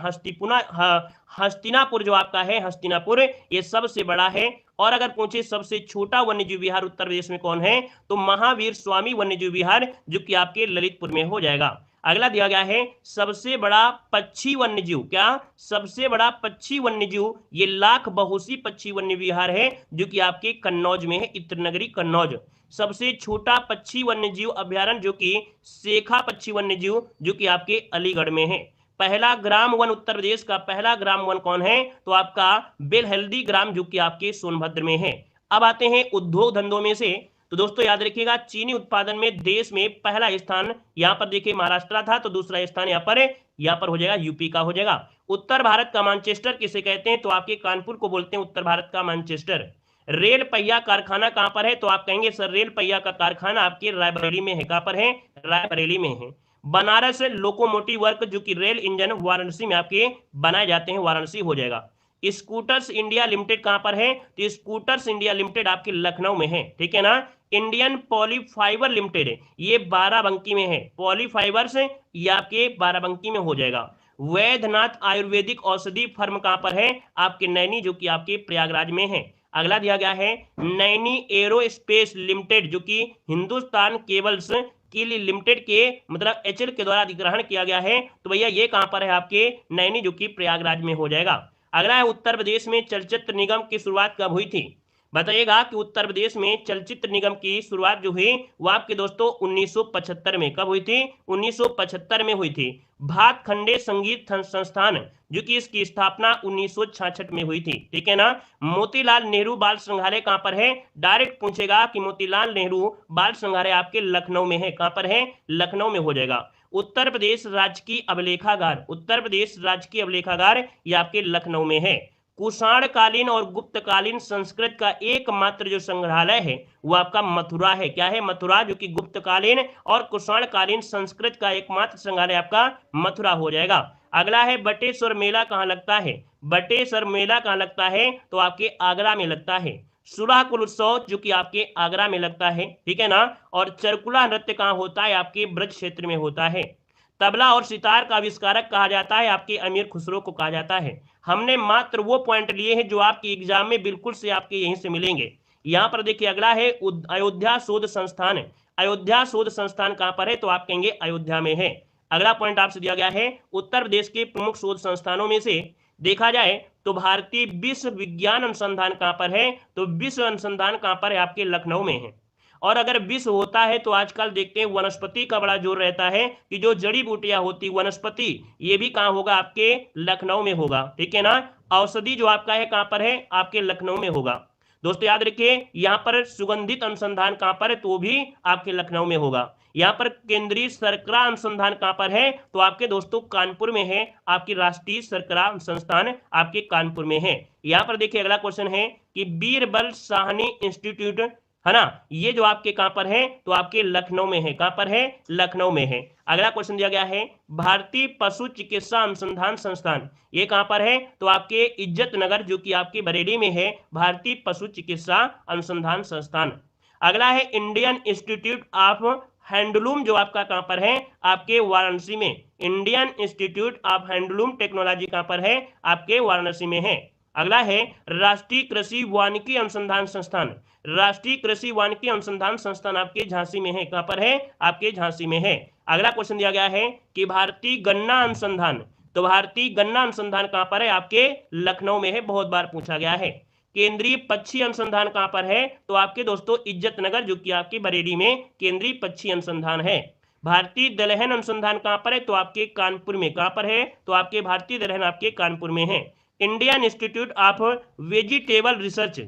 हस्तिनापुर जो आपका है, हस्तिनापुर ये सबसे बड़ा है। और अगर पूछे सबसे छोटा वन्य जीव विहार उत्तर प्रदेश में कौन है, तो महावीर स्वामी वन्य जीव विहार, जो कि आपके ललितपुर में हो जाएगा। अगला दिया गया है सबसे बड़ा पक्षी वन्य जीव, क्या सबसे बड़ा पक्षी वन्य जीव, ये लाख बहुसी पक्षी वन्य विहार है जो कि आपके कन्नौज में है, इत्र नगरी कन्नौज। सबसे छोटा पक्षी वन्य जीव अभ्यारण्य जो कि शेखा पक्षी वन्य जीव, जो कि आपके अलीगढ़ में है। पहला ग्राम वन उत्तर प्रदेश का पहला ग्राम वन कौन है? तो आपका बेलहल्दी ग्राम, जो कि आपके सोनभद्र में है। अब आते हैं उद्योग धंधों में से, तो दोस्तों याद रखिएगा चीनी उत्पादन में देश में पहला स्थान यहां पर देखिए महाराष्ट्र था, तो दूसरा स्थान यहां पर हो जाएगा यूपी का हो जाएगा। उत्तर भारत का मैनचेस्टर किसे कहते हैं? तो आपके कानपुर को बोलते हैं उत्तर भारत का मैनचेस्टर। रेल पहिया कारखाना कहां पर है? तो आप कहेंगे सर रेल पहिया का कारखाना आपके रायबरेली में है। कहां पर है? रायबरेली में है। बनारस लोकोमोटिव वर्क जो कि रेल इंजन वाराणसी में आपके बनाए जाते हैं, वाराणसी हो जाएगा। स्कूटर्स इंडिया लिमिटेड कहां पर है? तो स्कूटर्स इंडिया लिमिटेड आपके लखनऊ में है, ठीक है ना। इंडियन पॉलीफाइबर लिमिटेड है, ये बाराबंकी में है। पॉलीफाइबर्स ये आपके बाराबंकी में हो जाएगा। वैद्यनाथ आयुर्वेदिक औषधि फर्म कहां पर है? आपके नैनी जो कि आपके प्रयागराज में है। अगला दिया गया है नैनी एरोस्पेस लिमिटेड जो कि हिंदुस्तान केबल्स की लिमिटेड के मतलब एचएल के द्वारा अधिग्रहण किया गया है। तो भैया ये कहां पर है? आपके नैनी जो कि प्रयागराज में हो जाएगा। अगला है उत्तर प्रदेश में चलचित्र निगम की शुरुआत कब हुई थी? बताइएगा कि उत्तर प्रदेश में चलचित्र निगम की शुरुआत जो हुई वो आपके दोस्तों 1975 में। कब हुई थी? 1975 में हुई थी। भातखंडे संगीत संस्थान जो कि इसकी स्थापना 1966 में हुई थी, ठीक है ना। मोतीलाल नेहरू बाल संग्रहालय कहां पर है? डायरेक्ट पूछेगा कि मोतीलाल नेहरू बाल संग्रहालय आपके लखनऊ में है। कहां पर है? लखनऊ में हो जाएगा। उत्तर प्रदेश राजकीय अभिलेखागार, उत्तर प्रदेश राजकीय अभिलेखागार ये आपके लखनऊ में है। कुषाण कालीन और गुप्तकालीन संस्कृत का एकमात्र जो संग्रहालय है वो आपका मथुरा है। क्या है? मथुरा, जो कि गुप्तकालीन और कुषाण कालीन संस्कृत का एकमात्र संग्रहालय आपका मथुरा हो जाएगा। अगला है बटेश्वर मेला कहां लगता है? बटेश्वर मेला कहां लगता है? तो आपके आगरा में लगता है। सुराकुल उत्सव जो कि आपके आगरा में लगता है, ठीक है ना। और चरकुला नृत्य कहां होता है? आपके ब्रज क्षेत्र में होता है। तबला और सितार का आविष्कारक कहा जाता है? आपके अमीर खुसरो को कहा जाता है। हमने मात्र वो पॉइंट लिए हैं जो आपके एग्जाम में बिल्कुल से आपके यहीं से मिलेंगे। यहां पर देखिए अगला है अयोध्या शोध संस्थान। अयोध्या शोध संस्थान कहां पर है? तो आप कहेंगे अयोध्या में है। अगला पॉइंट आपसे दिया गया है उत्तर प्रदेश के प्रमुख शोध संस्थानों में से देखा जाए तो भारतीय विश्व विज्ञान अनुसंधान कहां पर है? तो विश्व अनुसंधान कहां पर है? आपके लखनऊ में है। और अगर विश्व होता है तो आजकल देखते हैं वनस्पति का बड़ा जोर रहता है कि जो जड़ी बूटियां होती वनस्पति ये भी कहां होगा? आपके लखनऊ में होगा, ठीक है ना। औषधि जो आपका है कहां पर है? आपके लखनऊ में होगा। दोस्तों याद रखिए यहां पर सुगंधित अनुसंधान कहां पर है? तो भी आपके लखनऊ में होगा। यहाँ पर केंद्रीय शर्करा अनुसंधान कहां पर है? तो आपके दोस्तों कानपुर में है। आपकी राष्ट्रीय शर्करा संस्थान आपके कानपुर में है। यहाँ पर देखिए अगला क्वेश्चन है कि बीरबल साहनी इंस्टीट्यूट है ना, ये जो आपके कहां पर है? तो आपके लखनऊ में है। कहां पर है? लखनऊ में है। अगला क्वेश्चन दिया गया है भारतीय पशु चिकित्सा अनुसंधान संस्थान, ये कहां पर है? तो आपके इज्जत नगर जो कि आपके बरेली में है, भारतीय पशु चिकित्सा अनुसंधान संस्थान। अगला है इंडियन इंस्टीट्यूट ऑफ हैंडलूम जो आपका कहां पर है? आपके वाराणसी में। Indian institute of handloom technology कहां पर है? आपके वाराणसी में है। अगला है राष्ट्रीय कृषि वानिकी अनुसंधान संस्थान। राष्ट्रीय कृषि वानिकी अनुसंधान संस्थान आपके झांसी में है। कहां पर है? आपके झांसी में है। अगला क्वेश्चन दिया गया है कि भारतीय गन्ना अनुसंधान, तो भारतीय गन्ना अनुसंधान कहां पर है? आपके लखनऊ में है, बहुत बार पूछा गया है। केंद्रीय पक्षी अनुसंधान कहां पर है? तो आपके दोस्तों इज्जत नगर जो कि आपके बरेली में केंद्रीय पक्षी अनुसंधान है। भारतीय दलहन अनुसंधान कहां पर है? तो आपके कानपुर में। कहां पर है? तो आपके भारतीय दलहन आपके कानपुर में है। Indian institute of vegetable research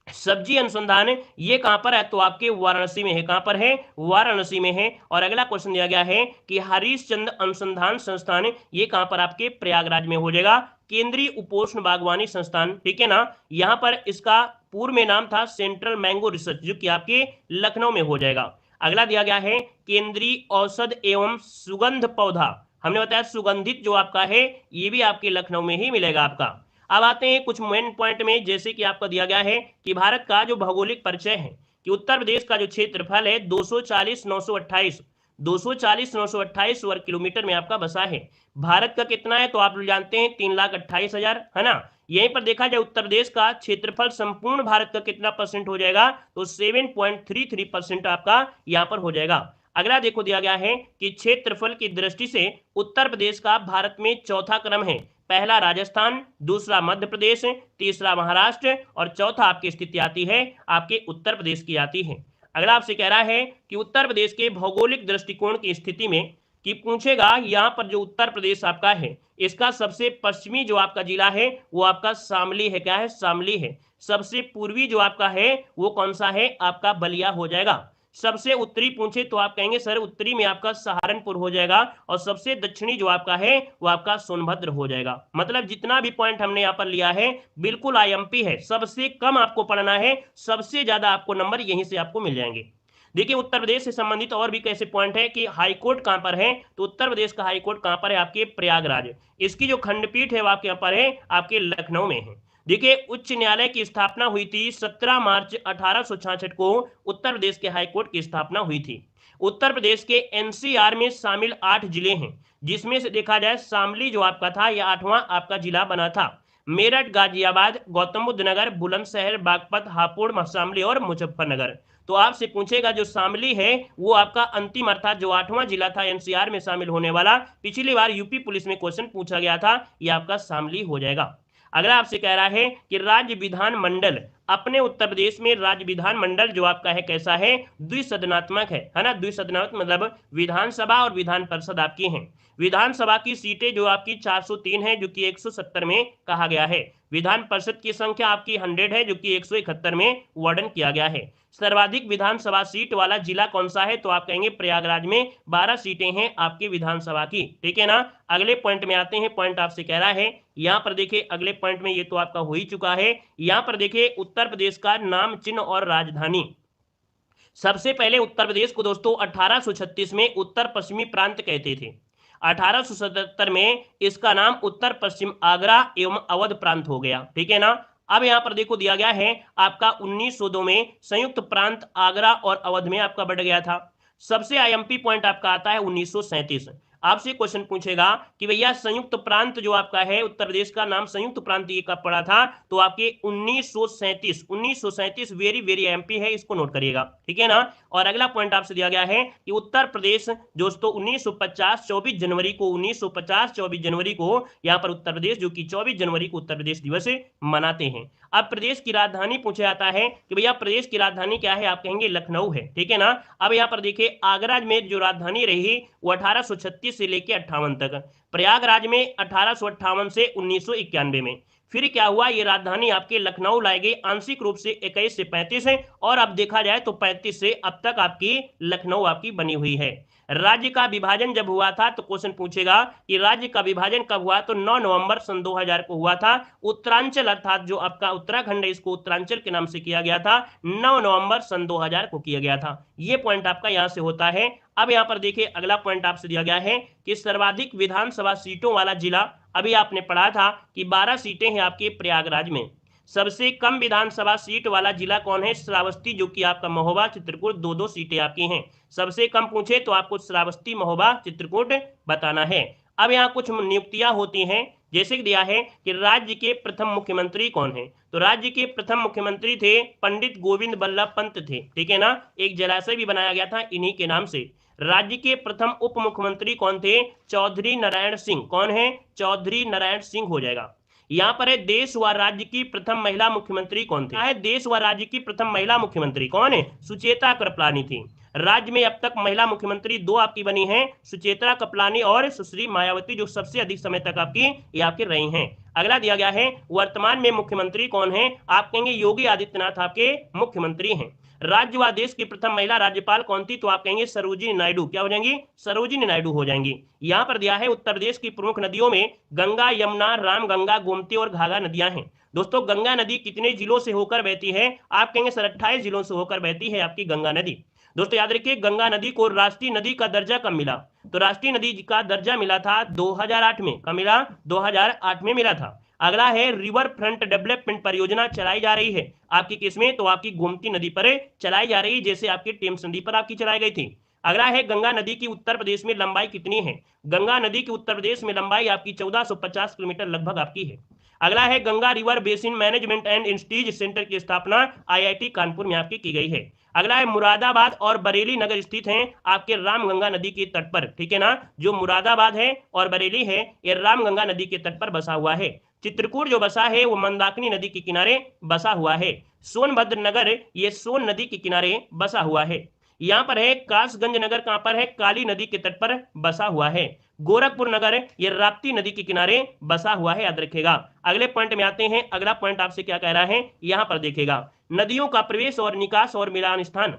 सब्जी अनुसंधान ये कहां पर है? तो आपके वाराणसी में है। कहां पर है? वाराणसी में है। और अगला क्वेश्चन दिया गया है कि हरीशचंद्र अनुसंधान संस्थान ये कहां पर? आपके प्रयागराज में हो जाएगा। केंद्रीय उपोष्ण बागवानी संस्थान, ठीक है ना। यहां पर इसका पूर्व में नाम था सेंट्रल मैंगो रिसर्च जो कि आपके लखनऊ में हो जाएगा। अगला दिया गया है केंद्रीय औषध एवं सुगंध पौधा, हमने बताया सुगंधित जो आपका है ये भी आपके लखनऊ में ही मिलेगा आपका। अब आते हैं कुछ मेन पॉइंट में, जैसे कि आपको दिया गया है कि भारत का जो भौगोलिक परिचय है कि उत्तर प्रदेश का जो क्षेत्रफल है 240,928 वर्ग किलोमीटर में आपका बसा है। भारत का कितना है? तो आप लोग जानते हैं 3,28,000 है ना। यहीं पर देखा जाए उत्तर प्रदेश का क्षेत्रफल संपूर्ण भारत का कितना परसेंट हो जाएगा? तो 7.33% आपका यहाँ पर हो जाएगा। अगला देखो दिया गया है कि क्षेत्रफल की दृष्टि से उत्तर प्रदेश का भारत में चौथा क्रम है। पहला राजस्थान, दूसरा मध्य प्रदेश, तीसरा महाराष्ट्र और चौथा आपकी स्थिति आती है आपके उत्तर प्रदेश की आती है। अगला आपसे कह रहा है कि उत्तर प्रदेश के भौगोलिक दृष्टिकोण की स्थिति में कि पूछेगा यहाँ पर जो उत्तर प्रदेश आपका है इसका सबसे पश्चिमी जो आपका जिला है वो आपका शामली है। क्या है? शामली है। सबसे पूर्वी जो आपका है वो कौन सा है? आपका बलिया हो जाएगा। सबसे उत्तरी पूछे तो आप कहेंगे सर उत्तरी में आपका सहारनपुर हो जाएगा, और सबसे दक्षिणी जो आपका है वो आपका सोनभद्र हो जाएगा। मतलब जितना भी पॉइंट हमने यहाँ पर लिया है बिल्कुल आईएमपी है, सबसे कम आपको पढ़ना है, सबसे ज्यादा आपको नंबर यहीं से आपको मिल जाएंगे। देखिए उत्तर प्रदेश से संबंधित और भी कैसे पॉइंट है कि हाईकोर्ट कहां पर है, तो उत्तर प्रदेश का हाईकोर्ट कहां पर है, आपके प्रयागराज। इसकी जो खंडपीठ है वो आपके यहाँ पर है, आपके लखनऊ में है। देखिए उच्च न्यायालय की स्थापना हुई थी 17 मार्च 1866 को, उत्तर प्रदेश के हाईकोर्ट की स्थापना हुई थी। उत्तर प्रदेश के एनसीआर में शामिल 8 जिले हैं, जिसमें से देखा जाए शामली जो आपका था यह 8वां आपका जिला बना था। मेरठ, गाजियाबाद, गौतम बुद्ध नगर, बुलंदशहर, बागपत, हापुड़, शामली और मुजफ्फरनगर। तो आपसे पूछेगा जो शामली है वो आपका अंतिम अर्थात जो 8वां जिला था एनसीआर में शामिल होने वाला, पिछली बार यूपी पुलिस में क्वेश्चन पूछा गया था, ये आपका शामली हो जाएगा। अगला आपसे कह रहा है कि राज्य विधान मंडल, अपने उत्तर प्रदेश में राज्य विधान मंडल जो आपका है कैसा है, द्विसदनात्मक है ना। द्विसदनात्मक मतलब विधानसभा और विधान परिषद आपकी हैं। विधानसभा की सीटें जो आपकी 403 है जो कि 170 में कहा गया है। विधान परिषद की संख्या आपकी 100 है जो कि 171 में वर्णन किया गया है। सर्वाधिक विधानसभा सीट वाला जिला कौन सा है, तो आप कहेंगे प्रयागराज में 12 सीटें हैं आपकी विधानसभा की, ठीक है ना। अगले पॉइंट में आते हैं, पॉइंट आपसे कह रहा है यहां पर देखिए अगले पॉइंट में, ये तो आपका हो ही चुका है। यहां पर देखिए उत्तर प्रदेश का नाम, चिन्ह और राजधानी। सबसे पहले उत्तर प्रदेश को दोस्तों 1836 में उत्तर पश्चिमी प्रांत कहते थे। 1877 में इसका नाम उत्तर पश्चिम आगरा एवं अवध प्रांत हो गया, ठीक है ना। अब यहां पर देखो दिया गया है आपका 1902 में संयुक्त प्रांत आगरा और अवध में आपका बढ़ गया था। सबसे आईएमपी पॉइंट आपका आता है 1937। आपसे क्वेश्चन पूछेगा कि भैया संयुक्त प्रांत जो आपका है उत्तर प्रदेश का नाम संयुक्त प्रांत ये कब पड़ा था, तो आपके 1937 वेरी वेरी एमपी है, इसको नोट करिएगा, ठीक है ना। और अगला पॉइंट आपसे दिया गया है कि उत्तर प्रदेश दोस्तों 1950 24 जनवरी को 1950 24 जनवरी को यहां पर उत्तर प्रदेश जो कि 24 जनवरी को उत्तर प्रदेश दिवस मनाते हैं। अब प्रदेश की राजधानी पूछा जाता है कि भैया प्रदेश की राजधानी क्या है, आप कहेंगे लखनऊ है, ठीक है ना। अब यहां पर देखिए आगरा में जो राजधानी रही वो 1836 से लेकर 58 तक, प्रयागराज में 1858 से 1991 में। फिर क्या हुआ, ये राजधानी आपके लखनऊ लाई गई आंशिक रूप से 21 से 35 है, और अब देखा जाए तो 35 से अब तक आपकी लखनऊ आपकी बनी हुई है। राज्य का विभाजन जब हुआ था तो क्वेश्चन पूछेगा कि राज्य का विभाजन कब हुआ, तो 9 नवंबर सन 2000 को हुआ था। उत्तरांचल अर्थात जो आपका उत्तराखंड है इसको उत्तरांचल के नाम से किया गया था, 9 नवंबर सन 2000 को किया गया था। ये पॉइंट आपका यहां से होता है। अब यहां पर देखिए अगला पॉइंट आपसे दिया गया है कि सर्वाधिक विधानसभा सीटों वाला जिला, अभी आपने पढ़ा था कि 12 सीटें हैं आपके प्रयागराज में। सबसे कम विधानसभा सीट वाला जिला कौन है, श्रावस्ती जो कि आपका महोबा चित्रकूट 2-2 सीटें आपकी हैं। सबसे कम पूछे तो आपको श्रावस्ती महोबा चित्रकूट बताना है। अब यहाँ कुछ नियुक्तियां होती हैं, जैसे दिया है कि राज्य के प्रथम मुख्यमंत्री कौन है, तो राज्य के प्रथम मुख्यमंत्री थे पंडित गोविंद बल्लभ पंत थे, ठीक है ना। एक जलाशय भी बनाया गया था इन्हीं के नाम से। राज्य के प्रथम उप मुख्यमंत्री कौन थे, चौधरी नारायण सिंह। कौन है, चौधरी नारायण सिंह हो जाएगा। यहाँ पर है देश व राज्य की प्रथम महिला मुख्यमंत्री कौन थे, देश व राज्य की प्रथम महिला मुख्यमंत्री कौन है, सुचेता कृपलानी थी। राज्य में अब तक महिला मुख्यमंत्री 2 आपकी बनी हैं, सुचेता कृपलानी और सुश्री मायावती, जो सबसे अधिक समय तक आपकी ये आपके रही हैं। अगला दिया गया है वर्तमान में मुख्यमंत्री कौन है, आप कहेंगे योगी आदित्यनाथ आपके मुख्यमंत्री हैं। राज्य व देश की प्रथम महिला राज्यपाल कौन थी, तो आप कहेंगे सरोजिनी नायडू। क्या हो जाएंगी, सरोजिनी नायडू हो जाएंगी। यहाँ पर दिया है उत्तर प्रदेश की प्रमुख नदियों में गंगा, यमुना, रामगंगा, गोमती और घाघरा नदियां हैं। दोस्तों गंगा नदी कितने जिलों से होकर बहती है, आप कहेंगे सर 28 जिलों से होकर बहती है आपकी गंगा नदी। दोस्तों याद रखिए गंगा नदी को राष्ट्रीय नदी का दर्जा कब मिला, तो राष्ट्रीय नदी का दर्जा मिला था 2008 में। कब मिला, 2008 में मिला था। अगला है रिवर फ्रंट डेवलपमेंट परियोजना चलाई जा रही है आपकी किसमें, तो आपकी गोमती नदी पर चलाई जा रही है, जैसे आपकी टेम्स नदी पर आपकी चलाई गई थी। अगला है गंगा नदी की उत्तर प्रदेश में लंबाई कितनी है, गंगा नदी की उत्तर प्रदेश में लंबाई आपकी 1450 किलोमीटर लगभग आपकी है। अगला है Ganga river basin management and studies centre की स्थापना आईआईटी कानपुर में आपकी की गई है। अगला है मुरादाबाद और बरेली नगर स्थित हैं आपके रामगंगा नदी के तट पर, ठीक है ना। जो मुरादाबाद है और बरेली है ये रामगंगा नदी के तट पर बसा हुआ है। चित्रकूट जो बसा है वो मंदाकिनी नदी के किनारे बसा हुआ है। सोनभद्र नगर ये सोन नदी के किनारे बसा हुआ है। यहाँ पर है कासगंज नगर, कहां पर है, काली नदी के तट पर बसा हुआ है। गोरखपुर नगर ये राप्ती नदी के किनारे बसा हुआ है, याद रखेगा। अगले पॉइंट में आते हैं, अगला पॉइंट आपसे क्या कह रहा है, यहां पर देखेगा नदियों का प्रवेश और निकास और मिलान स्थान।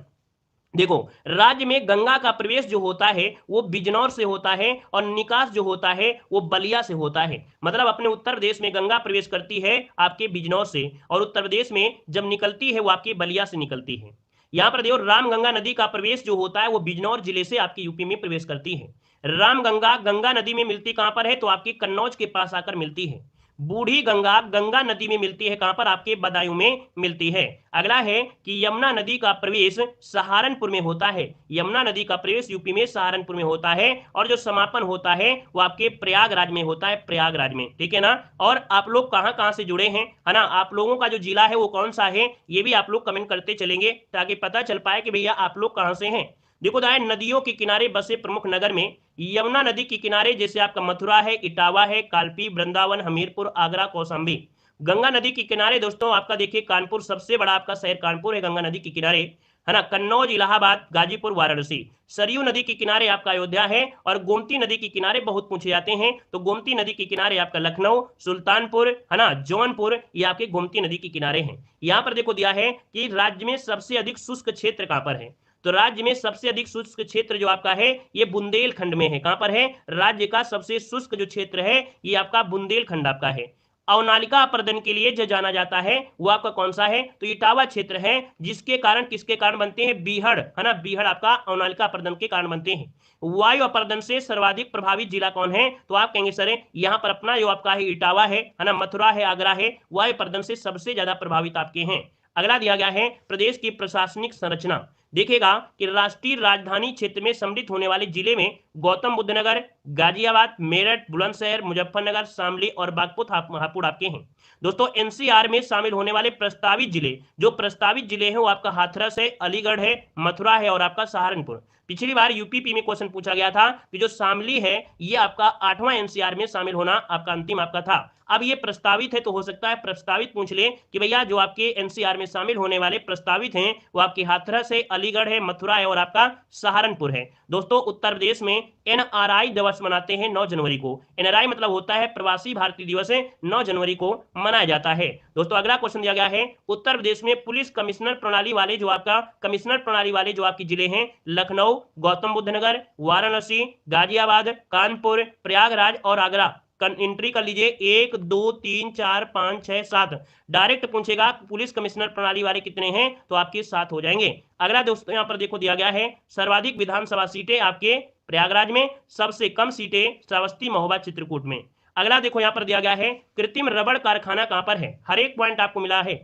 देखो, राज्य में गंगा का प्रवेश जो होता है वो बिजनौर से होता है और निकास जो होता है वो बलिया से होता है। मतलब अपने उत्तर प्रदेश में गंगा प्रवेश करती है आपके बिजनौर से, और उत्तर प्रदेश में जब निकलती है वो आपके बलिया से निकलती है। यहाँ पर देखो, रामगंगा नदी का प्रवेश जो होता है वो बिजनौर जिले से आपके यूपी में प्रवेश करती है। रामगंगा गंगा नदी में मिलती कहां पर है, तो आपके कन्नौज के पास आकर मिलती है। बूढ़ी गंगा गंगा नदी में मिलती है कहां पर, आपके बदायूं में मिलती है। अगला है कि यमुना नदी का प्रवेश सहारनपुर में होता है। यमुना नदी का प्रवेश यूपी में सहारनपुर में होता है, और जो समापन होता है वो आपके प्रयागराज में होता है, प्रयागराज में, ठीक है ना। और आप लोग कहां कहां से जुड़े हैं, है ना, आप लोगों का जो जिला है वो कौन सा है, ये भी आप लोग कमेंट करते चलेंगे ताकि पता चल पाए कि भैया आप लोग कहां से हैं। देखो दाएं, नदियों के किनारे बसे प्रमुख नगर में यमुना नदी के किनारे जैसे आपका मथुरा है, इटावा है, कालपी, वृंदावन, हमीरपुर, आगरा, कौशाम्बी। गंगा नदी के किनारे दोस्तों आपका देखिए कानपुर, सबसे बड़ा आपका शहर कानपुर है गंगा नदी के किनारे, है ना। कन्नौज, इलाहाबाद, गाजीपुर, वाराणसी। सरयू नदी के किनारे आपका अयोध्या है, और गोमती नदी के किनारे बहुत पूछे जाते हैं, तो गोमती नदी के किनारे आपका लखनऊ, सुल्तानपुर, है ना, जौनपुर, ये आपके गोमती नदी के किनारे हैं। यहाँ पर देखो दिया है कि राज्य में सबसे अधिक शुष्क क्षेत्र कहां पर है, तो राज्य में सबसे अधिक शुष्क क्षेत्र जो आपका है ये बुंदेलखंड में है। कहां पर है, राज्य का सबसे शुष्क जो क्षेत्र है ये आपका बुंदेलखंड आपका है। अवनालिका अपर्दन के लिए जो जाना जाता है वो आपका कौन सा है, तो इटावा क्षेत्र है, जिसके कारण किसके कारण बनते हैं, बीहड़, है ना, बीहड़ आपका अवनालिका अपर्दन के कारण बनते हैं। वायु अपर्दन से सर्वाधिक प्रभावित जिला कौन है, तो आप कहेंगे सर यहाँ पर अपना जो आपका है इटावा है ना, मथुरा है, आगरा है, वायु अपर्दन से सबसे ज्यादा प्रभावित आपके हैं। अगला दिया गया है प्रदेश की प्रशासनिक संरचना। देखेगा कि राष्ट्रीय राजधानी क्षेत्र में सम्मिलित होने वाले जिले में गौतम बुद्ध नगर, गाजियाबाद, मेरठ, बुलंदशहर, मुजफ्फरनगर, शामली और बागपत हापुड़ आपके हैं। दोस्तों एनसीआर में शामिल होने वाले प्रस्तावित जिले, जो प्रस्तावित जिले हैं वो आपका हाथरस है, अलीगढ़ है, मथुरा है और आपका सहारनपुर। पिछली बार यूपीपी में क्वेश्चन पूछा गया था कि जो शामली है ये आपका 8वां एनसीआर में शामिल होना आपका अंतिम आपका था। अब ये प्रस्तावित है तो हो सकता है प्रस्तावित पूछ ले कि भैया जो आपके एनसीआर में शामिल होने वाले प्रस्तावित हैं वो आपके हाथरस है, अलीगढ़ है, मथुरा है और आपका सहारनपुर है। दोस्तों उत्तर प्रदेश में एनआरआई दिवस मनाते हैं 9 जनवरी को। एनआरआई मतलब होता है प्रवासी भारतीय दिवस, 9 जनवरी को मनाया जाता है। दोस्तों अगला क्वेश्चन दिया गया है, उत्तर प्रदेश में पुलिस कमिश्नर प्रणाली वाले जो आपका कमिश्नर प्रणाली वाले जो आपके जिले हैं लखनऊ, गौतम बुद्ध नगर, वाराणसी, गाजियाबाद, कानपुर, प्रयागराज और आगरा। एंट्री कर लीजिए 1 2 3 4 5 6 7। डायरेक्ट पूछेगा पुलिस कमिश्नर प्रणाली वाले कितने हैं, तो आपके 7 हो जाएंगे। अगला दोस्तों यहाँ पर देखो दिया गया है सर्वाधिक विधानसभा सीटें आपके प्रयागराज में, सबसे कम सीटें श्रावस्ती, महोबा, चित्रकूट में। अगला देखो यहाँ पर दिया गया है कृत्रिम रबड़ कारखाना कहां पर है, हर एक पॉइंट आपको मिला है।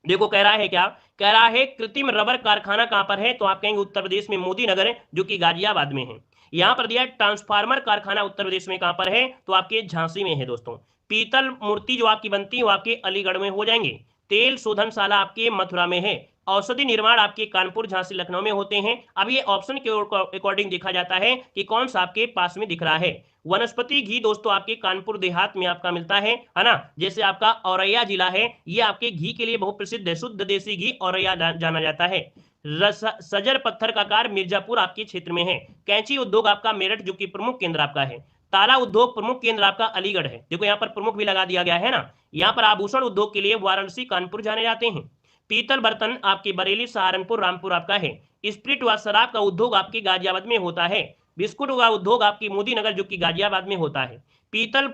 देखो कह रहा है क्या, कह रहा है कृत्रिम रबर कारखाना कहां पर है, तो आप कहेंगे उत्तर प्रदेश में मोदी नगर जो कि गाजियाबाद में है। यहां पर दिया ट्रांसफार्मर कारखाना उत्तर प्रदेश में कहां पर है, तो आपके झांसी में है। दोस्तों पीतल मूर्ति जो आपकी बनती है वो आपके अलीगढ़ में हो जाएंगे। तेल शोधनशाला आपके मथुरा में है। औषधि निर्माण आपके कानपुर, झांसी, लखनऊ में होते हैं। अब ये ऑप्शन के अकॉर्डिंग देखा जाता है कि कौन सा आपके पास में दिख रहा है। वनस्पति घी दोस्तों आपके कानपुर देहात में आपका मिलता है ना। जैसे आपका औरैया जिला है ये आपके घी के लिए बहुत प्रसिद्ध है, शुद्ध देसी घी औरैया जाना जाता है। सजर पत्थर का कार मिर्जापुर आपके क्षेत्र में है। कैंची उद्योग आपका मेरठ जो कि प्रमुख केंद्र आपका है। ताला उद्योग प्रमुख केंद्र आपका अलीगढ़ है। देखो यहाँ पर प्रमुख भी लगा दिया गया है ना। यहाँ पर आभूषण उद्योग के लिए वाराणसी, कानपुर जाने जाते हैं। पीतल बर्तन आपके बरेली, सहारनपुर, रामपुर आपका है। स्प्रिट व शराब का उद्योग आपके गाजियाबाद में होता है। बिस्कुट का उद्योग आपकी मोदी नगर जो कि गाजियाबाद में होता है। पीतल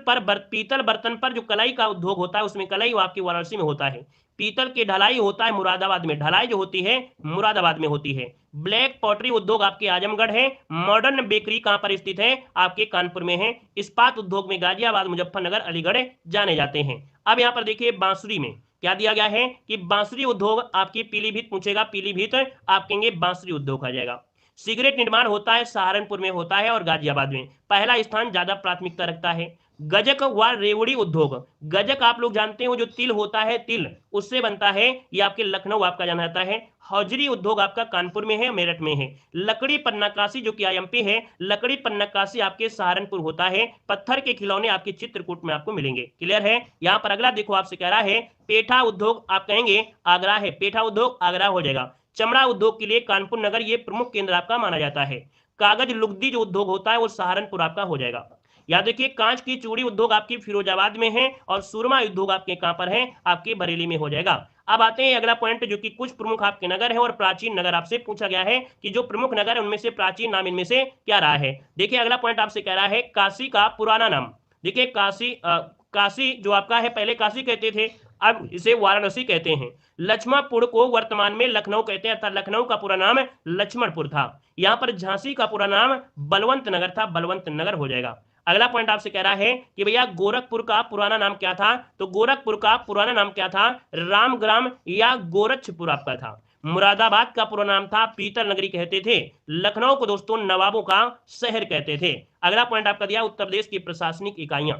बर्तन पर जो कलाई का उद्योग होता है उसमें कलाई आपकी वाराणसी में होता है। पीतल की ढलाई होता है मुरादाबाद में, ढलाई जो होती है मुरादाबाद में होती है। ब्लैक पॉटरी उद्योग आपके आजमगढ़ है। मॉडर्न बेकरी कहां पर स्थित है, आपके कानपुर में है। इस्पात उद्योग में गाजियाबाद, मुजफ्फरनगर, अलीगढ़ जाने जाते हैं। अब यहाँ पर देखिए बांसुरी में क्या दिया गया है कि बांसुरी उद्योग आपकी पीलीभीत पूछेगा, पीलीभीत आप कहेंगे बांसुरी उद्योग आ जाएगा। सिगरेट निर्माण होता है सहारनपुर में होता है और गाजियाबाद में, पहला स्थान ज्यादा प्राथमिकता रखता है। गजक व रेवड़ी उद्योग, गजक आप लोग जानते हो जो तिल होता है, तिल उससे बनता है, ये आपके लखनऊ आपका जाना जाता है। हौजरी उद्योग आपका कानपुर में है, मेरठ में है। लकड़ी पर नक्काशी जो कि आईएमपी है, लकड़ी पर नक्काशी आपके सहारनपुर होता है। पत्थर के खिलौने आपके चित्रकूट में आपको मिलेंगे। क्लियर है। यहाँ पर अगला देखो आपसे कह रहा है पेठा उद्योग, आप कहेंगे आगरा है, पेठा उद्योग आगरा हो जाएगा। चमड़ा उद्योग के लिए कानपुर नगर ये प्रमुख केंद्र आपका माना जाता है। कागज लुगदी जो उद्योग होता है वो सहारनपुर आपका हो जाएगा। याद देखिए कांच की चूड़ी उद्योग आपकी फिरोजाबाद में है और सुरमा उद्योग आपके कहां पर है, आपके बरेली में हो जाएगा। अब आते हैं अगला पॉइंट, जो कि कुछ प्रमुख आपके नगर है और प्राचीन नगर आपसे पूछा गया है कि जो प्रमुख नगर है उनमें से प्राचीन नाम इनमें से क्या रहा है। देखिए अगला पॉइंट आपसे कह रहा है काशी का पुराना नाम। देखिए काशी जो आपका है, पहले काशी कहते थे, अब इसे वाराणसी कहते हैं। लक्ष्मणपुर को वर्तमान में लखनऊ कहते हैं, अर्थात लखनऊ का पूरा नाम लक्ष्मणपुर था। यहाँ पर झांसी का पूरा नाम बलवंत नगर था, बलवंत नगर हो जाएगा। अगला पॉइंट आपसे कह रहा है कि भैया गोरखपुर का पुराना नाम क्या था, तो गोरखपुर का पुराना नाम क्या था, रामग्राम या गोरक्षपुर आपका था। मुरादाबाद का पूरा नाम था पीतल नगरी कहते थे। लखनऊ को दोस्तों नवाबों का शहर कहते थे। अगला पॉइंट आपका दिया उत्तर प्रदेश की प्रशासनिक इकाइयां।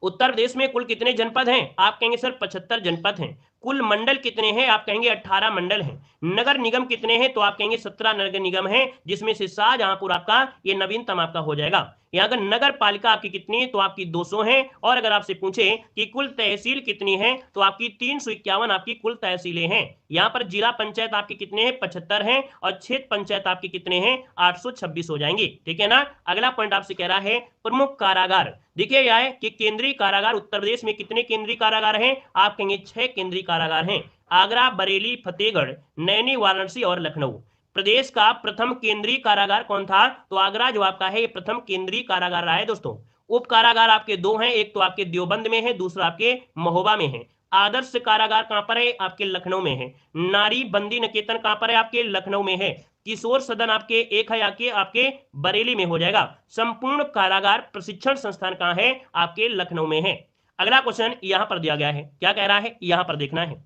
उत्तर प्रदेश में कुल कितने जनपद हैं, आप कहेंगे सर 75 जनपद हैं। कुल मंडल कितने हैं, आप कहेंगे 18 मंडल हैं। नगर निगम कितने हैं, तो आप कहेंगे 17 नगर निगम हैं, जिसमें से शाहजहांपुर आपका ये नवीनतम आपका हो जाएगा। यहाँ अगर नगर पालिका आपकी कितनी है, तो आपकी 200 है। और अगर आपसे पूछे कि कुल तहसील कितनी है, तो आपकी 351 आपकी कुल तहसीलें हैं। यहाँ पर जिला पंचायत आपके कितने हैं, 75 हैं। और क्षेत्र पंचायत आपके कितने हैं, 826 हो जाएंगे। ठीक है ना। अगला पॉइंट आपसे कह रहा है प्रमुख कारागार। देखिए यह है कि केंद्रीय कारागार उत्तर प्रदेश में कितने केंद्रीय कारागार हैं, आप कहेंगे 6 केंद्रीय कारागार हैं। आगरा, बरेली, फतेहगढ़, नैनी, वाराणसी और लखनऊ। प्रदेश का प्रथम केंद्रीय कारागार कौन था, तो आगरा जो आपका है ये प्रथम केंद्रीय कारागार रहा है दोस्तों। उप कारागार आपके 2 हैं, एक तो आपके देवबंद में है, दूसरा आपके महोबा में है। आदर्श कारागार कहां पर है, आपके लखनऊ में है। नारी बंदी निकेतन कहां पर है, आपके लखनऊ में है। किशोर सदन आपके एक है आपके बरेली में हो जाएगा। संपूर्ण कारागार प्रशिक्षण संस्थान कहां है, आपके लखनऊ में है। अगला क्वेश्चन यहां पर दिया गया है, क्या कह रहा है, यहां पर देखना है।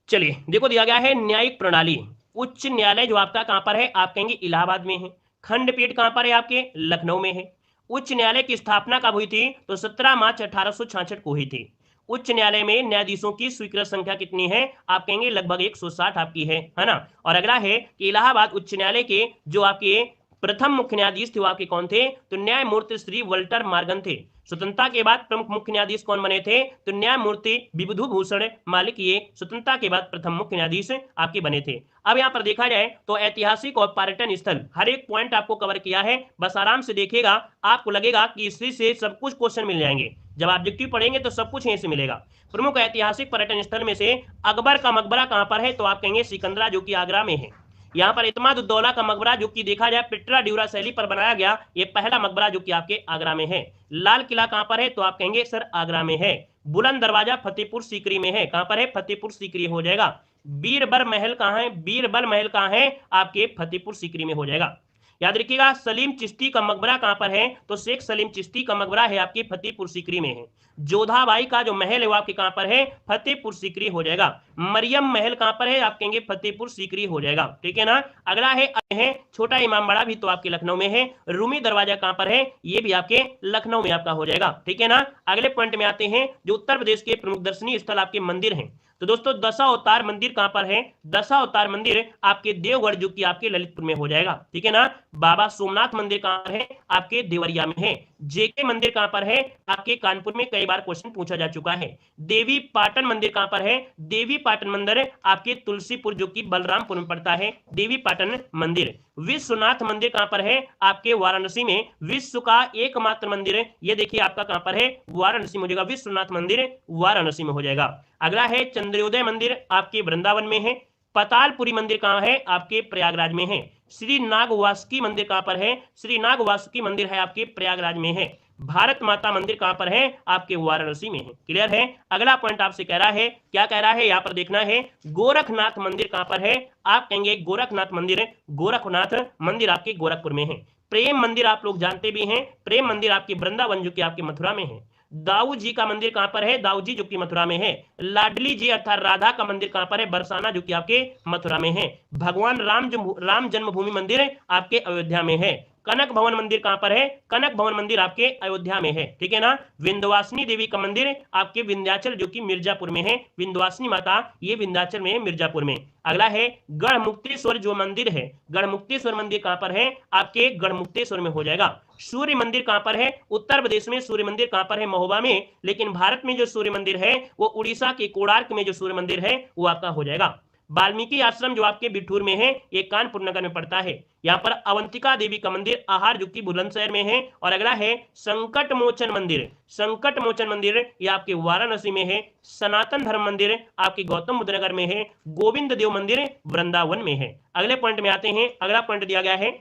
चलिए देखो दिया गया है न्यायिक प्रणाली। उच्च न्यायालय जो आपका कहां पर है, आप कहेंगे इलाहाबाद में है। खंडपीठ कहां पर है, आपके लखनऊ में है। उच्च न्यायालय की स्थापना कब हुई थी, तो 17 मार्च 1866 को हुई थी। उच्च न्यायालय में न्यायाधीशों की स्वीकृत संख्या कितनी है, आप कहेंगे लगभग 160 आपकी है ना। और अगला है कि इलाहाबाद उच्च न्यायालय के जो आपके प्रथम मुख्य न्यायाधीश थे वो आपके कौन थे, तो न्यायमूर्ति श्री वल्टर मॉर्गन थे। स्वतंत्रता के बाद प्रमुख मुख्य न्यायाधीश कौन बने थे, तो न्यायमूर्ति विबुधु भूषण मालिक ये स्वतंत्रता के बाद प्रथम मुख्य न्यायाधीश आपके बने थे। अब यहाँ पर देखा जाए तो ऐतिहासिक और पर्यटन स्थल हर एक पॉइंट आपको कवर किया है, बस आराम से देखिएगा, आपको लगेगा कि इसी से सब कुछ क्वेश्चन मिल जाएंगे। जब ऑब्जेक्टिव पढ़ेंगे तो सब कुछ यहीं से मिलेगा। प्रमुख ऐतिहासिक पर्यटन स्थल में से अकबर का मकबरा कहां पर है, तो आप कहेंगे सिकंदरा जो कि आगरा में है। यहाँ पर इत्माद-उद-दौला का मकबरा जो कि देखा जाए पिट्रा ड्यूरा शैली पर बनाया गया, ये पहला मकबरा जो कि आपके आगरा में है। लाल किला कहां पर है, तो आप कहेंगे सर आगरा में है। बुलंद दरवाजा फतेहपुर सीकरी में है, कहां पर है, फतेहपुर सीकरी हो जाएगा। बीरबल महल कहां है, बीरबल महल कहां है, आपके फतेहपुर सीकरी में हो जाएगा। याद रखिएगा सलीम चिश्ती का मकबरा कहां पर है, तो शेख सलीम चिश्ती का मकबरा है आपके फतेहपुर सीकरी में है। जोधाबाई का जो महल है वो आपके कहां पर है, फतेहपुर सीकरी हो जाएगा। मरियम महल कहां पर है, आप कहेंगे फतेहपुर सीकरी हो जाएगा। ठीक है ना। अगला है छोटा इमामबाड़ा भी तो आपके लखनऊ में है। रूमी दरवाजा कहां पर है, ये भी आपके लखनऊ में आपका हो जाएगा। ठीक है ना। अगले पॉइंट में आते हैं, जो उत्तर प्रदेश के प्रमुख दर्शनीय स्थल आपके मंदिर हैं। तो दोस्तों दशावतार मंदिर कहां पर है, दशावतार मंदिर आपके देवगढ़ जो कि आपके ललितपुर में हो जाएगा। ठीक है ना। बाबा सोमनाथ मंदिर कहां पर है, आपके देवरिया में है। जेके मंदिर कहां पर है, आपके कानपुर में कई बार क्वेश्चन पूछा जा चुका है। देवी पाटन मंदिर कहां पर है, देवी पाटन मंदिर आपके तुलसीपुर जो कि बलरामपुर में पड़ता है, देवी पाटन मंदिर। विश्वनाथ मंदिर कहां पर है, आपके वाराणसी में। विश्व का एकमात्र मंदिर ये देखिए आपका कहां पर है, वाराणसी में हो जाएगा। विश्वनाथ मंदिर वाराणसी में हो जाएगा। अगला है चंद्रोदय मंदिर आपके वृंदावन में है। पतालपुरी मंदिर कहां है, आपके प्रयागराज में है। श्री नागवासुकी मंदिर कहां पर है, श्री नागवासुकी मंदिर है आपके प्रयागराज में है। भारत माता मंदिर कहां पर है, आपके वाराणसी में है। क्लियर है। अगला पॉइंट आपसे कह रहा है, क्या कह रहा है, यहां पर देखना है गोरखनाथ मंदिर कहां पर है, आप कहेंगे गोरखनाथ मंदिर, गोरखनाथ मंदिर आपके गोरखपुर में है। प्रेम मंदिर आप लोग जानते भी हैं, प्रेम मंदिर आपके वृंदावन जो कि आपके मथुरा में है। दाऊ जी का मंदिर कहां पर है, दाऊ जी जो कि मथुरा में है। लाडली जी अर्थात राधा का मंदिर कहां पर है, बरसाना जो कि आपके मथुरा में है। भगवान राम जन्मभूमि मंदिर आपके अयोध्या में है। कनक भवन मंदिर कहां पर है, कनक भवन मंदिर आपके अयोध्या में है। ठीक है ना। विंध्यवासिनी देवी का मंदिर आपके विंध्याचल जो कि मिर्जापुर में है। विंध्यवासिनी माता ये विंध्याचल में है, मिर्जापुर में। अगला है गढ़मुक्तेश्वर जो मंदिर है, गढ़मुक्तेश्वर मंदिर कहां पर है, आपके गढ़मुक्तेश्वर में हो जाएगा। सूर्य मंदिर कहां पर है, उत्तर प्रदेश में सूर्य मंदिर कहां पर है, महोबा में। लेकिन भारत में जो सूर्य मंदिर है वो उड़ीसा के कोणार्क में जो सूर्य मंदिर है वो आपका हो जाएगा। वाल्मीकि आश्रम जो आपके बिठूर में है, ये कानपुर नगर में पड़ता है। यहाँ पर अवंतिका देवी का मंदिर आहार जो कि बुलंदशहर में है। और अगला है संकट मोचन मंदिर। संकट मोचन मंदिर ये आपके वाराणसी में है। सनातन धर्म मंदिर आपके गौतम बुद्ध नगर में है। गोविंद देव मंदिर वृंदावन में है। अगले पॉइंट में आते हैं। अगला पॉइंट दिया गया है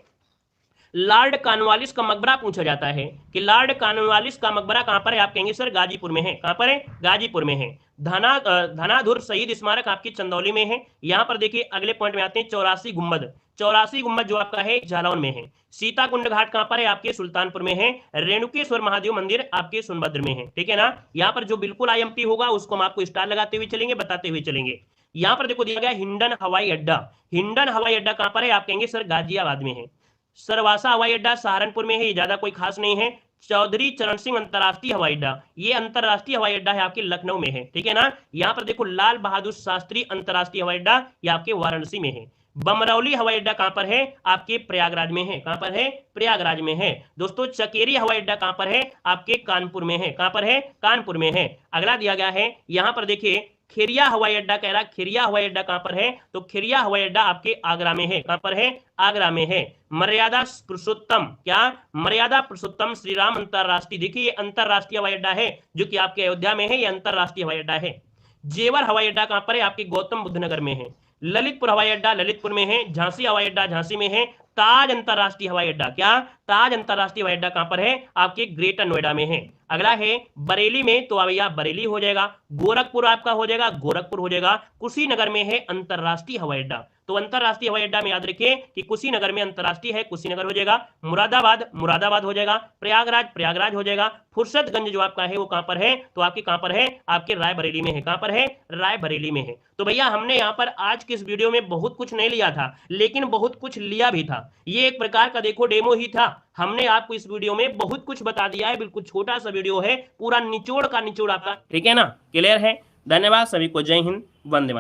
लॉर्ड कॉर्नवालिस का मकबरा पूछा जाता है कि लॉर्ड कॉर्नवालिस का मकबरा कहां पर है। आप कहेंगे सर गाजीपुर में है। कहां पर है? गाजीपुर में है। धनाधुर शहीद स्मारक आपकी चंदौली में है। यहां पर देखिए अगले पॉइंट में आते हैं 84 गुंबद। 84 गुंबद जो आपका है जालौन में है। सीताकुंड घाट कहां पर है? आपके सुल्तानपुर में है। रेणुकेश्वर महादेव मंदिर आपके सोनभद्र में है। ठीक है ना। यहाँ पर जो बिल्कुल IMP होगा उसको हम आपको स्टार लगाते हुए चलेंगे, बताते हुए चलेंगे। यहाँ पर देखो दिया गया हिंडन हवाई अड्डा। हिंडन हवाई अड्डा कहां पर है? आप कहेंगे सर गाजियाबाद में है। सरवासा हवाई अड्डा सहारनपुर में है, ये ज्यादा कोई खास नहीं है। चौधरी चरण सिंह अंतरराष्ट्रीय हवाई अड्डा, ये अंतरराष्ट्रीय हवाई अड्डा है आपके लखनऊ में है। ठीक है ना। यहाँ पर देखो लाल बहादुर शास्त्री अंतरराष्ट्रीय हवाई अड्डा, ये आपके वाराणसी में है। बमरौली हवाई अड्डा कहां पर है? आपके प्रयागराज में है। कहां पर है? प्रयागराज में है। दोस्तों चकेरी हवाई अड्डा कहां पर है? आपके कानपुर में है। कहां पर है? कानपुर में है। अगला दिया गया है यहां पर देखिए खिरिया हवाई अड्डा कह रहा है। खिरिया हवाई अड्डा कहां पर है? तो खिरिया हवाई अड्डा आपके आगरा में है। कहां पर है? आगरा में है। मर्यादा पुरुषोत्तम, क्या? मर्यादा पुरुषोत्तम श्री राम अंतरराष्ट्रीय, देखिए ये अंतरराष्ट्रीय हवाई अड्डा है जो कि आपके अयोध्या में है। ये अंतरराष्ट्रीय हवाई अड्डा है। जेवर हवाई अड्डा कहां पर है? आपके गौतम बुद्ध नगर में है। ललितपुर हवाई अड्डा ललितपुर में है। झांसी हवाई अड्डा झांसी में है। ताज अंतरराष्ट्रीय हवाई अड्डा, क्या? ताज अंतरराष्ट्रीय हवाई अड्डा कहां पर है? आपके ग्रेटर नोएडा में है। अगला है बरेली में, तो भैया बरेली हो जाएगा। गोरखपुर आपका हो जाएगा, गोरखपुर हो जाएगा। कुशीनगर में है अंतरराष्ट्रीय हवाई अड्डा। तो अंतरराष्ट्रीय हवाई अड्डा में याद रखिए कि कुशीनगर में अंतरराष्ट्रीय है, कुशीनगर हो जाएगा। मुरादाबाद मुरादाबाद हो जाएगा। प्रयागराज प्रयागराज हो जाएगा। फुर्सतगंज जो आपका है वो कहां पर है? तो आपके कहां पर है? आपके रायबरेली में है। कहां पर है? रायबरेली में है। तो भैया हमने यहाँ पर आज के इस वीडियो में बहुत कुछ नहीं लिया था, लेकिन बहुत कुछ लिया भी था। ये एक प्रकार का देखो डेमो ही था। हमने आपको इस वीडियो में बहुत कुछ बता दिया है। बिल्कुल छोटा सा वीडियो है, पूरा निचोड़ का निचोड़ आपका। ठीक है ना। क्लियर है। धन्यवाद सभी को। जय हिंद, वंदे मातरम।